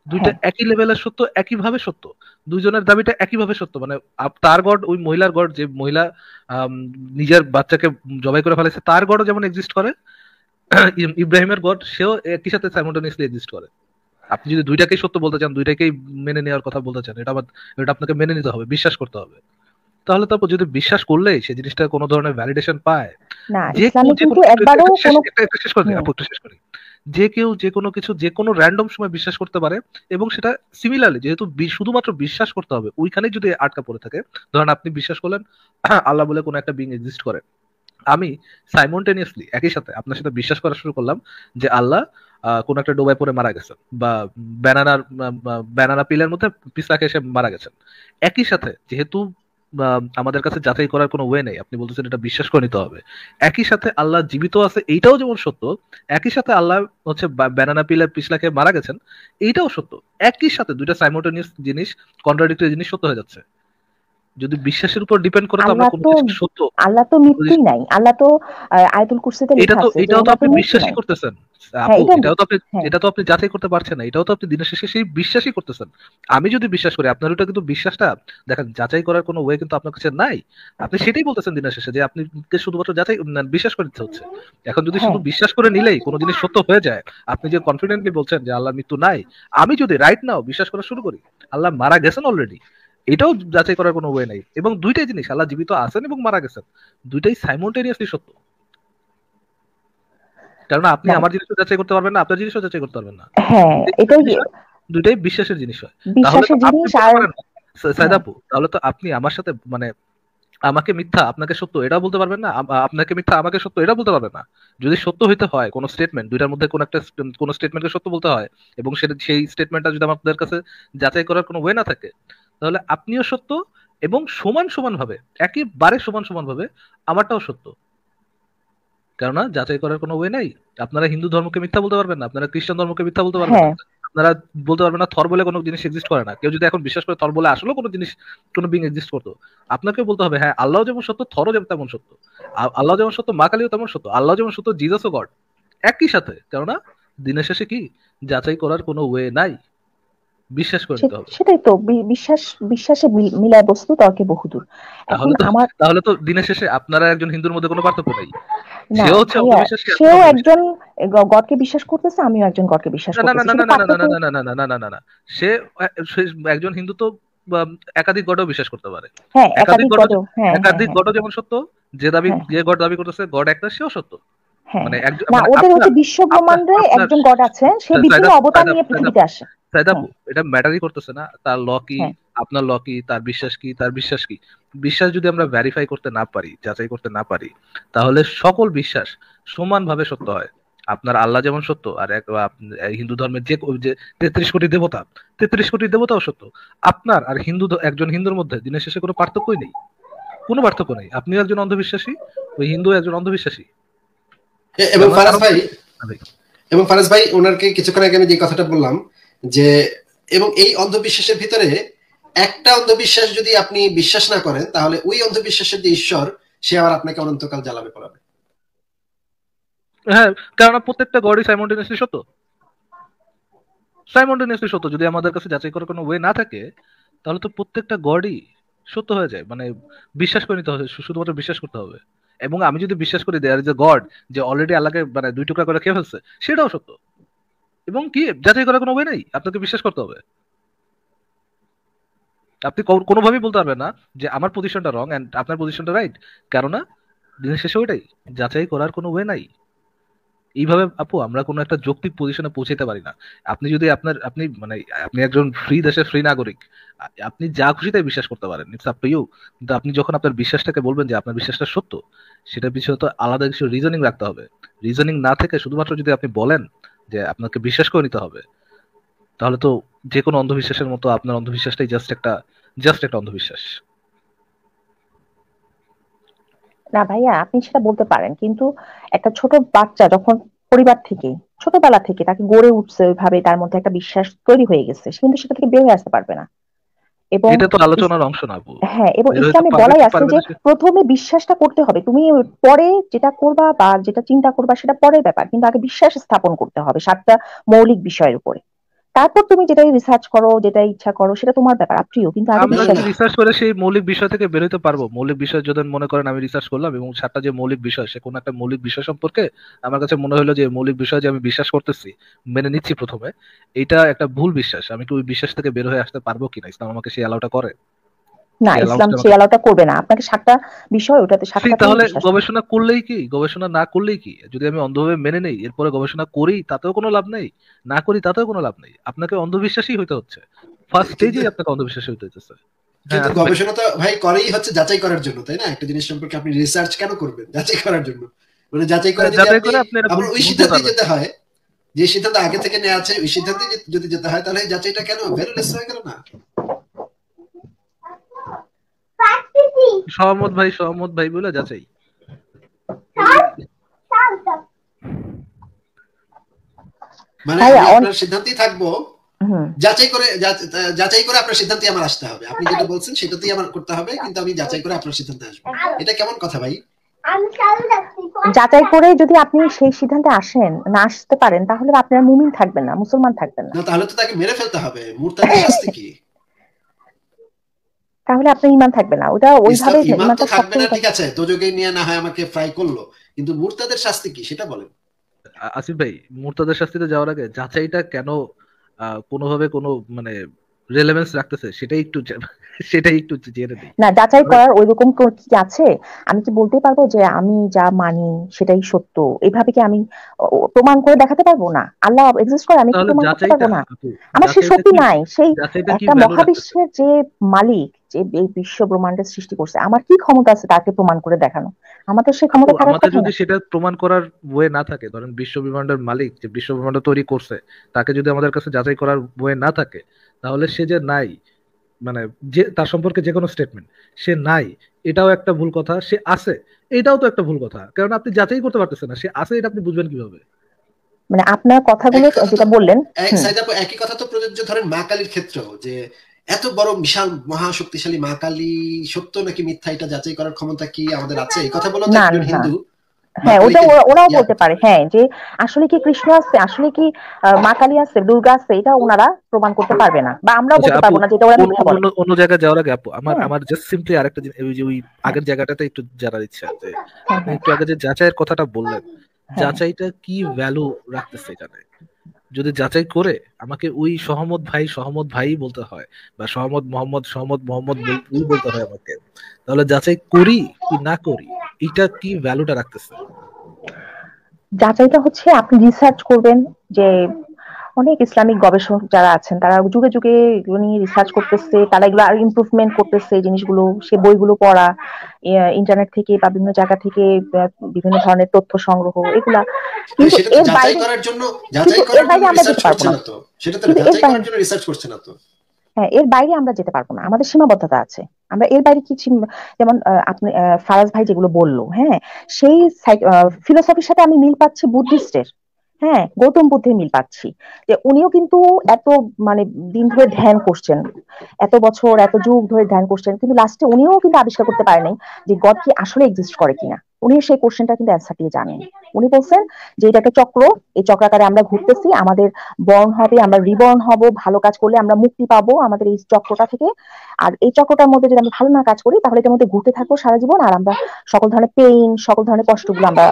দুইটা হ্যাঁ একই লেভেলের সত্য, একইভাবে সত্য। দুইজনের দাবিটা একইভাবে সত্য। মানে তার গড, ওই মহিলার গড, যে মহিলা আম, নিজের বাচ্চাকে জবাই করে ফেলেছে, তার গডও যেমন এক্সিস্ট করে, ইব্রাহিমের গড সেও একই সাথে সাইমultaneously এক্সিস্ট করে। আপনি যদি দুইটাকেই সত্য বলতে চান, দুইটাকেই মেনে নেওয়ার কথা বলতে চান, এটা আপনাকে মেনে নিতে হবে, বিশ্বাস করতে হবে। তাহলে তারপর যদি বিশ্বাস করলেই সেই জিনিসটা কোনো ধরনের ভ্যালিডেশন পায়, না, যে কেউ ইসলামে যে কিন্তু কোনো একবারও কোনো একটা শেষ করে দিই হুম আপু, একটু শেষ করি। যে কেউ যে কোনো কিছু যে কোনো র্যান্ডম সময় বিশ্বাস করতে পারে, এবং সেটা সিমিলারলি, যেহেতু শুধুমাত্র বিশ্বাস করতে হবে, ওইখানেই যদি আটকা পড়ে থাকে। ধরেন আপনি বিশ্বাস করলেন আল্লাহ বলে কোনো একটা বিং এক্সিস্ট করে, আমি সাইমultaneously একই সাথে আপনার সাথে বিশ্বাস করা শুরু করলাম যে আল্লাহ কোন একটা ডোবায় পড়ে মারা গেছেন, বা ব্যানানা পিলের মধ্যে পিছলা খেয়ে সে মারা গেছেন। একই সাথে, যেহেতু আমাদের কাছে যাচাই করার কোনো ওয়ে নেই, আপনি বলতেছেন এটা বিশ্বাস করে নিতে হবে। একই সাথে আল্লাহ জীবিত আছে, এইটাও যেমন সত্য। একই সাথে আল্লাহ হচ্ছে ব্যানানা পিলের পিছলা খেয়ে মারা গেছেন, এইটাও সত্য। একই সাথে দুইটা সাইমultaneous জিনিস, কন্ট্রাডিক্টরি জিনিস সত্য হয়ে যাচ্ছে। যদি বিশ্বাসের উপর ডিপেন্ড করে তো আমরা আল্লাহ কোনো তো কিছু সত্য, আল্লাহ তো মৃত্যুই নাই। আল্লাহ তো আয়াতুল কুরসিতে এটা লেখা তো আছে যে এটাও তো ওনার তো আপনি মৃত্যু বিশ্বাসই নাই। করতেছেন হ্যাঁ আপু, এটা হ্যাঁ এটা তো আপনি যাচাই করতে পারছেন না, এটাও তো আপনি দিনের শেষে সেই বিশ্বাসই করতেছেন। আমি যদি বিশ্বাস করি, আপনার ওটা কিন্তু বিশ্বাসটা দেখেন যাচাই করার কোনো ওয়ে কিন্তু আপনার কাছে নাই। আপনি সেটাই বলতেছেন দিনের শেষে, যে আপনি শুধুমাত্র যাচাই বিশ্বাস করে দিতে হচ্ছে। এখন যদি শুধু হ্যাঁ বিশ্বাস করে নিলেই কোনো জিনিস সত্য হয়ে যায়, আপনি যে কনফিডেন্টলি বলছেন যে আল্লাহর মৃত্যু নাই, আমি যদি রাইট নাও বিশ্বাস করা শুরু করি আল্লাহ মারা গেছেন অলরেডি, এটাও যাচাই করার কোনো ওয়ে নাই। এবং দুইটাই জিনিস, আল্লাহ জীবিত আছেন এবং মারা গেছেন, দুইটাই সাইমultaneously সত্য। কারণ আপনি না আমার জিনিসও যাচাই করতে পারবেন না, আপনার জিনিসও যাচাই করতে পারবেন না। হ্যাঁ দুইটাই কিসের এটাই জিনিস হয়? দুইটাই বিশ্বাসের জিনিস হয়। তাহলে তো বিশ্বাসের আপনি জিনিস। বলতে আর পারেন না, সাইদ হ্যাঁ আপু, তাহলে তো আপনি আমার সাথে মানে আমাকে মিথ্যা আপনাকে সত্য এটাও বলতে পারবেন না, আপনাকে মিথ্যা আমাকে সত্য এটাও বলতে পারবেন না। যদি সত্য হইতে হয় কোনো স্টেটমেন্ট, দুইটার মধ্যে কোনো স্টেটমেন্টকে সত্য বলতে হয়, এবং সেই স্টেটমেন্টটা যদি আমাদের কাছে যাচাই করার কোনো ওয়ে না থাকে, তাহলে আপনিও সত্য, এবং সমান সমান ভাবে, একেবারে সমান সমান ভাবে আমারটাও সত্য। কেননা যাচাই করার কোনো ওয়ে নাই। আপনারা হিন্দু ধর্মকে মিথ্যা বলতে পারবেন না, আপনারা খ্রিস্টান ধর্মকে মিথ্যা বলতে পারবেন না, হ্যাঁ আপনারা বলতে পারবেন না থর বলে কোনো জিনিস এক্সিস্ট করে না। কেউ যদি এখন বিশ্বাস করে থর বলে আসলে কোনো জিনিস, কোনো বিং এক্সিস্ট করতো, আপনাকে বলতে হবে হ্যাঁ আল্লাহ যেমন সত্য, থরও যেমন তেমন সত্য। আল্লাহ যেমন সত্য, মা কালীও তেমন সত্য, আল্লাহ যেমন সত্য, জিজাসও গড। একই সাথে, কেননা দিনের শেষে কি যাচাই করার কোনো ওয়ে নাই, বিশ্বাস করে নিতে হবে। সেটাই তো বিশ্বাস। বিশ্বাসে মিলায় বস্তু তর্কে বহুদূর। এখন তাহলে তো আমার তাহলে তো দিনের শেষে আপনারা একজন হিন্দুর মধ্যে কোনো পার্থক্য নাই। না সে হচ্ছে ভাইয়া, অন্ধবিশ্বাসী, আপনি সেও অন্ধবিশ্বাসী। একজন গডকে বিশ্বাস করতেছে, আমিও একজন গডকে বিশ্বাস না না না করতেছি, না না শুধু না না না পার্থক্য। না না না না না না না না, সে সে একজন হিন্দু তো একাধিক গডও বিশ্বাস করতে পারে। হ্যাঁ একাধিক একাধিক গড, গড। হ্যাঁ হ্যাঁ একাধিক হ্যাঁ গডও যেমন সত্য, হ্যাঁ যে গড দাবি করতেছে গড একটা, সেও সত্য। হ্যাঁ মানে হ্যাঁ। একজন, না, মানে ওদের আপনার হচ্ছে বিশ্ব আপনার ব্রহ্মাণ্ডে আপনার একজন গড আছেন, সে বিভিন্ন সাইদাপু অবতার নিয়ে পৃথিবীতে আসে। সাইদাপু, হ্যাঁ এটা ম্যাটারই করতেছে না তার ল কি, হ্যাঁ আপনার ল কি, তার বিশ্বাস কি, তার বিশ্বাস কি। বিশ্বাস যদি আমরা ভেরিফাই করতে না পারি, যাচাই করতে না পারি, তাহলে সকল বিশ্বাস সমানভাবে সত্য হয়। আপনার আল্লাহ যেমন সত্য, আর হিন্দু ধর্মের যে 33 কোটি দেবতা, 33 কোটি দেবতাও সত্য। আপনার আর একজন হিন্দুর মধ্যে দিনের শেষে কোনো পার্থক্যই নেই, কোনো পার্থক্য নেই। আপনি একজন অন্ধবিশ্বাসী, ওই হিন্দু একজন অন্ধবিশ্বাসী। এবং কেননা ফারাজ কারণ ভাই, ওনারকে কিছুক্ষণ আগে আমি যে কথাটা বললাম, যে এবং এই অন্ধবিশ্বাসের ভিতরে একটা অন্ধবিশ্বাস যদি আপনি বিশ্বাস না করেন, তাহলে ওই অন্ধবিশ্বাসের যে ঈশ্বর, সে আবার আপনাকে অনন্তকাল জ্বালাবে পড়াবে। হ্যাঁ, কেননা প্রত্যেকটা গডই সাইমultaneously সত্য, সাইমultaneously সত্য। যদি আমাদের কাছে যাচাই করার কোনো ওয়ে না থাকে, তাহলে তো প্রত্যেকটা গডই সত্য হয়ে যায়। মানে বিশ্বাস করে নিতে হবে, শুধুমাত্র বিশ্বাস করতে হবে। এবং আমি যদি বিশ্বাস করি দেয়ার ইজ এ গড, যে অলরেডি আল্লাহকে মানে 2 টুকরা করে খেয়ে ফেলছে, সেটাও সত্য। এবং কি যাচাই করার কোনো ওয়ে নাই, আপনাকে বিশ্বাস করতে হবে। আপনি কোনোভাবেই বলতে পারবেন না যে আমার পজিশনটা রং এন্ড আপনার পজিশনটা রাইট, কেননা দিনের শেষে ওইটাই, যাচাই করার কোনো ওয়ে নাই। এইভাবে আপু আমরা কোনো একটা যৌক্তিক পজিশনে পৌঁছাতে পারি না। আপনি যদি আপনি মানে আপনি একজন ফ্রি দেশের ফ্রি নাগরিক, আপনি যা খুশি তাই বিশ্বাস করতে পারেন, ইটস আপ টু ইউ। কিন্তু আপনি যখন আপনার বিশ্বাসটাকে বলবেন যে আপনার বিশ্বাসটা সত্য, সেটার পিছনে তো আলাদা কিছু রিজনিং রাখতে হবে। রিজনিং না থেকে শুধুমাত্র যদি আপনি বলেন যে আপনাকে বিশ্বাস করে নিতে হবে, তাহলে তো যে কোনো অন্ধবিশ্বাসের মতো আপনার অন্ধবিশ্বাসটাই জাস্ট একটা অন্ধবিশ্বাস। না ভাইয়া, আপনি সেটা বলতে পারেন, কিন্তু একটা ছোট বাচ্চা যখন পরিবার থেকে ছোটবেলা থেকে তাকে গড়ে উঠছে ওইভাবে, তার মধ্যে একটা বিশ্বাস তৈরি হয়ে গেছে, সে কিন্তু সেটা থেকে বের হয়ে আসতে পারবে না। এবং এটা তো ইস- আলোচনার অংশ না আপু। হ্যাঁ, এবং বের হইতে ইসলামে পারবে বলাই কি আছে পারবে যে না সে। প্রথমে বিশ্বাসটা করতে হবে, তুমি পরে যেটা করবা বা যেটা চিন্তা করবা সেটা পরের ব্যাপার, কিন্তু আগে বিশ্বাস স্থাপন করতে হবে 7টা মৌলিক বিষয়ের উপরে। তারপর তুমি যেটাই রিসার্চ করো, যেটা ইচ্ছা করো, সেটা তোমার ব্যাপার, আপনিও, কিন্তু আগে না আমরা কি বিশ্বাস। না, রিসার্চ করে সেই মৌলিক বিষয় থেকে বের হতে পারবো? মৌলিক বিষয় যদি মনে করেন আমি রিসার্চ করলাম এবং 7টা যে মৌলিক বিষয়, সে কোনো একটা মৌলিক বিষয় সম্পর্কে আমার কাছে মনে হলো যে মৌলিক বিষয় যে আমি বিশ্বাস করতেছি, মেনে নিচ্ছি প্রথমে, এটা একটা ভুল বিশ্বাস, আমি কি ওই বিশ্বাস থেকে বের হয়ে আসতে পারবো কিনা? ইসলাম আমাকে সেই অ্যালাউটা করে? না, সেই ইসলাম অ্যালাউন্সটা সেই আমাকে আলাদা করবে না আপনাকে 7টা বিষয়, ওটাতে সেই 7টাতেই তাহলে বিশ্বাস করবে। গবেষণা করলেই কি, গবেষণা না করলেই কি? যদি আমি অন্ধভাবে মেনে নেই এরপরে গবেষণা করি তাতেও কোনো লাভ নেই, না করি তাতেও কোনো লাভ নেই, আপনাকে অন্ধবিশ্বাসী হইতে হচ্ছে, ফার্স্ট কিন্তু স্টেজেই আপনাকে অন্ধবিশ্বাসী হইতে হচ্ছে। হ্যাঁ কিন্তু আসিফ ভাই। গবেষণা তো ভাই করেই হচ্ছে যাচাই করার জন্য, তাই না? একটা জিনিস সম্পর্কে আপনি রিসার্চ কেন করবেন? যাচাই করার জন্য। মানে যাচাই করে যদি যাচাই আপনি করে আপনি এটা আপনার ওই বুঝতে সিদ্ধান্তে পারবেন। যেতে হয়, যে সিদ্ধান্ত আগে থেকে নেওয়া আছে ওই সিদ্ধান্তে যদি যেতে হয়, তাহলে এই যাচাইটা কেন ভ্যালুলেস হয়ে গেল না? সহমত ভাই বলে যাচাই। মানে ভাইয়া আমি আপনার সিদ্ধান্তেই থাকবো, হুম। যাচাই করে আপনার সিদ্ধান্তে আমার আসতে হবে। আপনি যেটা বলছেন সেটাতেই আমার করতে হবে, কিন্তু আমি যাচাই করে আপনার সিদ্ধান্তে আসবো। এটা কেমন কথা ভাই? যাচাই করে যদি আপনি সেই সিদ্ধান্তে আসেন, না আসতে পারেন, তাহলে আপনার মুমিন থাকবেন না, মুসলমান থাকবেন না। না, তাহলে তো তাকে মেরে ফেলতে হবে। মুরতাদের শাস্তি কি? তাহলে আপনার ইমান থাকবে না, ওটা ইসলাম ওইভাবে ইমান তো ইমানটা থাকবে শক্ত না, হয়ে ঠিক থাকবে। আছে, দোজকে নিয়ে না হয় আমাকে ফ্রাই করলো, কিন্তু মুরতাদের শাস্তি কি সেটা বলেন। আসিফ ভাই, মুর্তাদের শাস্তিতে যাওয়ার আগে যাচাইটা কেন কোনোভাবে কোনো মানে রেলেভেন্স রাখতেছে সেটাই একটু জেনে নেই। না, যাচাই করার ওইরকম কি আছে? আমি কি বলতে পারবো যে আমি যা মানি সেটাই সত্য? এভাবে কি আমি প্রমাণ করে দেখাতে পারবো? না, আল্লাহ এক্সিস্ট করে, আমি কি তাহলে প্রমাণ করতে যাচাইটা পারবো না? আপু, আমার সেই যাচাইটা শক্তি কি নাই, সেই যাচাইটা কি একটা ভ্যালু রাখতেছে? মহাবিশ্বের যে মালিক, যে এই বিশ্ব ব্রহ্মাণ্ডের সৃষ্টি করছে, আমার কি ক্ষমতা আছে তাকে প্রমাণ করে দেখানো? আমার তো সেই আপু ক্ষমতা থাকার আমাদের কথা না। যদি সেটা প্রমাণ করার ওয়ে না থাকে, ধরেন বিশ্ব ব্রহ্মাণ্ডের মালিক যে বিশ্ব ব্রহ্মাণ্ড তৈরি করছে, তাকে যদি আমাদের কাছে যাচাই করার ওয়ে না থাকে, তাহলে সে যে নাই, মানে যে তার সম্পর্কে যে কোনো স্টেটমেন্ট সে নাই, এটাও একটা ভুল কথা, সে আছে এটাও তো একটা ভুল কথা, কারণ আপনি যাচাই করতে পারতেছেন না সে আছে, এটা আপনি বুঝবেন কিভাবে? মানে আপনার কথাগুলো একই কথা তো, যেটা বললেন। হুম। সাইদ আপু, একই কথা তো প্রযোজ্য ধরেন মা কালীর ক্ষেত্রেও, যে এত বড় বিশাল মহাশক্তিশালী মা কালী সত্য নাকি মিথ্যা এটা যাচাই করার ক্ষমতা কি আমাদের আছে? এই কথা বলো তো না, একজন না। হিন্দু মা হ্যাঁ, ওটা কালীকে ওরাও ইয়া বলতে করতে পারে, পারে। হ্যাঁ, যে আসলে কি কৃষ্ণ আছে, আসলে কি মা কালী আছে, দুর্গা আছে, এটা ওনারা প্রমাণ করতে পারবে না, বা আমরাও আচ্ছা বলতে আপু, পারবো না, যেটা ওরা অন্য মিথ্যা অন্য বলে। অন্য অন্য জায়গায় যাওয়ার আগে আপু, আমার হ্যাঁ, আমার জাস্ট সিম্পলি আরেকটা জিনিস, ওই যে ওই হ্যাঁ, আগের জায়গাটাতে একটু জানার ইচ্ছা যে হ্যাঁ, আপনি হ্যাঁ, একটু আগে যে যাচাইয়ের কথাটা বললেন, হ্যাঁ। যাচাইটা কি ভ্যালু রাখতেছে এখানে? যদি যাচাই করে আমাকে ওই সহমত ভাই বলতে হয়, বা সহমত মোহাম্মদ বলতে হয় আমাকে, তাহলে যাচাই করি কি না করি, এটা কি ভ্যালুটা রাখতেছে? যাচাইটা হচ্ছে আপনি রিসার্চ করবেন, যে অনেক ইসলামিক গবেষক যারা আছেন তারা যুগে যুগে এগুলো নিয়ে রিসার্চ করতেছে, তারা এগুলো আর ইমপ্রুভমেন্ট করতেছে, এই জিনিসগুলো সে বইগুলো পড়া, ইন্টারনেট থেকে বা বিভিন্ন জায়গা থেকে বিভিন্ন ধরনের তথ্য সংগ্রহ, এগুলা। হ্যাঁ, কিন্তু সেটা তো এর বাইরে, যাচাই করার জন্য আমরা রিসার্চ যেতে পারবো করছে না। না তো। সেটা তো কিন্তু এর যাচাই করার বাইরে, জন্য রিসার্চ করছে না তো। হ্যাঁ, এর বাইরে আমরা যেতে পারবো না, আমাদের সীমাবদ্ধতা আছে। আমরা এর বাইরে কি যেমন আপনি ফারাজ ভাই যেগুলো বললো, হ্যাঁ, সেই ফিলোসফির সাথে আমি মিল পাচ্ছি বুদ্ধিস্টের। হ্যাঁ, গৌতম বুদ্ধের মিল পাচ্ছি, যে উনিও কিন্তু এত মানে দিন ধরে ধ্যান করছেন, এত বছর এত যুগ ধরে ধ্যান করছেন, কিন্তু লাস্টে উনিও কিন্তু আবিষ্কার করতে পারেন নাই যে গড কি আসলে এক্সিস্ট করে কিনা। উনি সেই কোশ্চেনটা কিন্তু অ্যান্সার দিয়ে জানেন। উনি বলছেন যে এটা একটা চক্র, এই চক্রাকারে আমরা ঘুরতেছি, আমাদের বর্ন হবে, আমরা রিবর্ন হব, ভালো কাজ করলে আমরা মুক্তি পাবো আমাদের এই চক্রটা থেকে। আর এই চক্রটার মধ্যে যদি আমরা ভালো না কাজ করি, তাহলে এটার মধ্যে ঘুরতে থাকবো সারা জীবন, আর আমরা সকল ধরনের পেইন, সকল ধরনের কষ্টগুলো আমরা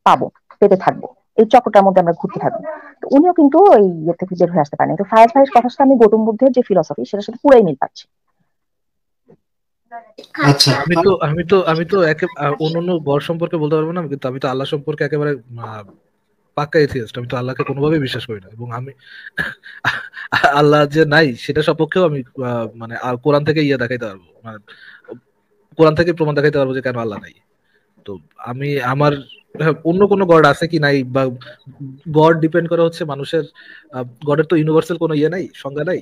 পাবো, পেতে থাকবো, এই চক্রটার মধ্যে আমরা ঘুরতে থাকবো। তো উনিও কিন্তু এই ইয়ে থেকে বের হয়ে আসতে পারেন। তো ফারাজ ভাইয়ের কথার সাথে আমি গৌতম বুদ্ধের যে ফিলোসফি সেটার সাথে পুরাই মিল পাচ্ছি। আচ্ছা, আমি তো একে অন্যান্য গড সম্পর্কে বলতে পারবো না, কিন্তু আমি তো আল্লাহ সম্পর্কে একেবারে পাক্কা এথিয়েস্ট, আমি তো আল্লাহকে কোনোভাবেই বিশ্বাস করি না, এবং আমি আল্লাহ যে নাই সেটা সপক্ষেও আমি মানে কোরআন থেকে দেখাইতে পারবো, মানে কোরআন থেকে প্রমাণ দেখাইতে পারবো যে কেন আল্লাহ নাই। তো আমি আমার অন্য কোনো গড আছে কি নাই, বা গড ডিপেন্ড করে হচ্ছে মানুষের, গডের তো ইউনিভার্সাল কোনো নাই, সংজ্ঞা নাই।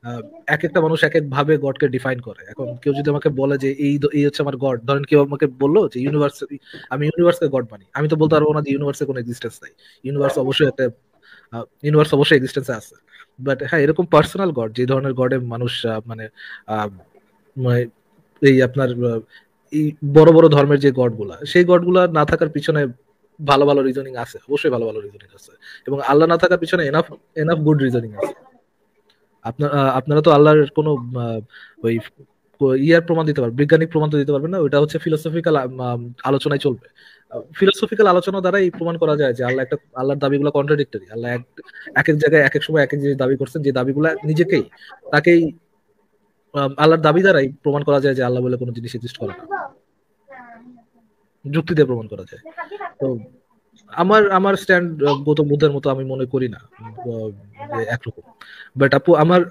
আহ, এক একটা মানুষ এক এক ভাবে গডকে ডিফাইন করে। এখন কেউ যদি আমাকে বলে যে এই হচ্ছে আমার গড, ধরেন কেউ আমাকে বললো যে ইউনিভার্স, আমি ইউনিভার্সকে গড মানি, আমি তো বলতে পারবো না যে ইউনিভার্সে কোনো এক্সিস্টেন্স নাই। ইউনিভার্স অবশ্যই একটা, ইউনিভার্স অবশ্যই এক্সিস্টেন্সে আছে। বাট হ্যাঁ, এরকম পার্সোনাল গড, যে ধরনের গডে মানুষ মানে আহ, মানে এই আপনার এই বড় বড় ধর্মের যে গড গুলা, সেই গড গুলা না থাকার পিছনে ভালো ভালো রিজনিং আছে, অবশ্যই ভালো ভালো রিজনিং আছে, এবং আল্লাহ না থাকার পিছনে এনাফ এনাফ গুড রিজনিং আছে। আপনারা তো আল্লাহর কোনো ওই ইয়ার প্রমাণ দিতে পারবেন, বৈজ্ঞানিক প্রমাণ তো দিতে পারবেন না, ওটা হচ্ছে ফিলোসফিক্যাল আলোচনায় চলবে। ফিলোসফিক্যাল আলোচনা দ্বারাই প্রমাণ করা যায় যে আল্লাহর দাবিগুলো কন্ট্রাডিক্টরি। আল্লাহ এক এক জায়গায় এক এক সময় এক এক জিনিস দাবি করছেন, যে দাবিগুলো তাকেই আল্লাহর দাবি দ্বারাই প্রমাণ করা যায় যে আল্লাহ বলে কোনো জিনিস এক্সিস্ট করে না, যুক্তি দিয়ে প্রমাণ করা যায়। তো আমার আমার স্ট্যান্ড গৌতম বুদ্ধের মতো আমি মনে করি না যে একরকম। বাট আপু আমার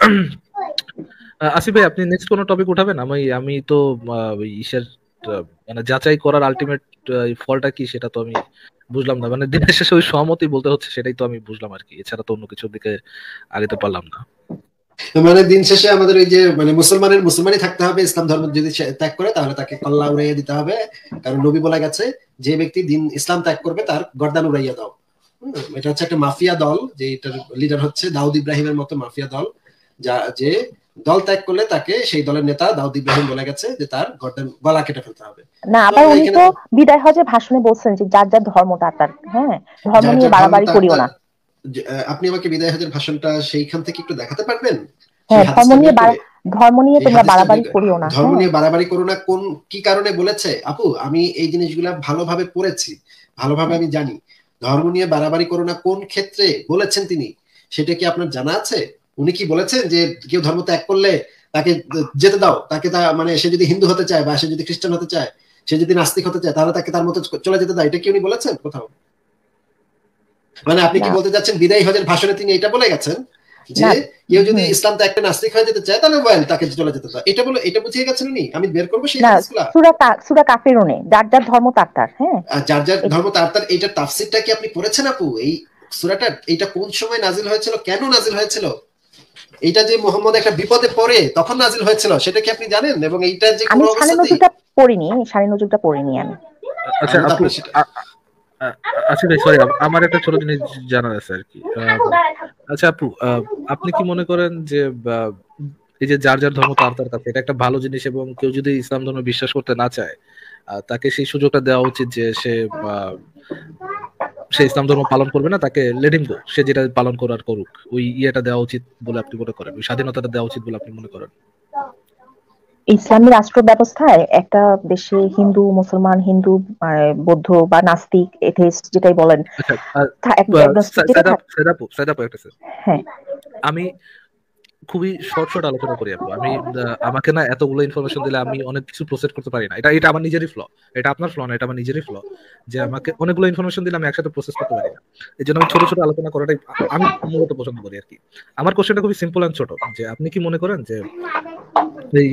আসিফ ভাই, আপনি নেক্সট কোনো টপিক উঠাবেন? আমি আমি তো ওই ইসের মানে যাচাই করার আলটিমেট ফলটা কি সেটা তো আমি বুঝলাম না, মানে দিনের শেষে ওই সহমতি বলতে হচ্ছে, সেটাই তো আমি বুঝলাম আর কি, এছাড়া তো অন্য কিছুর দিকে আগাতে পারলাম না। মানে দিন শেষে আমাদের ওই যে মানে মুসলমানই থাকতে হবে, ইসলাম ধর্ম যদি সে ত্যাগ করে তাহলে তাকে কল্লা উড়াইয়া দিতে হবে, কারণ নবী বলা গেছে যে ব্যক্তি ইসলাম ত্যাগ করবে তার গর্দান উড়াইয়া দাও। এটা হচ্ছে একটা মাফিয়া দল, যে এটার লিডার হচ্ছে দাউদ ইব্রাহিমের মতো মাফিয়া দল, যে দল ত্যাগ করলে তাকে, সেই দলের নেতা দাউদ ইব্রাহিম বলে গেছে যে তার গলা কেটে ফেলতে হবে। না, আবার উনি তো বিদায় হজে ভাষণে বলছেন যে যার যার ধর্ম তার, হ্যাঁ, ধর্ম নিয়ে বাড়াবাড়ি করিও না। আপনি আমাকে বিদায় হজের ভাষণটা সেইখান থেকে একটু দেখাতে পারবেন? হ্যাঁ, ধর্ম নিয়ে তোমরা বাড়াবাড়ি করিও না, ধর্ম নিয়ে বাড়াবাড়ি করো না, কোন কি কারণে বলেছে আপু? আমি এই জিনিসগুলা ভালোভাবে পড়েছি, ভালোভাবে আমি জানি। ধর্ম নিয়ে বাড়াবাড়ি করো না কোন ক্ষেত্রে বলেছেন তিনি, সেটা কি আপনার জানা আছে? উনি কি বলেছেন যে কেউ ধর্ম ত্যাগ করলে তাকে যেতে দাও, তাকে মানে সে যদি হিন্দু হতে চায় বা সে যদি খ্রিস্টান হতে চায়, সে যদি নাস্তিক হতে চায়, তাহলে তাকে তার মতো চলে যেতে দাও? এটা কি উনি বলেছেন কোথাও? মানে আপনি কি বলতে চাচ্ছেন বিদায়ী হজের ভাষণে তিনি এটা বলে গেছেন যে কেউ যদি ইসলাম ত্যাগ করে নাস্তিক হয়ে যেতে চায় তাহলে তাকে চলে যেতে দাও? এটা বুঝিয়ে গেছেন উনি? আমি বের করবো সেই হাদিসগুলো। সূরা কাফিরুনে যার যার ধর্ম তার, হ্যাঁ, যার যার ধর্ম তার। এইটার তাফসীরটা কি আপনি পড়েছেন আপু? এই সূরাটা এটা কোন সময় নাজিল হয়েছিল, কেন নাজিল হয়েছিল? এটা যে মুহাম্মদ একটা বিপদে পড়ে তখন নাজিল হয়েছিল, সেটা কি আপনি জানেন? এবং এইটা যে আমি শানে নজরুলটা পড়িনি আমি। আচ্ছা আপু, আচ্ছা ভাই, সরি, আমার একটা ছোট জিনিস জানার আছে আর কি। আচ্ছা আপু, আপনি কি মনে করেন যে এই যে যার যার ধর্ম তার কাছে, এটা একটা ভালো জিনিস, এবং কেউ যদি ইসলাম ধর্মে বিশ্বাস করতে না চায় তাকে সেই সুযোগটা দেওয়া উচিত যে সে ইসলাম ধর্ম পালন করবে না, তাকে লেট হিম গো, সে যেটা পালন করার করুক, ওই ইয়েটা দেওয়া উচিত বলে আপনি মনে করেন? ওই স্বাধীনতাটা দেওয়া উচিত বলে আপনি মনে করেন? ইসলামী রাষ্ট্র ব্যবস্থায় একটা দেশে হিন্দু, মুসলমান, হিন্দু, বৌদ্ধ বা নাস্তিক, এথিস্ট যেটাই বলেন, হ্যাঁ, আমি খুবই শর্ট আলোচনা করি আপু। আমি আমাকে না এতগুলো ইনফরমেশন দিলে আমি অনেক কিছু প্রসেস করতে পারি না। এটা আমার নিজেরই ফ্ল, এটা আপনার ফ্ল না, এটা আমার নিজেরই ফ্ল, যে আমাকে অনেকগুলো ইনফরমেশন দিলে আমি একসাথে প্রসেস করতে পারি না। এই জন্য আমি ছোট ছোট আলোচনা করাটাই আমি মূলত পছন্দ করি আর কি। আমার কোশ্চেনটা খুবই সিম্পল এন্ড ছোট, যে আপনি কি মনে করেন যে এই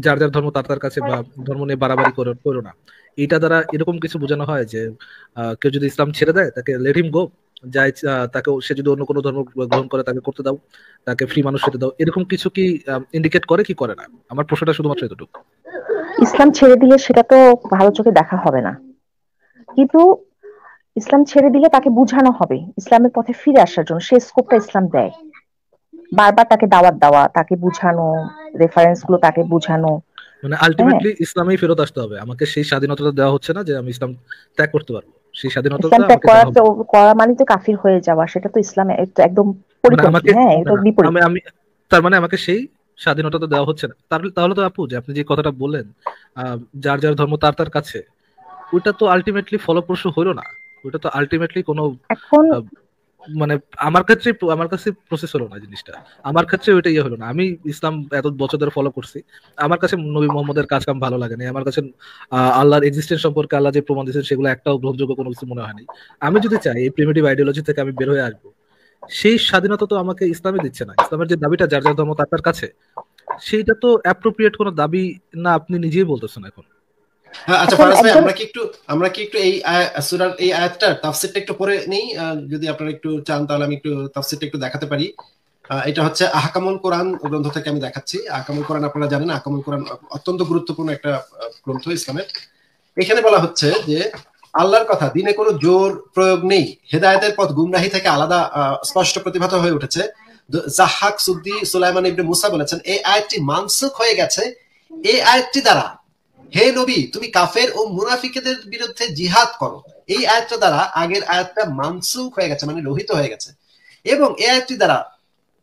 যার যার ধর্ম তার কাছে, বা ধর্ম নিয়ে বাড়াবাড়ি করো না, এটা দ্বারা এরকম কিছু বোঝানো হয় যে কেউ যদি ইসলাম ছেড়ে দেয় তাকে লেট হিম গো, যাই তাকে, সে যদি অন্য কোনো ধর্ম গ্রহণ করে তাকে করতে দাও, তাকে ফ্রি মানুষ হতে দাও, এরকম কিছু কি ইন্ডিকেট করে কি করে না? আমার প্রশ্নটা শুধুমাত্র এতটুকু। ইসলাম ছেড়ে দিলে সেটা তো ভালো চোখে দেখা হবে না, কিন্তু ইসলাম ছেড়ে দিলে তাকে বুঝানো হবে ইসলামের পথে ফিরে আসার জন্য, সেই স্কোপটা ইসলাম দেয়। বারবার তাকে দাওয়াত দেওয়া, তাকে বুঝানো, রেফারেন্স গুলো তাকে বুঝানো, মানে আলটিমেটলি ইসলামেই ফেরত আসতে হবে আমাকে। সেই স্বাধীনতাটা দেওয়া হচ্ছে না যে আমি ইসলাম ত্যাগ করতে পারবো, সেই স্বাধীনতা করা মানে তো কাফির হয়ে যাওয়া, সেটা তো ইসলামে একদম পরিপন্থী। হ্যাঁ, এটা বিপরীত। আমি তার মানে আমাকে সেই স্বাধীনতা দেওয়া হচ্ছে না। তাহলে তো আপু, যে আপনি যে কথাটা বললেন যার যার ধর্ম তার কাছে, ওটা তো আলটিমেটলি ফলপ্রসূ হইলো না। ওটা তো আলটিমেটলি কোনো এখন মানে আমার কাছে প্রসেস হলো না জিনিসটা, আমার কাছে ওইটা ইয়ে হলো না। আমি ইসলাম এত বছর ধরে ফলো করছি, আমার কাছে নবী মোহাম্মদের কাজ কাম ভালো লাগে না, আমার কাছে আল্লাহর এক্সিস্টেন্স সম্পর্কে আল্লাহ যে প্রমাণ দিয়েছেন সেগুলো একটাও গ্রহণযোগ্য কোনো কিছু মনে হয়নি। আমি যদি চাই এই প্রিমিটিভ আইডিওলজি থেকে আমি বের হয়ে আসবো, সেই স্বাধীনতা তো আমাকে ইসলামে দিচ্ছে না। ইসলামের যে দাবিটা যার যার ধর্ম তার কাছে, সেইটা তো অ্যাপ্রোপ্রিয়েট কোনো দাবি না, আপনি নিজেই বলতেছেন এখন। আচ্ছা এখন ফারাজ ভাই, একজন আমরা কি একটু এই সূরার এই আয়াতটার তাফসীরটা একটু পড়ে নেই? যদি আপনারা একটু চান তাহলে আমি একটু তাফসীরটা একটু দেখাতে পারি। এটা হচ্ছে আহকামুল কোরআন গ্রন্থ থেকে আমি দেখাচ্ছি। আহকামুল কোরআন আপনারা জানেন, আহকামুল কোরআন অত্যন্ত গুরুত্বপূর্ণ একটা গ্রন্থ ইসলামের। এখানে বলা হচ্ছে যে আল্লাহর কথা, দিনে কোনো জোর প্রয়োগ নেই, হেদায়েতের পথ গুমরাহি থেকে আলাদা স্পষ্ট প্রতিভাত হয়ে উঠেছে। জাহাক সুদ্দি সুলাইমান ইবনে মুসা বলেছেন, এই আয়াতটি মানসুখ হয়ে গেছে এই আয়াতটি দ্বারা। হে নবী, তুমি কাফের ও মুনাফিকদের বিরুদ্ধে জিহাদ করো। এই আয়াতটা দ্বারা আগের আয়াতটা মানসুখ হয়ে গেছে, মানে রহিত হয়ে গেছে। এবং এই আয়াতটি দ্বারা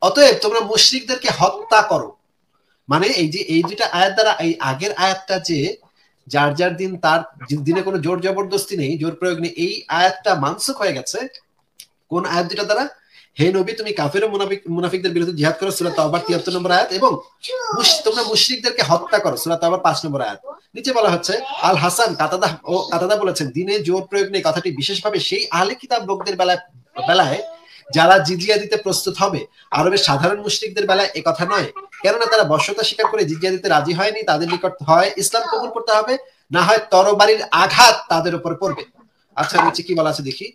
অতএব তোমরা মুশরিকদেরকে হত্যা করো। মানে এই যে এই দুইটা আয়াত দ্বারা এই আগের আয়াতটা যে যার যার দিন তার দিনে কোনো জোর জবরদস্তি নেই, জোর প্রয়োগ নেই, এই আয়াতটা মানসুখ হয়ে গেছে কোন আয়াত দুইটা দ্বারা? হে নবী, তুমি কাফের ও মুনাফিকদের বিরুদ্ধে জিহাদ করো, সূরা তাওবার ৭৩ নম্বর আয়াত, এবং তোমরা মুশরিকদেরকে হত্যা করো, সূরা তাওবার ৫ নম্বর আয়াত। নিচে বলা হচ্ছে, আল হাসান কাতাদা বলেছেন, দিনে জোর প্রয়োগ নেই কথাটি বিশেষভাবে সেই আহলে কিতাব লোকদের বেলায় যারা জিজিয়া দিতে প্রস্তুত হবে। আরবের সাধারণ মুশরিকদের বেলায় এ কথা নয়, কেননা তারা বশ্যতা স্বীকার করে জিজিয়া দিতে রাজি হয়নি। তাদের নিকট হয় ইসলাম কবুল করতে হবে, না হয় তরবারির আঘাত তাদের উপর পড়বে। আচ্ছা, নিচে কি বলা আছে দেখি।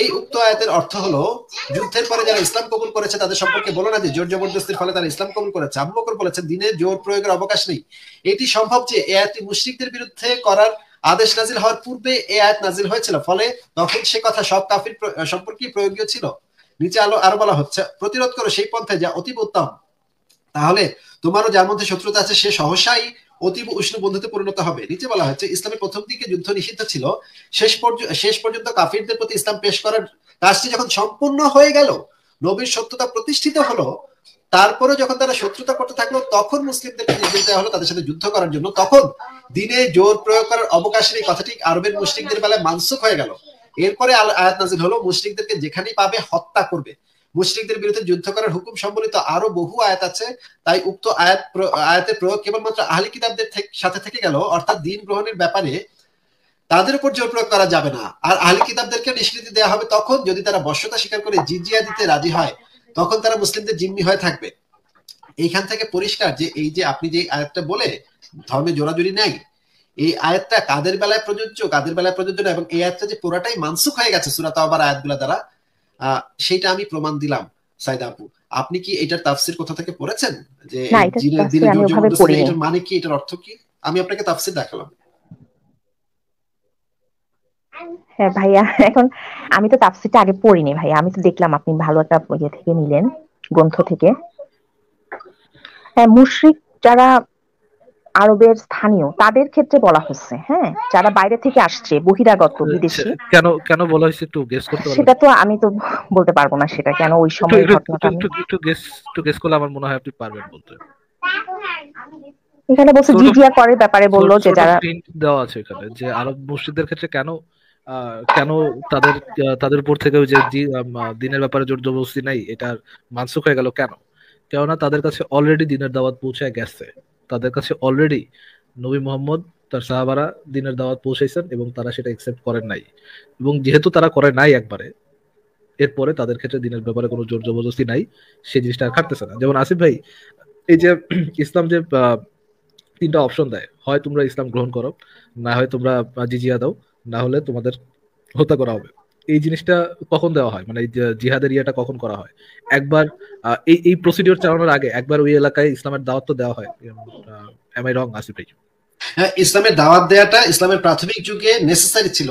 এই উক্ত আয়াতের অর্থ হলো, যুদ্ধের পরে যারা ইসলাম কবুল করেছে তাদের সম্পর্কে বলো না যে জোর জবরদস্তির ফলে তারা ইসলাম কবুল করেছে। আবু বকর বলেছেন, দিনে জোর প্রয়োগের অবকাশ নেই। এটি সম্ভব যে এই আয়াতটি মুশরিকদের বিরুদ্ধে করার আদেশ নাজিল হওয়ার পূর্বে এই আয়াত নাজিল হয়েছিল, ফলে তখন সে কথা সব কাফির সম্পর্কে প্রয়োগীয় ছিল। নিচে আরো বলা হচ্ছে, প্রতিরোধ করো সেই পন্থায় যা অতীব উত্তম, তাহলে তোমারও যার মধ্যে শত্রুতা আছে সে সহসাই অতীব উষ্ণ বন্ধুতে পরিণত হবে। নিচে বলা হচ্ছে, ইসলামের প্রথম দিকে যুদ্ধ নিষিদ্ধ ছিল, শেষ পর্যন্ত কাফিরদের প্রতি ইসলাম পেশ করার কাজটি যখন সম্পূর্ণ হয়ে গেল, নবীর সত্যতা প্রতিষ্ঠিত হলো, তারপরে যখন তারা শত্রুতা করতে থাকলো, তখন মুসলিমদেরকে নির্দেশ দেওয়া হলো তাদের সাথে যুদ্ধ করার জন্য। তখন দিনে জোর প্রয়োগ করার অবকাশ নেই কথাটি আরবের মুশরিকদের বেলায় মানসুখ হয়ে গেল। এরপরে আয়াত নাজিল হলো, মুশরিকদেরকে যেখানেই পাবে হত্যা করবে। মুশরিকদের বিরুদ্ধে যুদ্ধ করার হুকুম সম্বলিত আরো বহু আয়াত আছে, তাই উক্ত আয়াতের প্রয়োগ কেবলমাত্র আহলি কিতাবদের সাথে থেকে গেল, অর্থাৎ দিন গ্রহণের ব্যাপারে তাদের উপর জোর প্রয়োগ করা যাবে না। আর আহলি কিতাবদেরকে নিষ্কৃতি দেওয়া হবে তখন যদি তারা বশ্যতা স্বীকার করে জিজিয়া দিতে রাজি হয়, তখন তারা মুসলিমদের জিম্মি হয়ে থাকবে। এইখান থেকে পরিষ্কার যে এই যে আপনি যে আয়াতটা বলে ধর্মে জোরাজুরি নাই, এই আয়াতটা কাদের বেলায় প্রযোজ্য কাদের বেলায় প্রযোজ্য না, এবং এই আয়াতটা যে পুরাটাই মানসুখ হয়ে গেছে সূরা তাওবার আয়াতগুলো দ্বারা, সেটা আমি প্রমাণ দিলাম। সাইদা আপু, আপনি কি এটার তাফসির কোথা থেকে পড়েছেন যে দিনে জোর জবরদস্তি, এটার মানে কি, এটার অর্থ কি? আমি আপনাকে তাফসির দেখালাম। হ্যাঁ ভাইয়া, এখন আমি তো তাফসীরটা আগে পড়িনি ভাইয়া, আমি তো দেখলাম আপনি ভালো একটা ইয়ে থেকে নিলেন, গ্রন্থ থেকে। হ্যাঁ, মুশরিক যারা আরবের স্থানীয় তাদের ক্ষেত্রে বলা হচ্ছে, হ্যাঁ, যারা বাইরে থেকে আসছে, বহিরাগত বিদেশি। কেন বলা হয়েছে একটু গেস করতে পারবেন? সেটা তো আমি তো বলতে পারবো না, সেটা কেন ওই সময় ঘটনাটা একটু গেস করলে আমার মনে হয় আপনি পারবেন বলতে। এখানে বলছে জিজিয়া করার ব্যাপারে বললো যে যারা দেওয়া আছে এখানে, যে আরব মুশরিকদের ক্ষেত্রে কেন তাদের উপর থেকে যে দিনের ব্যাপারে জোর জবরদস্তি নাই, এটা মানসুখ হয়ে গেল কেন? কেননা তাদের কাছে অলরেডি দিনের দাওয়াত পৌঁছে গেছে, তাদের কাছে অলরেডি নবী মোহাম্মদ তার সাহাবারা দিনের দাওয়াত পৌঁছাইছেন এবং তারা সেটা একসেপ্ট করেন নাই। এবং যেহেতু তারা করে নাই একবারে, এরপরে তাদের ক্ষেত্রে দিনের ব্যাপারে কোনো জোর জবরদস্তি নাই, সেই জিনিসটা আর খাটতেছে না। যেমন আসিফ ভাই, এই যে ইসলাম যে 3টা অপশন দেয়, হয় তোমরা ইসলাম গ্রহণ করো, না হয় তোমরা জিজিয়া দাও, না হলে তোমাদের হত্যা করা হবে। এই জিনিসটা কখন দেওয়া হয়, মানে জিহাদের ইয়েটা কখন করা হয়? একবার এই প্রসিডিওর চালানোর আগে একবার ওই এলাকায় ইসলামের দাওয়াত তো দেওয়া হয়। এম আই রং আসিফ ভাই? হ্যাঁ, ইসলামের দাওয়াত দেওয়াটা ইসলামের প্রাথমিক যুগে নেসেসারি ছিল।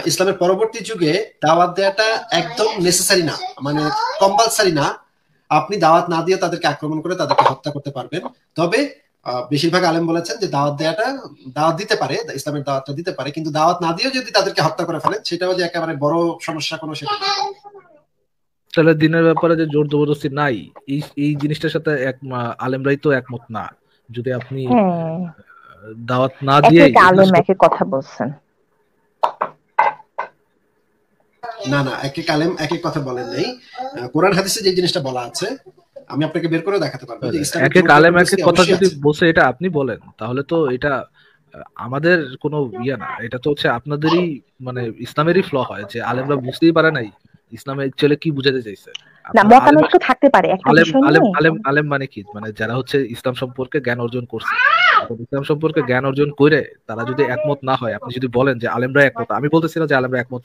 ইসলামের পরবর্তী যুগে দাওয়াত দেওয়াটা একদম নেসেসারি না, মানে কম্পালসারি না। আপনি দাওয়াত না দিয়ে তাদেরকে আক্রমণ করে তাদেরকে হত্যা করতে পারবেন। তবে বেশিরভাগ আলেম বলেছেন যে দাওয়াত দিতে পারে, ইসলামের দাওয়াতটা দিতে পারে, কিন্তু দাওয়াত না দিয়েও যদি তাদেরকে হত্যা করে ফেলেন সেটাও যে একেবারে বড় সমস্যা কোনো সেটা। তাহলে দিনের ব্যাপারে যে জোর জবরদস্তি নাই, এই জিনিসটার সাথে আলেমরাই তো একমত না। যদি আপনি দাওয়াত না দিয়ে আলেম একের কথা বলছেন। না না, এক এক আলেম এক এক কথা বলেন নাই। কোরআন হাদিসে যে জিনিসটা বলা আছে আমি আপনাকে বের করে দেখাতে পারবো যে ইসলামের এক এক জোর আলেম এক জবরদস্তি এক কথা অবশ্যই যদি আছে। বসে এটা আপনি বলেন, তাহলে তো এটা আমাদের কোনো ইয়ে না, এটা তো হচ্ছে আপনাদেরই মানে ইসলামেরই ফ্ল হয় যে আলেমরা বুঝতেই পারে নাই ইসলামে অ্যাকচুয়ালি কি বুঝাতে চাইছে। না, আপনার আলেমের মতানৈক্য থাকতে পারে একটা আলেম বিষয় আলেম নিয়ে। আলেম আলেম মানে কি, মানে যারা হচ্ছে ইসলাম সম্পর্কে জ্ঞান অর্জন করছে। এখন ইসলাম সম্পর্কে জ্ঞান অর্জন করে তারা যদি একমত না হয়, আপনি যদি বলেন যে আলেমরা একমত, আমি বলতেছি না যে আলেমরা একমত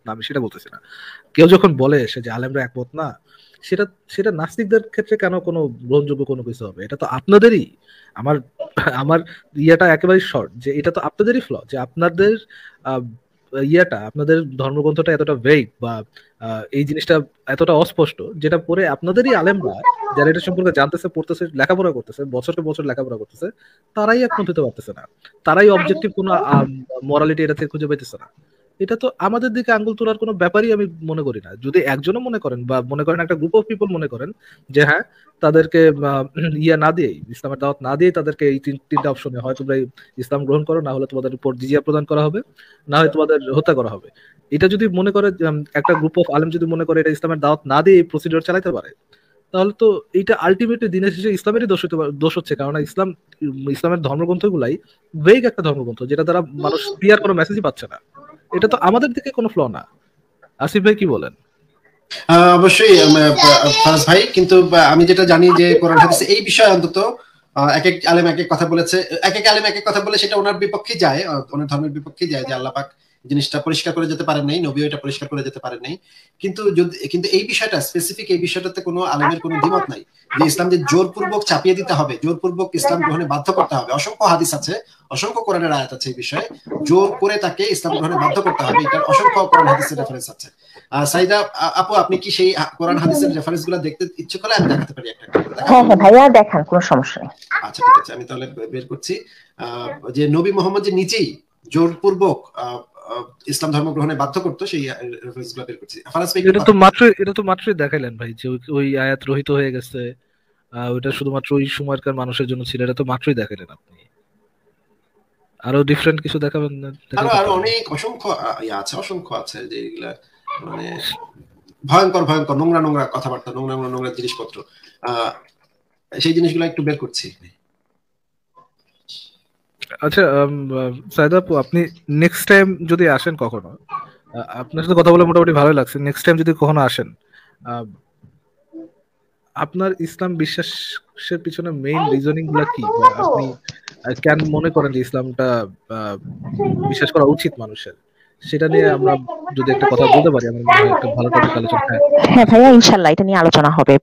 না, আমি সেটা বলতেছি না। কেউ যখন বলে সে যে আলেমরা একমত না, সেটা সেটা নাস্তিকদের ক্ষেত্রে কেন কোনো গ্রহণযোগ্য কোনো কিছু হবে? এটা তো আপনাদেরই, আমার আমার ইয়েটা একেবারে শর্ট, যে এটা তো আপনাদেরই ফ্ল, যে আপনাদের আহ, ইয়েটা, আপনাদের ধর্মগ্রন্থটা এতটা ভেগ বা এই জিনিসটা এতটা অস্পষ্ট, যেটা পড়ে আপনাদেরই আলেমরা যারা এটা সম্পর্কে জানতেছে, পড়তেছে, লেখাপড়া করতেছে, বছরের বছর লেখাপড়া করতেছে, তারাই একমত হতে পারতেছে না, তারাই অবজেক্টিভ কোনো মরালিটি এটা থেকে খুঁজে পাইতেছে না। এটা তো আমাদের দিকে আঙ্গুল তোলার কোনো ব্যাপারই আমি মনে করি না। যদি একজনও মনে করেন বা মনে করেন একটা গ্রুপ অফ পিপল মনে করেন যে হ্যাঁ, তাদেরকে ইয়া না দিয়ে, ইসলামের দাওয়াত না দিয়ে তাদেরকে এই তিনটা অপশনে, হয় তোমরা ইসলাম গ্রহণ করো, না হলে তোমাদের উপর জিজিয়া প্রদান করা হবে, না হয় তোমাদের হত্যা করা হবে, এটা যদি মনে করে একটা গ্রুপ অফ আলেম যদি মনে করে এটা ইসলামের দাওয়াত না দিয়ে এই প্রসিডিওর চালাতে পারে, তাহলে তো এইটা আলটিমেটলি দিনের শেষে ইসলামেরই দোষ হচ্ছে। কারণ ইসলামের ধর্মগ্রন্থগুলাই ভেগ একটা ধর্মগ্রন্থ, যেটা দ্বারা মানুষ ক্লিয়ার কোনো মেসেজই পাচ্ছে না। এটা তো আমাদের দিকে কোনো ফ্ল না। আসিফ ভাই কি বলেন? অবশ্যই ফারাজ ভাই, কিন্তু আমি যেটা জানি যে কোরআন হাদিসে এই বিষয়ে অন্তত এক এক আলেম এক এক কথা বলেছে, এক এক আলেম এক এক কথা বলে সেটা ওনার বিপক্ষে যায়, ওনার ধর্মের বিপক্ষে যায় যে আল্লাহ পাক জিনিসটা পরিষ্কার করে যেতে পারেন নাই, নবীও এটা পরিষ্কার করে যেতে পারেন নাই। কিন্তু এই বিষয়টা স্পেসিফিক, এই বিষয়টাতে কোনো আলেমের কোনো দ্বিমত নাই যে ইসলাম যে জোরপূর্বক চাপিয়ে দিতে হবে, জোরপূর্বক ইসলাম গ্রহণে বাধ্য করতে হবে। অসংখ্য হাদিস আছে, অসংখ্য কোরআনের আয়াত আছে এই বিষয়ে, জোর করে তাকে ইসলাম গ্রহণে বাধ্য করতে হবে, এটার অসংখ্য কোরআন হাদিসের রেফারেন্স আছে। সাইদা আপু, আপনি কি সেই কোরআন হাদিসের রেফারেন্স গুলো দেখতে ইচ্ছুক হলে আমি দেখাতে পারি, একটা করে দেখাবো। হ্যাঁ হ্যাঁ ভাইয়া, দেখান, কোনো সমস্যা নেই। আচ্ছা ঠিক আছে, আমি তাহলে বের করছি। যে নবী মোহাম্মদ যে নিজেই জোরপূর্বক ইসলাম ধর্ম গ্রহণে বাধ্য করতো, সেই রেফারেন্স গুলো বের করছি। ফারাজ ভাই এটা তো মাত্রই দেখাইলেন ভাই যে ওই আয়াত রহিত হয়ে গেছে, ওইটা শুধুমাত্র ওই সময়কার মানুষের জন্য ছিল, এটা তো মাত্রই দেখাইলেন আপনি। আরো ডিফারেন্ট কিছু দেখাবেন না? আরো দেখাইতে আরো পারেন। অনেক অসংখ্য আছে, অসংখ্য আছে যে এগুলা মানে ভয়ঙ্কর ভয়ঙ্কর নোংরা নোংরা কথাবার্তা, নোংরা নোংরা নোংরা জিনিসপত্র, আহ সেই জিনিসগুলো একটু বের করছি। আচ্ছা, সাইদা আপু, আপনি নেক্সট টাইম যদি আসেন কখনো, আপনার সাথে কথা বলে মোটামুটি ভালোই লাগছে। নেক্সট টাইম যদি কখনো আসেন, আহ, আপনার ইসলাম বিশ্বাসের পিছনে মেইন রিজনিং গুলা কি, বা আপনি কেন মনে করেন যে ইসলামটা আহ, বিশ্বাস করা উচিত মানুষের, সেটা নিয়ে আমরা যদি একটা কথা বলতে পারি, আমার মনে হয় একটা ভালো টপিক আলোচনা। হ্যাঁ, হ্যাঁ ভাইয়া, ইনশাল্লাহ এটা নিয়ে আলোচনা হবে।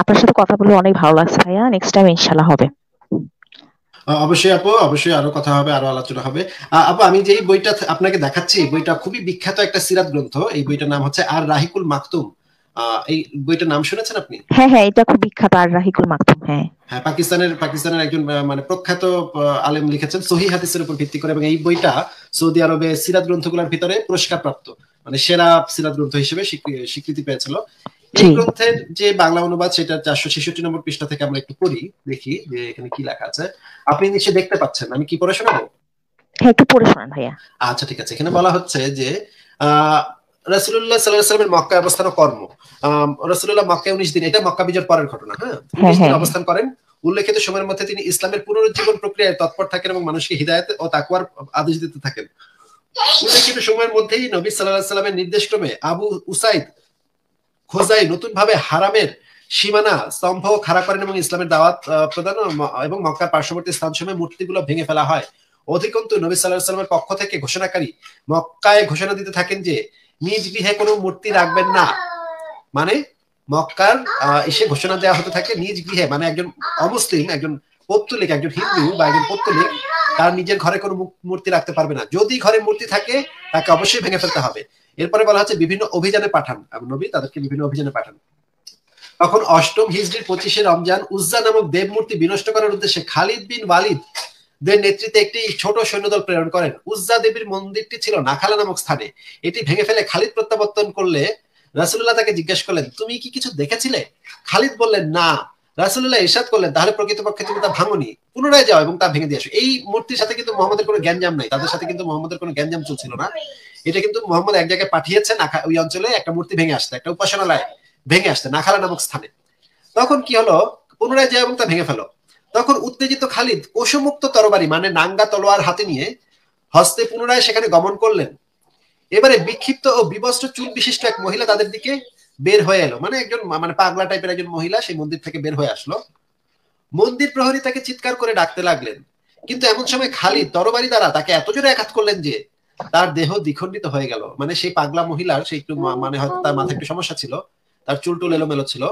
আপনার সাথে কথা বলে অনেক ভালো লাগছে ভাইয়া, নেক্সট টাইম ইনশাল্লাহ হবে। অবশ্যই আপু, অবশ্যই আরো কথা হবে, আরো আলোচনা হবে। আপু, আমি যে বইটা আপনাকে দেখাচ্ছি, এই বইটা খুবই বিখ্যাত একটা সিরাত গ্রন্থ। এই বইটার নাম হচ্ছে আর রাহিকুল মাকতুম। এই বইটার নাম শুনেছেন আপনি? হ্যাঁ হ্যাঁ, এটা খুব বিখ্যাত, আর রাহিকুল মাকতুম। হ্যাঁ হ্যাঁ, পাকিস্তানের একজন মানে প্রখ্যাত আলেম লিখেছেন সহিহ হাদিসের উপর ভিত্তি করে, এবং এই বইটা সৌদি আরবে সিরাত গ্রন্থগুলোর ভিতরে পুরস্কার প্রাপ্ত, মানে সেরা সিরাত গ্রন্থ হিসেবে স্বীকৃতি পেয়েছিল। এই জি। গ্রন্থের যে বাংলা অনুবাদ, সেটা 466 নম্বর পৃষ্ঠা থেকে আমরা একটু পড়ি, দেখি যে এখানে কি লেখা আছে। আপনি নিশ্চয়ই দেখতে পাচ্ছেন, আমি কি পড়ে শোনাবো? হ্যাঁ, একটু পড়ে শোনান ভাইয়া। আচ্ছা ঠিক আছে, এখানে বলা হচ্ছে যে রাসূলুল্লাহ সাল্লাল্লাহু আলাইহি ওয়াসাল্লামের মক্কায় অবস্থান ও কর্ম। রাসূলুল্লাহ মক্কায় 19 দিন, এটা মক্কা বিজয়ের পরের ঘটনা, হ্যাঁ, 19 দিন অবস্থান করেন। উল্লেখিত সময়ের মধ্যে তিনি ইসলামের পুনরুজ্জীবন প্রক্রিয়ায় তৎপর থাকেন এবং মানুষকে হিদায়াত ও তাকওয়ার আদেশ দিতে থাকেন। উল্লেখিত সময়ের মধ্যেই নবী সাল্লাল্লাহু আলাইহি ওয়াসাল্লামের নির্দেশক্রমে আবু উসাইদ খোজাই নতুন ভাবে হারামের সীমানা স্তম্ভ খাড়া করেন এবং ইসলামের দাওয়াত প্রদান এবং মক্কার পার্শ্ববর্তী স্থানসমূহে মূর্তিগুলো ভেঙে ফেলা হয়। অধিকন্তু নবী সাল্লাল্লাহু আলাইহি ওয়াসাল্লামের পক্ষ থেকে ঘোষণাকারী মক্কায় ঘোষণা দিতে থাকেন যে নিজ গৃহে কোনো মূর্তি রাখবেন না। মানে মক্কার এসে ঘোষণা দেওয়া হতে থাকে নিজ গৃহে, মানে একজন অমুসলিম, একজন পৌত্তলিক, একজন হিন্দু বা একজন পৌত্তলিক তার নিজের ঘরে কোনো মূর্তি রাখতে পারবে না। যদি ঘরে মূর্তি থাকে তাকে অবশ্যই ভেঙে ফেলতে হবে। এরপরে বলা হচ্ছে বিভিন্ন অভিযানে পাঠান, নবী তাদেরকে বিভিন্ন অভিযানে পাঠান। তখন 8ম হিজরির 25শে রমজান উজ্জা নামক দেবমূর্তি বিনষ্ট করার উদ্দেশ্যে খালিদ বিন ওয়ালিদ দের নেতৃত্বে একটি ছোট সৈন্যদল প্রেরণ করেন। উজ্জা দেবীর মন্দিরটি ছিল নাখালা নামক স্থানে। এটি ভেঙে ফেলে খালিদ প্রত্যাবর্তন করলে রাসূলুল্লাহ তাকে জিজ্ঞেস করলেন, তুমি কি কিছু দেখেছিলে? খালিদ বললেন, না, রাসূলুল্লাহ ইরশাদ করলেন, তাহলে প্রকৃতপক্ষে তুমি তা ভাঙনি, পুনরায় যাও এবং তা ভেঙে দিয়ে আসো। এই মূর্তির সাথে কিন্তু মুহাম্মদের কোনো গ্যাঞ্জাম নাই, তাদের সাথে কিন্তু মুহাম্মদের কোনো গ্যাঞ্জাম চলছিল না। এটা কিন্তু মুহাম্মদ এক জায়গায় পাঠিয়েছেন ওই অঞ্চলে একটা মূর্তি ভেঙে আসতে, একটা উপাসনালয় ভেঙে আসতে, নাখালা নামক স্থানে। তখন কি হলো, পুনরায় যাও এবং তা ভেঙে ফেলো। তখন উত্তেজিত খালিদ কোষমুক্ত তরবারি মানে নাঙ্গা তলোয়ার হাতে নিয়ে হস্তে পুনরায় সেখানে গমন করলেন। এবারে বিক্ষিপ্ত ও বিবস্ত্র চুল বিশিষ্ট এক মহিলা তাদের দিকে বের হয়ে এলো, মানে একজন মানে পাগলা টাইপের একজন মহিলা সেই মন্দির থেকে বের হয়ে আসলো। মন্দির প্রহরী তাকে চিৎকার করে ডাকতে লাগলেন, কিন্তু এমন সময় খালিদ তরবারি দ্বারা তাকে এত জোরে আঘাত করলেন যে তার দেহ দ্বিখণ্ডিত হয়ে গেল। মানে সেই পাগলা মহিলার সেই একটু মানে হয়তো তার মাথায় একটু সমস্যা ছিল, তার চুল টুল এলোমেলো ছিল।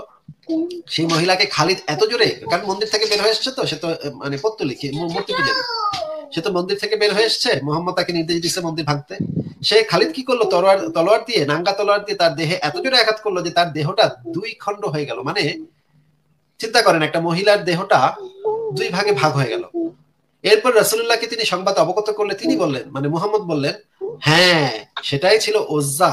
সেই মহিলাকে খালিদ এত জোরে, কারণ মন্দির থেকে বের হয়ে এসছে তো, সে তো মানে পত্তলিক মূর্তি পূজারী, সে তো মন্দির থেকে বের হয়ে এসছে, মোহাম্মদ তাকে নির্দেশ দিচ্ছে মন্দির ভাঙতে। সে খালিদ কি করলো, তলোয়ার দিয়ে, নাঙ্গা তলোয়ার দিয়ে তার দেহে এত জোরে আঘাত করলো যে তার দেহটা দুই খণ্ড হয়ে গেল। মানে চিন্তা করেন, একটা মহিলার দেহটা দুই ভাগে ভাগ হয়ে গেল। এরপর রাসূলুল্লাহকে তিনি সংবাদ অবগত করলে তিনি বললেন, মানে মুহাম্মদ বললেন, হ্যাঁ সেটাই ছিল উজ্জা।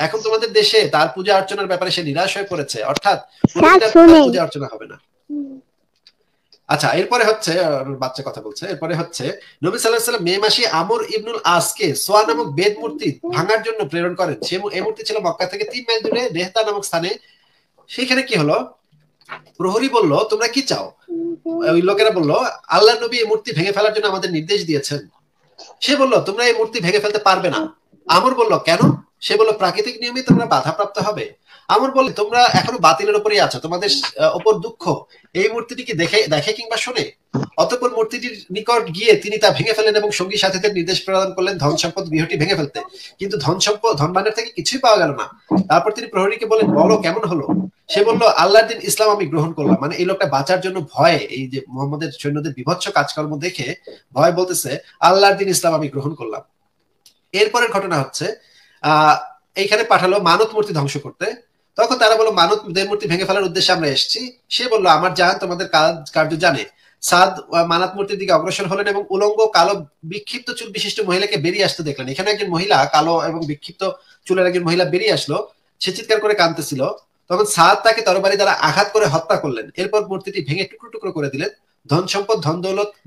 এখন তোমাদের দেশে তার পূজা অর্চনার ব্যাপারে সে নিরাশ হয়ে পড়েছে, অর্থাৎ পূজা অর্চনা হবে না। আচ্ছা, এরপরে হচ্ছে বাচ্চা কথা বলছে, এরপরে হচ্ছে নবী সাল্লাল্লাহু আলাইহি ওয়াসাল্লাম মে মাসে আমর ইবনুল আসকে সোয়া নামক বেদ মূর্তি ভাঙার জন্য প্রেরণ করেন। এই মূর্তি ছিল মক্কা থেকে 3 মাইল দূরে রেহতা নামক স্থানে। সেখানে কি হলো, প্রহরী বলল, তোমরা কি চাও? ওই লোকেরা বলল, আল্লাহর নবী এই মূর্তি ভেঙে ফেলার জন্য আমাদের নির্দেশ দিয়েছেন। সে বলল, তোমরা এই মূর্তি ভেঙে ফেলতে পারবে না। আমর বলল, কেন? সে বলল, প্রাকৃতিক নিয়মে তোমরা বাধাপ্রাপ্ত হবে। আমর বলল, তোমরা এখনো বাতিলের উপরেই আছো, তোমাদের উপর দুঃখ এই মূর্তিটি কি দেখে কিংবা শোনে? অতঃপর মূর্তিটির নিকট গিয়ে তিনি তা ভেঙে ফেলেন এবং সঙ্গী সাথীদের নির্দেশ প্রদান করলেন ধন সম্পদ গৃহটি ভেঙে ফেলতে, কিন্তু ধন ভাণ্ডার থেকে কিছুই পাওয়া গেল না। তারপর তিনি প্রহরীকে বলেন, বলো কেমন হলো? সে বলল, আল্লাহর দিন ইসলাম আমি গ্রহণ করলাম। মানে এই লোকটা বাঁচার জন্য ভয়ে, এই যে মুহাম্মদের সৈন্যদের বিভৎস কাজকর্ম দেখে ভয় বলতেছে, আল্লাহর দিন ইসলাম আমি গ্রহণ করলাম। এরপরের ঘটনা হচ্ছে, এইখানে পাঠালো মানত মূর্তি ধ্বংস করতে। তখন তারা বলল, মানত মূর্তি ভেঙে ফেলার উদ্দেশ্যে আমরা এসেছি। সে বলল, আমার জান তোমাদের কার্য জানে। সাদ মানাত মূর্তির দিকে অগ্রসর হলেন এবং উলঙ্গ কালো বিক্ষিপ্ত চুল বিশিষ্ট মহিলাকে বেরিয়ে আসতে দেখলেন। এখানে একজন মহিলা, কালো এবং বিক্ষিপ্ত চুলের একজন মহিলা বেরিয়ে আসলো। সে চিৎকার করে কাঁদতেছিল। তখন সাদ তাকে তরবারি দ্বারা আঘাত করে হত্যা করলেন। এরপর মূর্তিটি ভেঙে টুকরো টুকরো করে দিলেন। ধন সম্পদ, ধন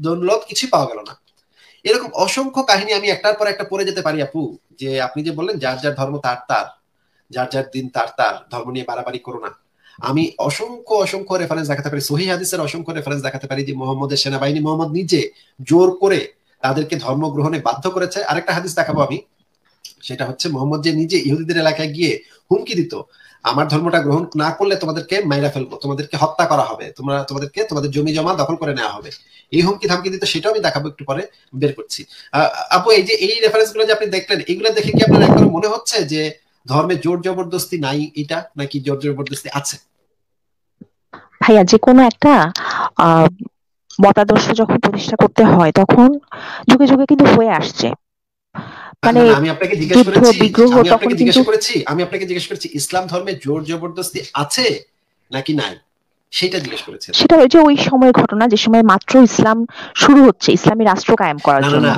দৌলত কিছুই পাওয়া গেল না। এরকম অসংখ্য কাহিনী আমি একটার পর একটা পড়ে যেতে পারি আপু। যে আপনি যে বললেন যার যার ধর্ম তার তার, যার যার দিন তার তার, ধর্ম নিয়ে বাড়াবাড়ি করো না। আমি অসংখ্য রেফারেন্স দেখাতে পারি, সহিহ হাদিসের অসংখ্য রেফারেন্স দেখাতে পারি যে মুহাম্মদের সেনাবাহিনী, মুহাম্মদ নিজে জোর করে তাদেরকে ধর্ম গ্রহণে বাধ্য করেছে। আরেকটা হাদিস দেখাবো আমি, সেটা হচ্ছে মুহাম্মদ যে নিজে ইহুদিদের এলাকায় গিয়ে হুমকি দিত, আমার ধর্মটা গ্রহণ না করলে তোমাদেরকে মাইরা ফেলবো, তোমাদেরকে হত্যা করা হবে, তোমাদের জমি জমা দখল করে নেওয়া হবে, এই হুমকি ধামকি দিত। সেটাও আমি দেখাবো, একটু পরে বের করছি। আপু, এই যে এই রেফারেন্স গুলো যে আপনি দেখলেন, এগুলো দেখে কি আপনার একবার মনে হচ্ছে যে ধর্মে জোর জবরদস্তি নাই এটা, নাকি জোর জবরদস্তি আছে? ভাইয়া, যে কোনো একটা মতাদর্শ যখন প্রতিষ্ঠা করতে হয় তখন যুগে যুগে কিন্তু হয়ে আসছে, মানে আমি আপনাকে যুদ্ধ বিগ্রহ তখন কিন্তু। আমি আপনাকে জিজ্ঞেস করেছি ইসলাম ধর্মে জোর জবরদস্তি আছে নাকি নাই, সেটা জিজ্ঞেস করেছি। সেটা হচ্ছে ওই সময়ের ঘটনা, যে সময় মাত্র ইসলাম শুরু হচ্ছে, ইসলামী রাষ্ট্র কায়েম করার জন্য। না,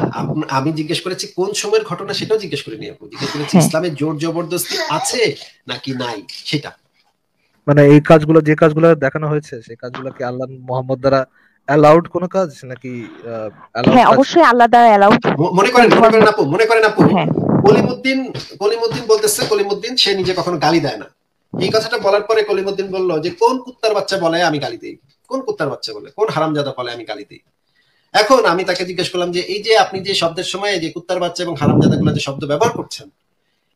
আমি জিজ্ঞেস করেছি কোন সময়ের ঘটনা, সেটাও জিজ্ঞেস করিনি আপু। জিজ্ঞেস করেছি ইসলামে জোর জবরদস্তি আছে নাকি নাই, সেটা। মানে এই কাজগুলো, যে কাজগুলো দেখানো হয়েছে, সেই কাজগুলো কি আল্লাহ মুহাম্মদ দ্বারা অ্যালাউড কোন কাজ নাকি? হ্যাঁ, অবশ্যই আল্লাহ দ্বারা অ্যালাউড। মনে করেন আপু, কলিমুদ্দিন বলতেছে, কলিমুদ্দিন সে নিজে কখনো গালি দেয় না। এই কথাটা বলার পরে কলিমুদ্দিন বলল যে কোন কুত্তার বাচ্চা বলে আমি গালি দেই, কোন কুত্তার বাচ্চা বলে, কোন হারামজাদা বলে আমি গালি দেই। এখন আমি তাকে জিজ্ঞেস করলাম যে এই যে আপনি যে শব্দের সময় যে কুত্তার বাচ্চা এবং হারামজাদা গুলো যে শব্দ ব্যবহার করছেন,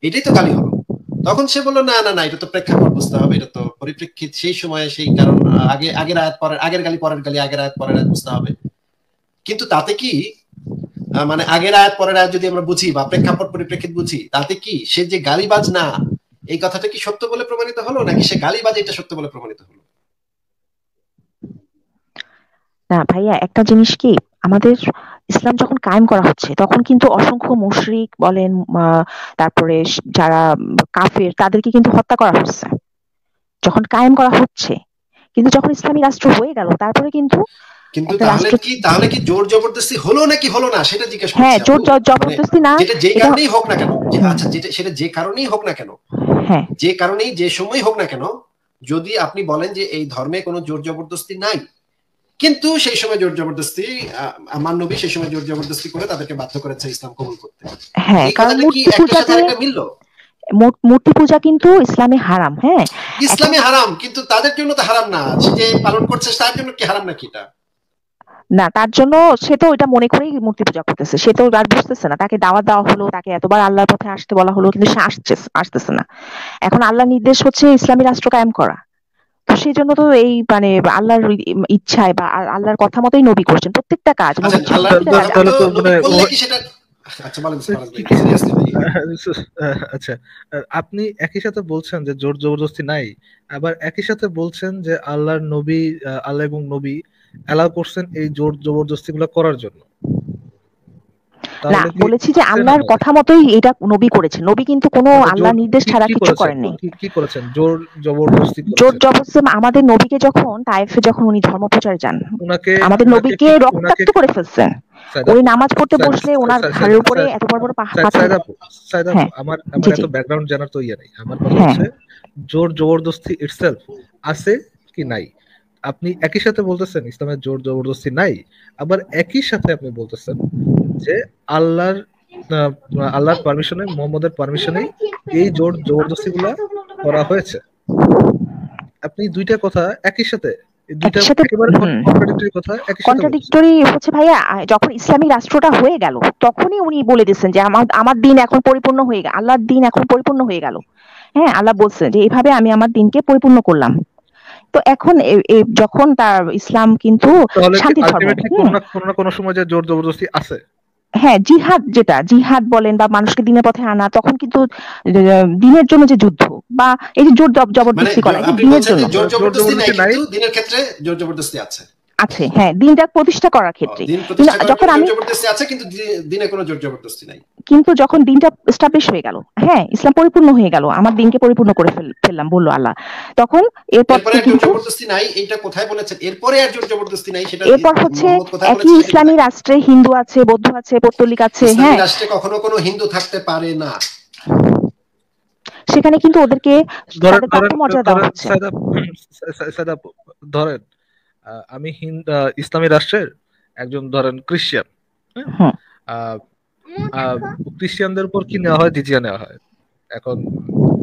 এটাই তো গালি হলো। তখন সে বললো, না, এটা তো প্রেক্ষাপট বুঝতে হবে, এটা তো পরিপ্রেক্ষিত, সেই সময়ে সেই কারণ, আগের আয়াত পরের, আগের গালি পরের গালি, আগের আয়াত পরের আয়াত বুঝতে হবে। কিন্তু তাতে কি, মানে আগের আয়াত পরের আয়াত যদি আমরা বুঝি বা প্রেক্ষাপট পরিপ্রেক্ষিত বুঝি, তাতে কি সে যে গালিবাজ না, এই কথাটা কি সত্য বলে প্রমাণিত হলো, নাকি সে গালিবাজ এটা সত্য বলে প্রমাণিত হলো? না ভাইয়া, একটা জিনিস কি, আমাদের ইসলাম যখন কায়েম করা হচ্ছে তখন কিন্তু অসংখ্য মুশরিক বলেন, তারপরে যারা কাফের, তাদেরকে কিন্তু হত্যা করা হচ্ছে যখন কায়েম করা হচ্ছে। কিন্তু যখন ইসলামী রাষ্ট্র হয়ে গেল, তারপরে কিন্তু তাহলে কি জোর জবরদস্তি হলো নাকি হলো না, সেটা জিজ্ঞেস করছি। হ্যাঁ, জোর জবরদস্তি না, যেটা যে কারণেই হোক না কেন, আচ্ছা, সেটা যে কারণেই হোক না কেন, হ্যাঁ, যে কারণেই যে সময় হোক না কেন, যদি আপনি বলেন যে এই ধর্মে কোনো জোর জবরদস্তি নাই, কিন্তু সেই সময় জোর জবরদস্তি আমার নবী সেই সময় জোর জবরদস্তি করে তাদেরকে বাধ্য করেছে ইসলাম কবুল করতে, হ্যাঁ, এই কারণ কথাটা কি একটার সাথে আরেকটা মিললো? মূর্তি পূজা কিন্তু ইসলামে হারাম। হ্যাঁ, ইসলামে হারাম, কিন্তু তাদের জন্য তো হারাম না, যে পালন করছে তার জন্য কি হারাম নাকি এটা? না, তার জন্য সে তো ওইটা মনে করেই মূর্তি পূজা করতেছে, সে তো আর বুঝতেছে না। তাকে দাওয়াত দেওয়া হলো, তাকে এতবার আল্লাহর পথে আসতে বলা হলো, কিন্তু সে আসতেছে না। এখন আল্লাহর নির্দেশ হচ্ছে ইসলামী রাষ্ট্র কায়েম করা, তো সেই জন্য তো এই মানে আল্লাহর ইচ্ছায় বা আল্লাহর কথা মতোই নবী করছেন প্রত্যেকটা কাজ। আচ্ছা, নবীর আল্লাহর প্রত্যেকটা কাজ কথা মতো তাহলে তো নবী করলে কি সেটা, আচ্ছা বলেন ফারাজ ভাই, সিরিয়াসলি ভাই। আচ্ছা, আপনি একই সাথে বলছেন যে জোর জবরদস্তি নাই, আবার একই সাথে বলছেন যে আল্লাহর নবী, আল্লাহ এবং নবী অ্যালাউ করছেন এই জোর জবরদস্তি গুলো করার জন্য। না, তাহলে কি বলেছি যে আছে না আল্লাহর নাই? কথা মতোই এটা নবী করেছেন। নবী কিন্তু কোনো তাহলে আল্লাহর নির্দেশ ছাড়া কি কিছু করেছেন? করেননি। কি করেছেন? জোর জবরদস্তি জোর করেছেন। জবরদস্তি আমাদের নবীকে যখন তায়েফে যখন উনি ধর্ম প্রচার যান, উনাকে আমাদের উনাকে নবীকে কি উনাকে রক্তাক্ত করে ফেলছেন। সাইদা উনি আপু, নামাজ পড়তে সাইদ- বসলে ওনার সাইদ- ঘাড়ের সাইদ- উপরে সাইদ- এত বড় বড় সাইদ- পাথর। সাইদ আপু, সাইদ আপু, হ্যাঁ, আমার জি এত জি, ব্যাকগ্রাউন্ড জানার তো ইয়ে নেই। আমার কথা হ্যাঁ, হচ্ছে জোর জবরদস্তি ইটসেলফ আছে কি নাই। আপনি একই সাথে বলতেছেন ইসলামের জোর জবরদস্তি নাই, আবার একই সাথে আপনি বলতেছেন যে আল্লাহর আহ, আল্লাহর পারমিশনে, মোহাম্মদের পারমিশনেই এই জোর জবরদস্তি গুলা করা হয়েছে। আপনি দুইটা কথা একই সাথে, এই দুইটা একই সাথে। একেবারে কন্ট্রাডিক্টরি কথা একই সাথে বলতেছেন। কন্ট্রাডিক্টরি হচ্ছে ভাইয়া, যখন ইসলামী রাষ্ট্রটা হয়ে গেল তখনই উনি বলে দিচ্ছেন যে আমার আমার দিন এখন পরিপূর্ণ হয়ে গেল, আল্লাহর দিন এখন পরিপূর্ণ হয়ে গেল। হ্যাঁ, আল্লাহ বলছেন যে এইভাবে আমি আমার দিনকে পরিপূর্ণ করলাম। তো এখন যখন তার ইসলাম কিন্তু তাহলে কি শান্তি ধর্ম। আলটিমেটলি কোনো না কোনো সময় যে জোর জবরদস্তি আছে? হ্যাঁ, জিহাদ, যেটা জিহাদ বলেন বা মানুষকে দিনের পথে আনা, তখন কিন্তু দিনের জন্য যে যুদ্ধ বা এই যে জোর মানে জবরদস্তি করা, এটা আপনি দিনের বলছেন জন্য যে জোর জবরদস্তি নাই, নাই, কিন্তু দিনের ক্ষেত্রে জোর জবরদস্তি আছে। আছে। হ্যাঁ, দিনটা প্রতিষ্ঠা করার ক্ষেত্রে। দিন কিন্তু প্রতিষ্ঠা করার যখন জন্য জোর আমি জবরদস্তি আছে, কিন্তু দিনে কোনো জোর জবরদস্তি নাই। কিন্তু যখন দিনটা এস্টাবলিশ হয়ে গেল, হ্যাঁ, ইসলাম পরিপূর্ণ হয়ে গেল, আমার দিনকে পরিপূর্ণ করে ফেললাম বললো আল্লাহ, তখন এরপর এরপরে আর জোর কিন্তু জবরদস্তি নাই, এইটা কোথায় বলেছেন? এরপরে আর জোর জবরদস্তি নাই, সেটা এরপর হচ্ছে মোহাম্মদ কোথায় একই বলেছে? ইসলামী রাষ্ট্রে হিন্দু আছে, বৌদ্ধ আছে, পৌত্তলিক আছে। ইসলামী হ্যাঁ, রাষ্ট্রে কখনো কোনো হিন্দু থাকতে পারে না। সেখানে কিন্তু ওদেরকে ধরেন তাদের প্রাপ্য ধরেন মর্যাদা দেওয়া ধরেন হচ্ছে। সাইদা আপু, ধরেন আমি ইসলামী রাষ্ট্রের একজন ধরেন ক্রিশ্চিয়ান, হ্যাঁ? হুম, আহ, আহ, ক্রিশ্চিয়ানদের উপর কি নেওয়া হয়? জিজিয়া নেওয়া হয়। এখন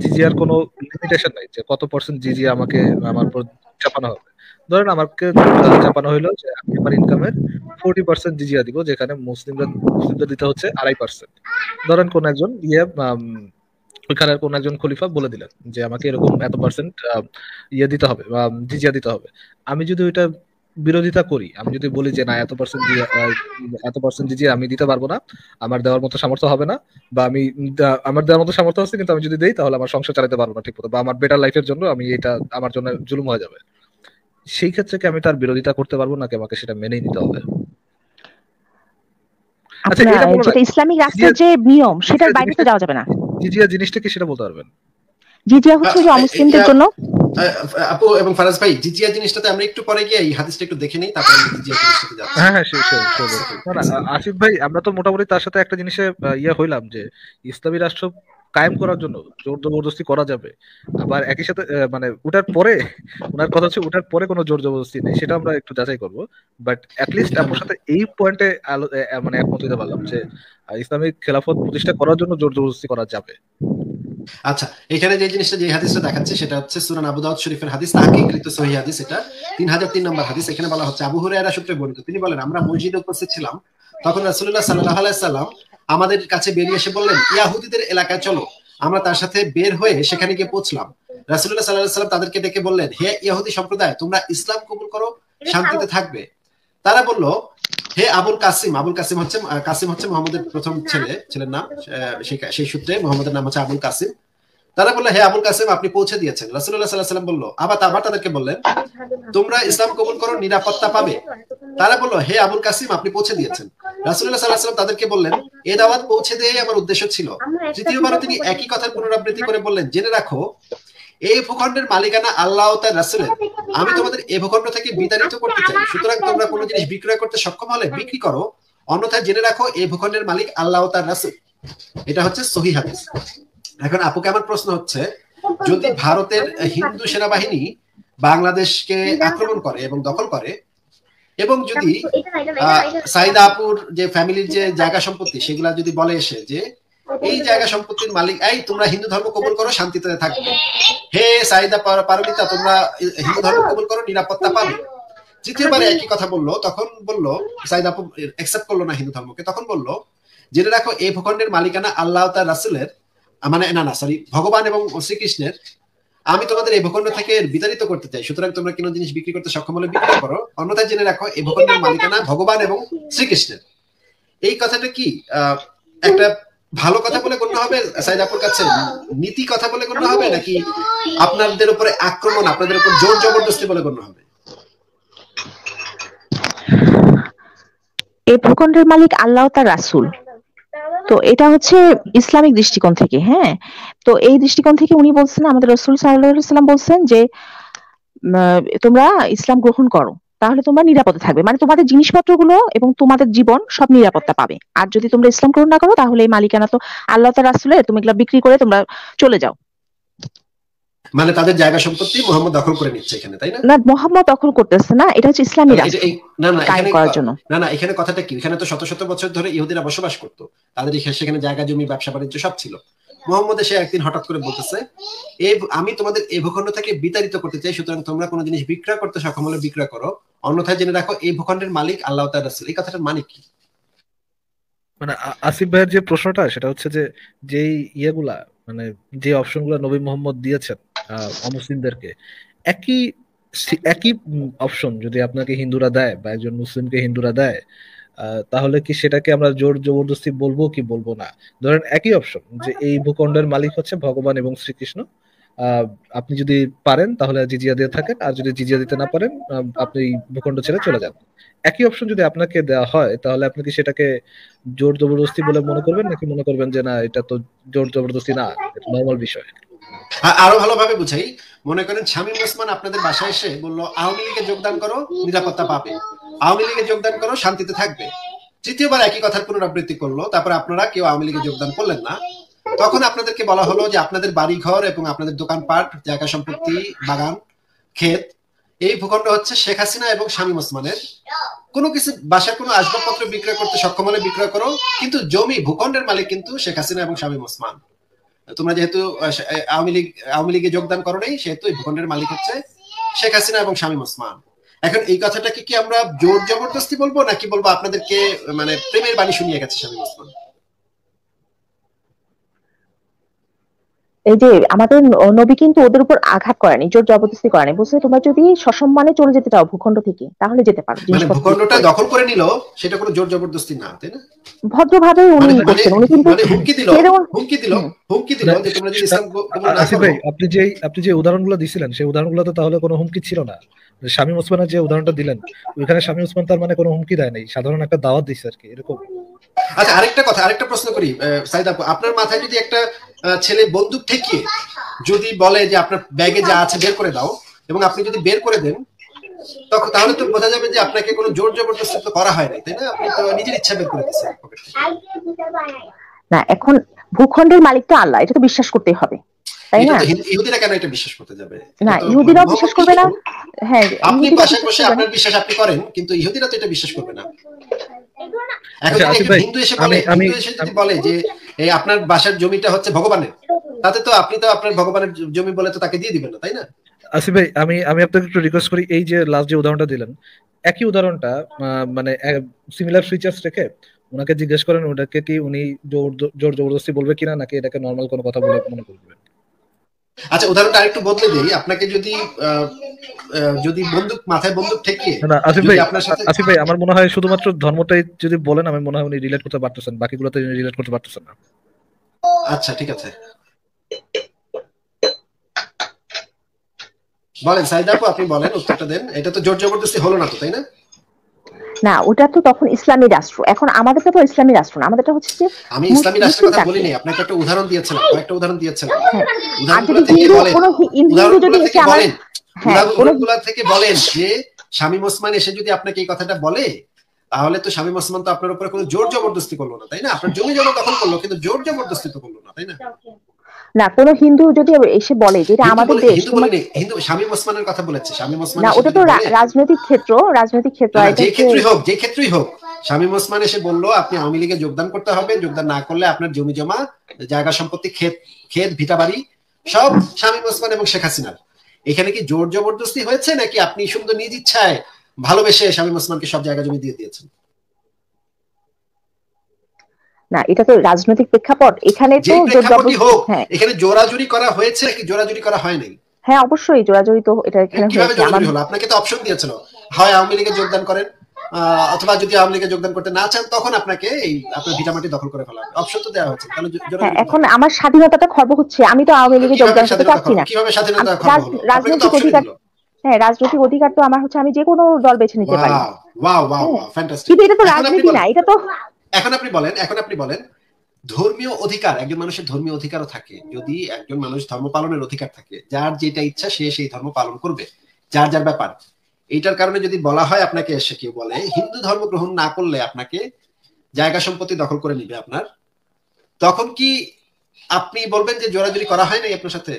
জিজিয়ার কোনো লিমিটেশন নাই যে কত পার্সেন্ট জিজিয়া আমাকে আমার উপর চাপানো হবে। ধরেন আমাকে চাপানো হইলো যে আমি আমার ইনকামের 40% জিজিয়া দিব, যেখানে মুসলিমদের দিতে হচ্ছে 2.5%। ধরেন কোন একজন ওইখানের কোন একজন খলিফা বলে দিলেন যে আমাকে এরকম এত পার্সেন্ট ইয়ে দিতে হবে, জিজিয়া দিতে হবে। আমি যদি ওইটা বিরোধিতা করি, আমি যদি বলি যে না, এত পার্সেন্ট জিজিয়া আমি দিতে পারবো না, আমার দেওয়ার মতো সামর্থ্য হবে না, বা আমি আমার দেওয়ার মতো সামর্থ্য আছে কিন্তু আমি যদি দেই তাহলে আমার সংসার চালাতে পারবো না ঠিক মতো, বা আমার বেটার লাইফের জন্য আমি এটা আমার জন্য জুলুম হয়ে যাবে, সেই ক্ষেত্রে কি আমি তার বিরোধিতা করতে পারবো নাকি আমাকে সেটা মেনেই নিতে হবে? আচ্ছা, আপনার এটা বলো না, যেটা ইসলামিক রাষ্ট্রের যে নিয়ম, সেটার বাইরে তো যাওয়া যাবে না। জিজিয়া জিনিসটা কি সেটা বলতে পারবেন? জিজিয়া হচ্ছে ওই যে অমুসলিমদের জন্য। আপু এবং ফারাজ ভাই, জিজিয়া জিনিসটাতে আমরা একটু পরে গিয়ে এই হাদিসটা একটু দেখে নেই, তারপর আমরা জিজিয়া জিনিসটাতে যাচ্ছি। হ্যাঁ হ্যাঁ, না না, আসিফ ভাই, আমরা তো মোটামুটি তার সাথে একটা জিনিসে ইয়ে হইলাম যে ইসলামী রাষ্ট্র কায়েম করার জন্য জোর জবরদস্তি করা যাবে, আবার একই সাথে মানে ওটার পরে ওনার কথা হচ্ছে ওটার পরে কোনো জোর জবরদস্তি নেই, সেটা আমরা একটু যাচাই করবো। বাট অ্যাটলিস্ট আপনার সাথে এই পয়েন্টে মানে একমত হইতে পারলাম যে ইসলামিক খেলাফত প্রতিষ্ঠা করার জন্য জোর জবরদস্তি করা যাবে। আচ্ছা, এখানে যে জিনিসটা, যে হাদিসটা দেখাচ্ছে সেটা হচ্ছে সূরা আবু দাউদ শরীফের হাদিস, তাহকিকৃত সহিহ হাদিস, এটা 3003 নম্বর হাদিস। এখানে বলা হচ্ছে আবু হুরায়রা সূত্রে বর্ণিত, তিনি বলেন আমরা মসজিদে উপস্থিত ছিলাম, তখন রাসূলুল্লাহ সাল্লাল্লাহু আলাইহি সাল্লাম আমাদের কাছে বেরিয়ে এসে বললেন, ইয়াহুদীদের এলাকায় চলো। আমরা তার সাথে বের হয়ে সেখানে গিয়ে পৌঁছলাম। রাসূলুল্লাহ সাল্লাল্লাহু আলাইহি সাল্লাম তাদেরকে ডেকে বললেন, হে ইহুদি সম্প্রদায়, তোমরা ইসলাম কবুল করো, শান্তিতে থাকবে। তারা বলল, হে আবুল কাসিম, আবুল কাসিম হচ্ছে মুহাম্মদের প্রথম ছেলের নাম, সেই সূত্রে মুহাম্মদের নাম হচ্ছে আবুল কাসিম। তারা বললো, হে আবুল কাসিম, আপনি পৌঁছে দিয়েছেন। রাসূলুল্লাহ সাল্লাল্লাহু আলাইহি সাল্লাম বলল, আবার তাদেরকে বললেন, তোমরা ইসলাম কবুল করো, নিরাপত্তা পাবে। তারা বলল, হে আবুল কাসিম, আপনি পৌঁছে দিয়েছেন। রাসূলুল্লাহ সাল্লাল্লাহু আলাইহি সাল্লাম তাদেরকে বললেন, এই দাওয়াত পৌঁছে দেওয়াই আমার উদ্দেশ্য ছিল। তৃতীয়বার তিনি একই কথার পুনরাবৃত্তি করে বললেন, জেনে রাখো, এই ভূখণ্ডের মালিকানা আল্লাহ ও তার রাসূলের। আমি তোমাদের এই ভূখণ্ড থেকে বিতাড়িত করতে চাই, সুতরাং তোমরা কোনো জিনিস বিক্রয় করতে সক্ষম হলে বিক্রি করো, অন্যথায় জেনে রাখো এই ভূখণ্ডের মালিক আল্লাহ ও তার রাসূল। এটা হচ্ছে সহিহ হাদিস। এখন আপুকে আমার প্রশ্ন হচ্ছে, যদি ভারতের হিন্দু সেনাবাহিনী বাংলাদেশকে আক্রমণ করে এবং দখল করে, এবং যদি সাইদা আপুর যে ফ্যামিলির যে জায়গা সম্পত্তি সেগুলা যদি বলে এসে যে এই জায়গা সম্পত্তির মালিক, এই তোমরা হিন্দু ধর্ম কবুল করো, শান্তিতে থাকবে, হে সাইদা পারমিতা তোমরা হিন্দু ধর্ম কবুল করো, নিরাপত্তা পাবে। তৃতীয়বারে একই কথা বললো, তখন বললো সাইদা আপু অ্যাকসেপ্ট করলো না হিন্দু ধর্মকে, তখন বললো জেনে রাখো এই ভূখণ্ডের মালিকানা আল্লাহ তার রাসূলের, মানে না সরি ভগবান এবং শ্রীকৃষ্ণের, আমি তোমাদের এই ভূখণ্ড থেকে বিতাড়িত করতে চাই, সুতরাং তোমরা কোনো জিনিস বিক্রি করতে সক্ষম হলে বিক্রি করো, অন্যথায় জেনে রাখো এই ভূখণ্ডের মালিকানা ভগবান এবং শ্রীকৃষ্ণের। এই কথাটা কি একটা ভালো কথা বলে গণ্য হবে সাইদাপুর কাছে, নীতি কথা বলে গণ্য হবে, নাকি আপনাদের উপরে আক্রমণ, আপনাদের উপর জোর জবরদস্তি বলে গণ্য হবে? এই ভূখণ্ডের মালিক আল্লাহ তার রাসূল, তো এটা হচ্ছে ইসলামিক দৃষ্টিকোণ থেকে। হ্যাঁ, তো এই দৃষ্টিকোণ থেকে উনি বলছেন, আমাদের রাসূল সাল্লাল্লাহু আলাইহি ওয়াসাল্লাম বলছেন যে তোমরা ইসলাম গ্রহণ করো, তাহলে তোমরা নিরাপদে থাকবে, মানে তোমাদের জিনিসপত্রগুলো এবং তোমাদের জীবন সব নিরাপত্তা পাবে। আর যদি তোমরা ইসলাম গ্রহণ না করো তাহলে এই মালিকানা তো আল্লাহ তার রাসূলের, তুমি এগুলা বিক্রি করে তোমরা চলে যাও। মানে তাদের জায়গা সম্পত্তি মুহাম্মদ দখল করে নিচ্ছে এখানে, তাই না? না, মুহাম্মদ দখল করতেছে না, এটা হচ্ছে ইসলামী রাষ্ট্র কায়েম করার জন্য। না এখানে কথাটা কি, এখানে তো শত শত বছর ধরে ইহুদিরা বসবাস করতো, তাদের সেখানে জায়গা জমি ব্যবসা বাণিজ্য সব ছিল। মুহাম্মদ এসে একদিন হঠাৎ করে বলতেছে আমি তোমাদের এই ভূখণ্ড থেকে বিতাড়িত করতে চাই, সুতরাং তোমরা কোনো জিনিস বিক্রয় করতে সক্ষম হলে বিক্রয় করো, অন্যথায় জেনে রাখো এই ভূখণ্ডের মালিক আল্লাহ তাআলা রাসূল। এই কথাটার মানে কি? মানে আসিফ ভাইয়ের যে প্রশ্নটা সেটা হচ্ছে যে যেই ইয়েগুলা, মানে যে অপশনগুলো নবী মোহাম্মদ দিয়েছেন অমুসলিমদেরকে, একই একই অপশন যদি আপনাকে হিন্দুরা দেয় বা একজন মুসলিমকে হিন্দুরা দেয়, তাহলে কি সেটাকে আমরা জোর জবরদস্তি বলবো কি বলবো না? ধরেন একই অপশন যে এই ভূখণ্ডের মালিক হচ্ছে ভগবান এবং শ্রীকৃষ্ণ, আপনি যদি পারেন তাহলে জিজিয়া দিয়ে থাকেন, আর যদি জিজিয়া দিতে না পারেন আপনি ভূখণ্ড ছেড়ে চলে যান। একই অপশন যদি আপনাকে দেওয়া হয় তাহলে আপনি কি সেটাকে জোর জবরদস্তি বলে মনে করবেন, নাকি মনে করবেন যে না এটা তো জোর জবরদস্তি না, এটা নরমাল বিষয়? আরো ভালোভাবে বুঝাই, মনে করেন শামীম ওসমান আপনাদের বাসায় এসে বললো আওয়ামী লীগে যোগদান করো, নিরাপত্তা পাবে, আওয়ামী লীগে যোগদান করো, শান্তিতে থাকবে। তৃতীয়বার একই কথার পুনরাবৃত্তি করলো, তারপরে আপনারা কেউ আওয়ামী লীগে যোগদান করলেন না, তখন আপনাদেরকে বলা হলো যে আপনাদের বাড়ি ঘর এবং আপনাদের দোকানপাট, জায়গা সম্পত্তি, বাগান, ক্ষেত, এই ভূখণ্ড হচ্ছে শেখ হাসিনা এবং শামীম ওসমানের, কোনো কিছু বাসার কোনো আসবাবপত্র বিক্রয় করতে সক্ষম হলে বিক্রয় করো, কিন্তু জমি ভূখণ্ডের মালিক কিন্তু শেখ হাসিনা এবং শামীম ওসমান। তোমরা যেহেতু আওয়ামী লীগে যোগদান করো নাই, সেহেতু এই ভূখণ্ডের মালিক হচ্ছে শেখ হাসিনা এবং শামীম ওসমান। এখন এই কথাটাকে কি আমরা জোর জবরদস্তি বলবো, নাকি বলবো আপনাদেরকে মানে প্রেমের বাণী শুনিয়ে গেছে শামীম ওসমান? এই যে আমাদের নবী কিন্তু ওদের উপর আঘাত করেনি, জোর জবরদস্তি করেনি, বলছে তোমরা যদি সসম্মানে চলে যেতে চাও ভূখণ্ড থেকে তাহলে যেতে পারো। মানে ভূখণ্ডটা দখল করে নিল, সেটা কোনো জোর জবরদস্তি না, তাই না? ভদ্রভাবে উনি করছেন, উনি কিন্তু হুমকি দিল যে তোমরা যদি ইসলাম কবুল না আসিফ করো। ভাই, আপনি যে উদাহরণগুলো দিছিলেন সেই উদাহরণগুলো তো তাহলে কোনো হুমকি ছিল না। শামীম ওসমানের যে উদাহরণটা দিলেন ওইখানে শামীম ওসমান তার মানে কোনো হুমকি দেয় নাই, সাধারণ একটা দাওয়াত দিছে আর কি, এরকম। আচ্ছা, আরেকটা প্রশ্ন করি সাইদা আপু, আপনার মাথায় যদি একটা ছেলে বন্দুক ঠেকিয়ে যদি বলে যে আপনার ব্যাগে যা আছে বের করে দাও, এবং আপনি যদি বের করে দেন, তখন তাহলে তো বোঝা যাবে যে আপনাকে কোনো জোর জবরদস্তি তো করা হয় নাই, তাই না? আপনি তো নিজের ইচ্ছা বের করে দিচ্ছেন পকেট থেকে। না, এখন ভূখণ্ডের মালিক তো আল্লাহ, এটা তো বিশ্বাস করতেই হবে, তাই না? ইহুদিরা কেন এটা বিশ্বাস করতে যাবে? না, ইহুদিরাও বিশ্বাস করবে না। হ্যাঁ, আপনি বাসায় বসে আপনার বিশ্বাস আপনি করেন, কিন্তু ইহুদিরা তো এটা বিশ্বাস করবে না। এখন হিন্দু এসে যদি বলে যে এই আপনার বাসার জমিটা হচ্ছে ভগবানের, তাতে তো আপনি তো আপনার ভগবানের জমি বলে তো তাকে দিয়ে দিবেন না, তাই না? আসিফ ভাই, আমি আপনাকে একটু রিকোয়েস্ট করি, এই যে লাস্ট যে উদাহরণটা দিলেন একই উদাহরণটা মানে সিমিলার ফিচার্স রেখে ওনাকে জিজ্ঞেস করেন ওটাকে কি উনি জোর জবরদস্তি বলবে কিনা, নাকি এটাকে নরমাল কোনো কথা বলে মনে করবেন। আচ্ছা, উদাহরণটা আরেকটু বদলে দেই, আপনাকে যদি মাথায় বন্দুক ঠেকিয়ে না আসিফ ভাই আমার মনে হয় শুধুমাত্র ধর্মটাই যদি বলেন, আমি মনে হয় উনি রিলেট করতে পারতেছেন, বাকিগুলোতে রিলেট করতে পারতেছেন না। আচ্ছা ঠিক আছে, বলেন সাইদা আপু, আপনি বলেন, উত্তরটা দেন। এটা তো জোর জবরদস্তি হলো না তো, তাই না? না, ওটা তো তখন ইসলামী রাষ্ট্র, এখন আমাদেরটা তো ইসলামী রাষ্ট্র না, আমাদেরটা হচ্ছে আমি ইসলামী রাষ্ট্রের কথা বলিনি, আপনাকে একটা উদাহরণ দিয়েছিলাম, কয়েকটা উদাহরণ দিয়েছিলাম। উদাহরণগুলো থেকে বলেন যে শামীম ওসমান এসে যদি আপনাকে এই কথাটা বলে, তাহলে তো শামীম ওসমান তো আপনার উপরে কোনো জোর জবরদস্তি করলো না, তাই না? আপনার জমি জমা দখল করলো, কিন্তু জোর জবরদস্তি তো করলো না, তাই না? না, কোনো হিন্দু যদি এসে বলে যে এটা হিন্দু আমাদের বলে দেশ, হিন্দু তোমার বলেনি, হিন্দু শামীম ওসমানের কথা বলেছে। শামীম ওসমান না, এসে ওটা যদি তো বলে, রাজনৈতিক ক্ষেত্র, না আর না, এটা যে হচ্ছে ক্ষেত্রেই হোক, যে ক্ষেত্রেই হোক, শামীম ওসমান এসে বললো আপনি আওয়ামী লীগে যোগদান করতে হবে, যোগদান না করলে আপনার জমি জমা, জায়গা সম্পত্তি, ক্ষেত ক্ষেত ভিটা বাড়ি সব শামীম ওসমান এবং শেখ হাসিনার। এখানে কি জোর জবরদস্তি হয়েছে, নাকি আপনি সুন্দর নিজ ইচ্ছায় ভালোবেসে শামীম ওসমানকে সব জায়গা জমি দিয়ে দিয়েছেন? না, এটা তো রাজনৈতিক প্রেক্ষাপট, এখানে তো যেই জোর প্রেক্ষাপটই জবরদস্তি। হোক, হ্যাঁ, এখানে জোরাজুরি করা হয়েছে নাকি জোরাজুরি করা হয় নাই? হ্যাঁ, অবশ্যই জোরাজুরি তো এটা এখানে কিভাবে হয়েছে। আমার জোরাজুরি হলো? আপনাকে তো অপশন দিয়েছিল, হয় আওয়ামী লীগে যোগদান করেন, অথবা যদি আওয়ামী লীগে যোগদান করতে না চান তখন আপনাকে এই আপনার ভিটামাটি দখল করে ফেলা হবে। অপশন তো দেওয়া হয়েছে, তাহলে হ্যাঁ, জোরাজুরি এখন কোথায়? আমার স্বাধীনতাটা খর্ব হচ্ছে, আমি তো আওয়ামী লীগে কিভাবে যোগদান করতে স্বাধীনতা চাচ্ছি খর্ব, না। কিভাবে স্বাধীনতা খর্ব হলো? আপনাকে তো রাজনৈতিক অপশনই অধিকার, দিল। হ্যাঁ, রাজনৈতিক অধিকার তো আমার হচ্ছে, আমি যে কোনো দল বেছে নিতে পারি। ওয়াও ওয়াও ওয়াও হ্যাঁ, ওয়াও, ফ্যান্টাস্টিক। কিন্তু এটা তো এখন আপনি রাজনীতি না, বলেন, এটা তো ধর্মীয় অধিকার, একজন মানুষের ধর্মীয় অধিকারও থাকে। যদি একজন মানুষ ধর্ম পালনের অধিকার থাকে, যার যেটা ইচ্ছা সে সেই ধর্ম পালন করবে, যার যার ব্যাপার। এইটার কারণে যদি বলা হয় আপনাকে, এসে কেউ বলে হিন্দু ধর্ম গ্রহণ না করলে আপনাকে জায়গা সম্পত্তি দখল করে নিবে আপনার, তখন কি আপনি বলবেন যে জোরাজুরি করা হয় নাই আপনার সাথে?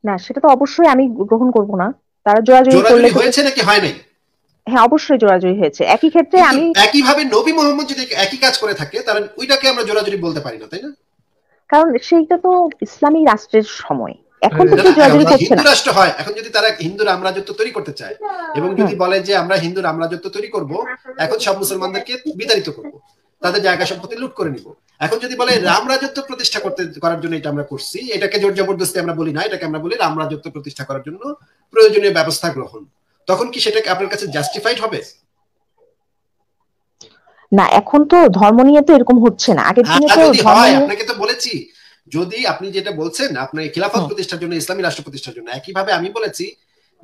না, সেটা তো অবশ্যই আমি গ্রহণ করব না। তারা জোরাজুরি করলে জোরাজুরি তো, হয়েছে নাকি হয় নাই? হ্যাঁ, অবশ্যই জোরাজুরি হয়েছে। একই ক্ষেত্রে কিন্তু আমি, একইভাবে নবী মোহাম্মদ যদি একই কাজ করে থাকে, তাহলে ওইটাকে আমরা জোরাজুরি বলতে পারি না, তাই না? কারণ সেইটা তো ইসলামী রাষ্ট্রের সময়, এখন তো না কেউ না, জোরাজুরি আমরা করছে হিন্দু না। রাষ্ট্র হয়, এখন যদি তারা হিন্দু রামরাজ্যত্ব তৈরি করতে চায় এবং যদি হুম, বলে যে আমরা হিন্দু রামরাজ্যত্ব তৈরি করব, এখন সব মুসলমানদেরকে বিতাড়িত করব, তাদের জায়গা সম্পত্তি লুট করে নিব। এখন যদি বলে রামরাজ্যত্ব প্রতিষ্ঠা করার জন্য এটা আমরা করছি, এটাকে জোর জবরদস্তি আমরা বলি না, এটাকে আমরা বলি রামরাজ্যত্ব প্রতিষ্ঠা করার জন্য প্রয়োজনীয় ব্যবস্থা গ্রহণ, তখন কি সেটাকে আপনার কাছে জাস্টিফাইড হবে? না, এখন তো ধর্ম নিয়ে তো এরকম হচ্ছে না, আগের দিনে তো যদি ধর্ম হয়, নিয়ে। আপনাকে তো বলেছি, যদি আপনি যেটা বলছেন আপনার খিলাফত হুম, প্রতিষ্ঠার জন্য, ইসলামী রাষ্ট্র প্রতিষ্ঠার জন্য, একইভাবে আমি বলেছি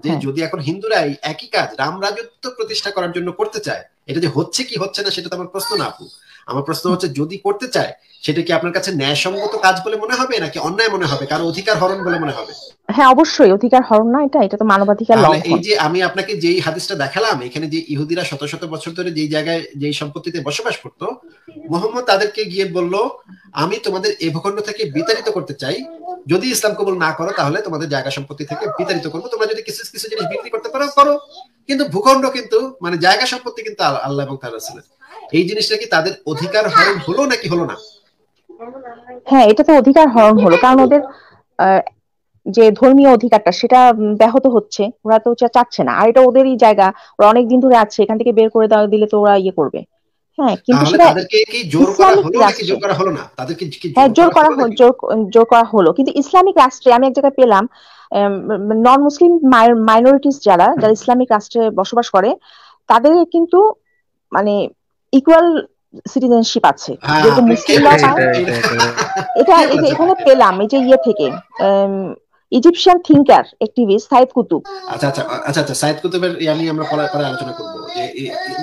যে হ্যাঁ, যদি এখন হিন্দুরাই একই কাজ রাম রাজত্ব প্রতিষ্ঠা করার জন্য করতে চায়, এটা যে হচ্ছে কি হচ্ছে না সেটা তো আমার প্রশ্ন না আপু। আমার প্রশ্ন হচ্ছে যদি করতে চায়, সেটা কি আপনার কাছে ন্যায়সঙ্গত কাজ বলে মনে হবে নাকি অন্যায় মনে হবে, কারো অধিকার হরণ বলে মনে হবে? হ্যাঁ, অবশ্যই অধিকার হরণ না, এটা এটা তো মানবাধিকার তাহলে এই লঙ্ঘন। যে আমি আপনাকে যেই হাদিসটা দেখালাম, এখানে যে ইহুদিরা শত শত বছর ধরে যেই জায়গায় যেই সম্পত্তিতে বসবাস করতো, মোহাম্মদ তাদেরকে গিয়ে বলল আমি তোমাদের এই ভূখণ্ড থেকে বিতাড়িত করতে চাই, যদি ইসলাম কবুল না করো তাহলে তোমাদের জায়গা সম্পত্তি থেকে বিতাড়িত করবো, তোমরা যদি কিছু কিছু জিনিস বিক্রি করতে পারো করো, কিন্তু ভূখণ্ড কিন্তু মানে জায়গা সম্পত্তি কিন্তু আল্লাহ এবং তার রাসূলের। এই জিনিসটা কি তাদের অধিকার হরণ হলো নাকি হলো না? হ্যাঁ, এটা তো অধিকার হরণ হলো, কারণ ওদের আহ, যে ধর্মীয় অধিকারটা সেটা ব্যাহত হচ্ছে, ওরা তো চাচ্ছে না, আর এটা ওদেরই জায়গা, ওরা অনেক দিন ধরে আছে, এখান থেকে বের করে দেওয়া দিলে তো ওরা ইয়ে করবে। হ্যাঁ, কিন্তু তাহলে সেটা তাদেরকে কি জোর করা ইসলামিক হলো নাকি রাষ্ট্রে, জোর করা হলো না? তাদেরকে কি হ্যাঁ, জোর করা হলো নাকি? জোর করা হলো, কিন্তু ইসলামিক রাষ্ট্রে আমি এক জায়গায় পেলাম, নন মুসলিম মাইনরিটিস যারা যারা ইসলামিক রাষ্ট্রে বসবাস করে, তাদের কিন্তু মানে ইকুয়াল সিটিজেনশিপ আছে, হ্যাঁ, যেরকম আপনি কে মুসলিমরাও বলেছেন পায়। এটা? এটা কে এটা বলেছেন? এখানে পেলাম, এই যে ইয়ে থেকে, Egyptian thinker activist Sayyid Qutb. আচ্ছা আচ্ছা আচ্ছা আচ্ছা, সাইদ কুতুবের ইয়া নিয়ে আমরা পরে পরে আলোচনা করবো যে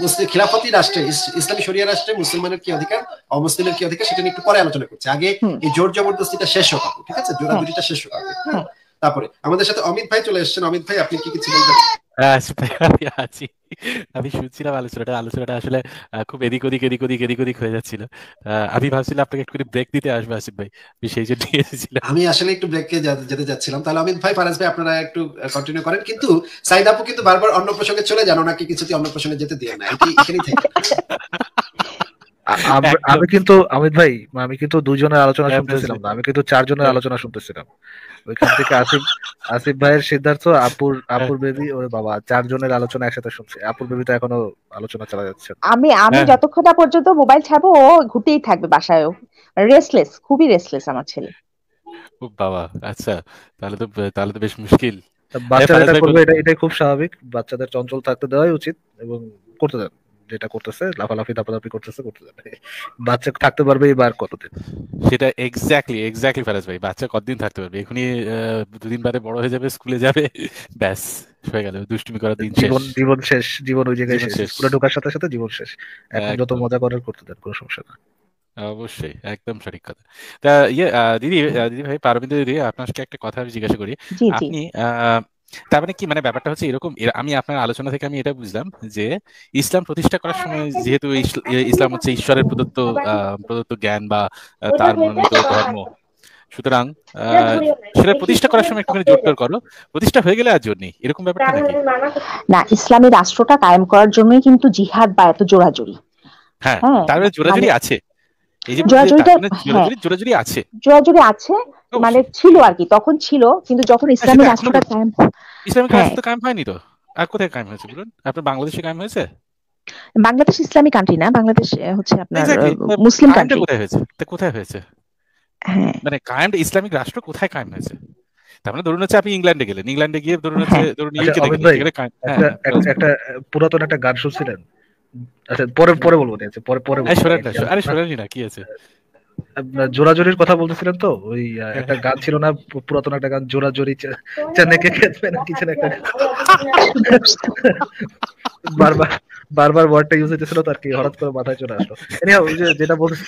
মুসলিম খিলাফতি রাষ্ট্রে, ইসলামী শরিয়া রাষ্ট্রে মুসলমানের কি অধিকার, অমুসলিমের কি অধিকার, সেটা নিয়ে একটু পরে আলোচনা করছি। আগে হুম, এই জোর জবরদস্তিটা শেষ হোক আপু, ঠিক আছে, হ্যাঁ, জোরাজুরিটা শেষ হোক আগে, হ্যাঁ। হ্যাঁ। তারপরে আমাদের সাথে অমিত ভাই চলে এসেছেন। অমিত ভাই, আপনি কি কিছু বলবেন? আসিফ ভাই, আমি আছি। আমি শুনছিলাম আলোচনাটা আসলে খুব এদিক ওদিক হয়ে যাচ্ছিল। আমি ভাবছিলাম আপনাকে একটু ব্রেক দিতে আসবো আসিফ ভাই, আমি সেই জন্য এসেছিলাম। আমি আসলে একটু ব্রেকে যেতে যাচ্ছিলাম। তাহলে অমিত ভাই, ফারাজ ভাই, আপনারা একটু কন্টিনিউ করেন, কিন্তু সাইদ আপু কিন্তু বারবার অন্য প্রসঙ্গে চলে যান, ওনাকে কিছুতে অন্য প্রসঙ্গে যেতে দিয়ে না, এটি এখানেই থেকে। আমি একদম কিন্তু অমিত ভাই, আমি কিন্তু দুজনের আলোচনা ফেরদৌস শুনতেছিলাম ভাই। না, আমি কিন্তু চারজনের আলোচনা শুনতেছিলাম। ওইখান থেকে আসিফ আসিফ ভাইয়ের, সিদ্ধার্থ, আপুর বেবি, ওরে বাবা, চারজনের আলোচনা একসাথে শুনছি। আপুর বেবি তো এখনো আলোচনা চালা যাচ্ছে। আমি আমি হ্যাঁ, যতক্ষণ না পর্যন্ত মোবাইল ছাড়বো ও ঘুরতেই থাকবে বাসায়ও, রেস্টলেস, খুবই রেস্টলেস আমার ছেলে। ও বাবা, আচ্ছা, তাহলে তো বেশ মুশকিল। বাচ্চারা ফারাজ এটা ভাই করবে, বলুন। এটাই খুব স্বাভাবিক। বাচ্চাদের চঞ্চল থাকতে দেওয়াই উচিত এবং করতে দেন, যেটা করতেছে, লাফালাফি দাপাদাপি করতে দেন। বাচ্চা থাকতে পারবে এবার কতদিন? সেটা এক্স্যাক্টলি ফারাজ ভাই, বাচ্চা কতদিন থাকতে পারবে? এখনই দুদিন বাদে বড় হয়ে যাবে, স্কুলে যাবে, ব্যাস হয়ে গেল, দুষ্টুমি করার দিন শেষ, জীবন জীবন শেষ, জীবন ওই জায়গায় জীবন শেষ, শেষ। স্কুলে ঢোকার সাথে সাথে জীবন শেষ। এখন যত একদম, মজা করার করতে দেন, কোনো সমস্যা না। অবশ্যই, একদম সঠিক কথা। তা দিদি ভাই, পারমিতা দিদি, আপনাকে একটা কথা আমি জিজ্ঞাসা করি। জি, জি। আপনি তার মানে কি, মানে ব্যাপারটা হচ্ছে এরকম, আমি আপনার আলোচনা থেকে আমি এটা বুঝলাম যে ইসলাম প্রতিষ্ঠা করার সময়, যেহেতু ইসলাম হচ্ছে ঈশ্বরের প্রদত্ত জ্ঞান বা তার মনোনীত ধর্ম, সুতরাং সেটা প্রতিষ্ঠা করার সময় একটুখানি জোর করো, প্রতিষ্ঠা হয়ে গেলে আর জোর নেই, এরকম ব্যাপারটা নাকি? না, ইসলামী রাষ্ট্রটা কায়েম করার জন্যই কিন্তু জিহাদ বা এত জোরাজুরি। হ্যাঁ, হ্যাঁ, তার মানে জোরাজুরি মানে আছে, এই যে জোরাজুরিটা, হ্যাঁ জোরাজুরি আছে, জোরাজুরি আছে, মানে অবশ্যই। ছিল আর কি, তখন ছিল, কিন্তু যখন ইসলামী সেটা এখনো রাষ্ট্রটা কায়েম, ইসলামিক হ্যাঁ রাষ্ট্র তো কায়েম হয়নি তো, আর কোথায় কায়েম হয়েছে বলুন? আপনার বাংলাদেশে কায়েম হয়েছে? বাংলাদেশ ইসলামী কান্ট্রি না, বাংলাদেশ হচ্ছে আপনার এক্স্যাক্টলি, মুসলিম কায়েমটা কান্ট্রি। কোথায় হয়েছে? তা কোথায় হয়েছে? হ্যাঁ মানে কায়েম ইসলামিক রাষ্ট্র কোথায় কায়েম হয়েছে? তার মানে ধরুন হচ্ছে আপনি ইংল্যান্ডে গেলেন, ইংল্যান্ডে গিয়ে ধরুন হচ্ছে হ্যাঁ ধরুন আচ্ছা ইউকেতে অমিত গেলেন, ভাই, সেখানে হ্যাঁ একটা হ্যাঁ একটা পুরাতন একটা গান শুনছিলেন? আচ্ছা পরে পরে বলবো, পরে শোনেন বলবো। না, আরে শোনেনই না, কি আছে? আপনার জোরাজোরির কথা বলতেছিলেন তো, ওই একটা গান ছিল না, পুরাতন একটা গান, জোরাজোরি চেন্নাইকে খেলবে না কিছু না একটা, বারবার বারবার ওয়ার্ডটা ইউজ হইতেছিল তো আর কি, হঠাৎ করে মাথায় চলে আসলো। এনিহাউ, ওই যে যেটা বলছি,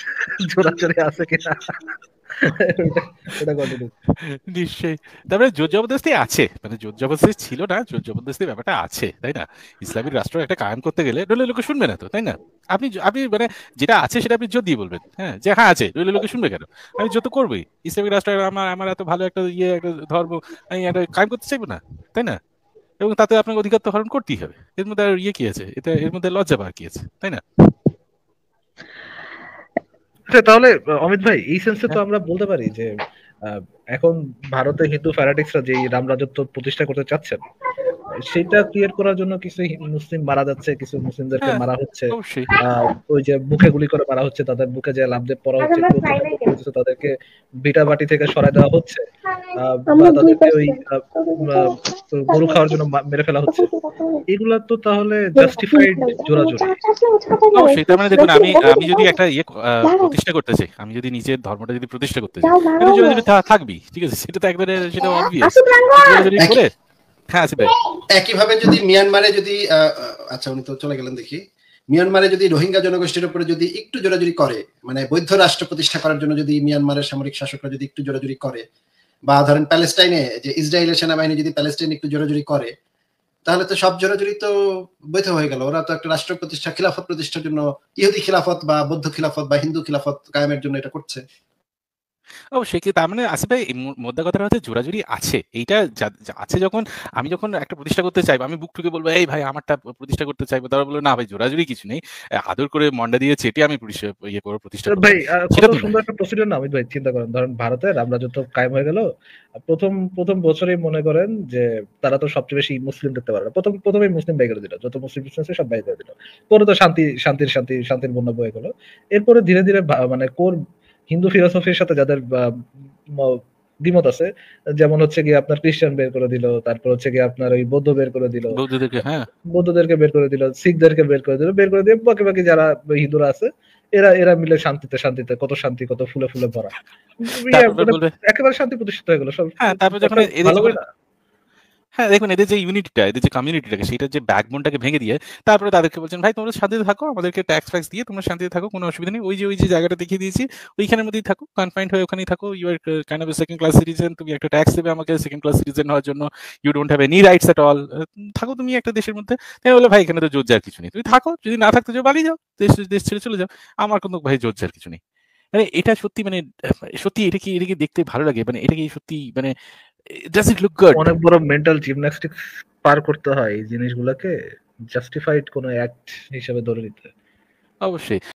জোরাজোরি আছে কিনা এটা কন্টিনিউ। নিশ্চয়ই। তারপরে জোর জবরদস্তি আছে, মানে জোর জবরদস্তি ছিল না, জোর জবরদস্তি ব্যাপারটা আছে, তাই না? ইসলামিক রাষ্ট্র একটা কায়েম করতে গেলে নইলে লোকে শুনবে না তো, তাই না? আপনি মানে যেটা আছে সেটা আপনি জোর দিয়ে বলবেন, হ্যাঁ যে হ্যাঁ আছে, নইলে লোকে শুনবে কেন? আমি জোর তো করবোই, ইসলামিক রাষ্ট্র আমার আমার এত ভালো একটা একটা ধর্ম, আমি একটা কায়েম করতে চাইবো না, তাই না? এবং তাতে আপনাকে অধিকার তো হরণ করতেই হবে, এর মধ্যে আর কি আছে? এর মধ্যে লজ্জা পাওয়ার কি আছে, তাই না? আচ্ছা তাহলে অমিত ভাই, এই সেন্সে তো আমরা বলতে পারি যে এখন ভারতে হিন্দু ফ্যানাটিক্সরা যে রাম রাজত্ব প্রতিষ্ঠা করতে চাচ্ছেন, সেটা ক্লিয়ার করার জন্য কিছু মুসলিম মারা যাচ্ছে, কিছু মুসলিমদেরকে হ্যাঁ, মারা হচ্ছে, অবশ্যই। ওই যে বুকে গুলি করে মারা হচ্ছে, তাদের বুকে যে লাফদেব পড়া হচ্ছে, তাদেরকে বিটা বাটি থেকে সরায় দেওয়া হচ্ছে, বা তাদেরকে ওই গরু খাওয়ার জন্য মেরে ফেলা হচ্ছে। এগুলা তো তাহলে জাস্টিফাইড জোরাজোরি। অবশ্যই। তার মানে দেখুন, আমি আমি যদি একটা প্রতিষ্ঠা করতে চাই, আমি যদি নিজের ধর্মটা যদি প্রতিষ্ঠা করতে চাই, এটা জোরাজুরি থাকবি, ঠিক আছে? সেটা তো একবারে, সেটা অবভিয়াস। জোরাজুরি করে, হ্যাঁ আছে ভাই। একইভাবে যদি মিয়ানমারে যদি আচ্ছা উনি তো চলে গেলেন দেখি, মিয়ানমারে যদি রোহিঙ্গা জনগোষ্ঠীর উপরে যদি একটু জোরাজুরি করে, মানে বৈধ রাষ্ট্র প্রতিষ্ঠা করার জন্য যদি মিয়ানমারের সামরিক শাসকরা যদি একটু জোরাজুরি করে, বা ধরেন প্যালেস্টাইনে যে ইসরায়েলের সেনাবাহিনী যদি প্যালেস্টাইনে একটু জোরাজুরি করে, তাহলে তো সব জোরাজুরি তো বৈধ হয়ে গেল। ওরা তো একটা রাষ্ট্র প্রতিষ্ঠা, খিলাফত প্রতিষ্ঠার জন্য, ইহুদি খিলাফত বা বৌদ্ধ খিলাফত বা হিন্দু খিলাফত কায়েমের জন্য এটা করছে। অবশ্যই। কি তার মানে আসিফ ভাই, মোদ্দা কথাটা হচ্ছে জোরাজুরি আছে। এইটা আছে যখন, আমি যখন একটা প্রতিষ্ঠা করতে চাইবো, আমি বুক ঠুকে বলবো এই ভাই আমারটা প্রতিষ্ঠা করতে চাইবো, তারা বলবো না ভাই জোরাজুরি কিছু নেই, আদর করে মন্ডা দিয়ে চেটে আমি প্রতিষ্ঠা করবো। ভাই সেটা কত তো সুন্দর একটা প্রসিডিউর না অমিত ভাই? চিন্তা করেন, ধরেন ভারতে রাম রাজত্ব কায়েম হয়ে গেল, প্রথম প্রথম বছরেই মনে করেন যে তারা তো সবচেয়ে বেশি মুসলিম দেখতে পারে না, প্রথমেই মুসলিম বাইরে দিল, যত মুসলিম আছে সব বাইরে দিল, পরে তো শান্তির বন্যা বয়ে গেল। এরপরে ধীরে ধীরে মানে কোর হিন্দু ফিলোসফির সাথে যাদের দ্বিমত আছে, যেমন হচ্ছে গিয়ে আপনার খ্রিস্টান বের করে দিল, তারপর হচ্ছে গিয়ে আপনার ওই বৌদ্ধ বের করে দিল, বৌদ্ধদেরকে, হ্যাঁ বৌদ্ধদেরকে বের করে দিল, শিখদেরকে বের করে দিল, বের করে দিয়ে বাকি যারা হিন্দুরা আছে, এরা এরা মিলে শান্তিতে কত শান্তি, কত ফুলে ফুলে ভরা, তারপর বলবে একেবারে শান্তি প্রতিষ্ঠিত হয়ে গেল সব। হ্যাঁ। তারপর যখন ভালো হয় না? হ্যাঁ দেখুন, এদের যে ইউনিটিটা, এদের যে কমিউনিটিটাকে, সেটার যে ব্যাকবোনটাকে ভেঙে দিয়ে তারপরে তাদেরকে বলছেন ভাই তোমরা শান্তিতে থাকো, আমাদেরকে ট্যাক্স ফ্যাক্স দিয়ে তোমরা শান্তিতে থাকো, কোনো অসুবিধা নেই, ওই যে জায়গাটা দেখিয়ে দিয়েছি ওইখানের মধ্যেই থাকো, কনফাইন্ড হয়ে ওখানেই থাকো, you are kind of second class citizen, তুমি একটা ট্যাক্স দেবে আমাকে সেকেন্ড ক্লাস সিটিজেন হওয়ার জন্য, you don't have any rights at all, থাকো তুমি একটা দেশের মধ্যে। তাই বলে ভাই এখানে তো জোর যার কিছু নেই, তুমি থাকো, যদি না থাকতে চাও পালিয়ে যাও, দেশ ছেড়ে চলে যাও, আমার কোনো ভাই জোর যার কিছু নেই। মানে এটা সত্যি, মানে সত্যি এটা কি দেখতে ভালো লাগে? মানে এটা কি সত্যি, মানে does it look good? অনেক বড় মেন্টাল জিমন্যাস্টিক্স পার করতে হয় এই জিনিসগুলোকে জাস্টিফাইড কোনো অ্যাক্ট হিসেবে ধরে নিতে। অবশ্যই।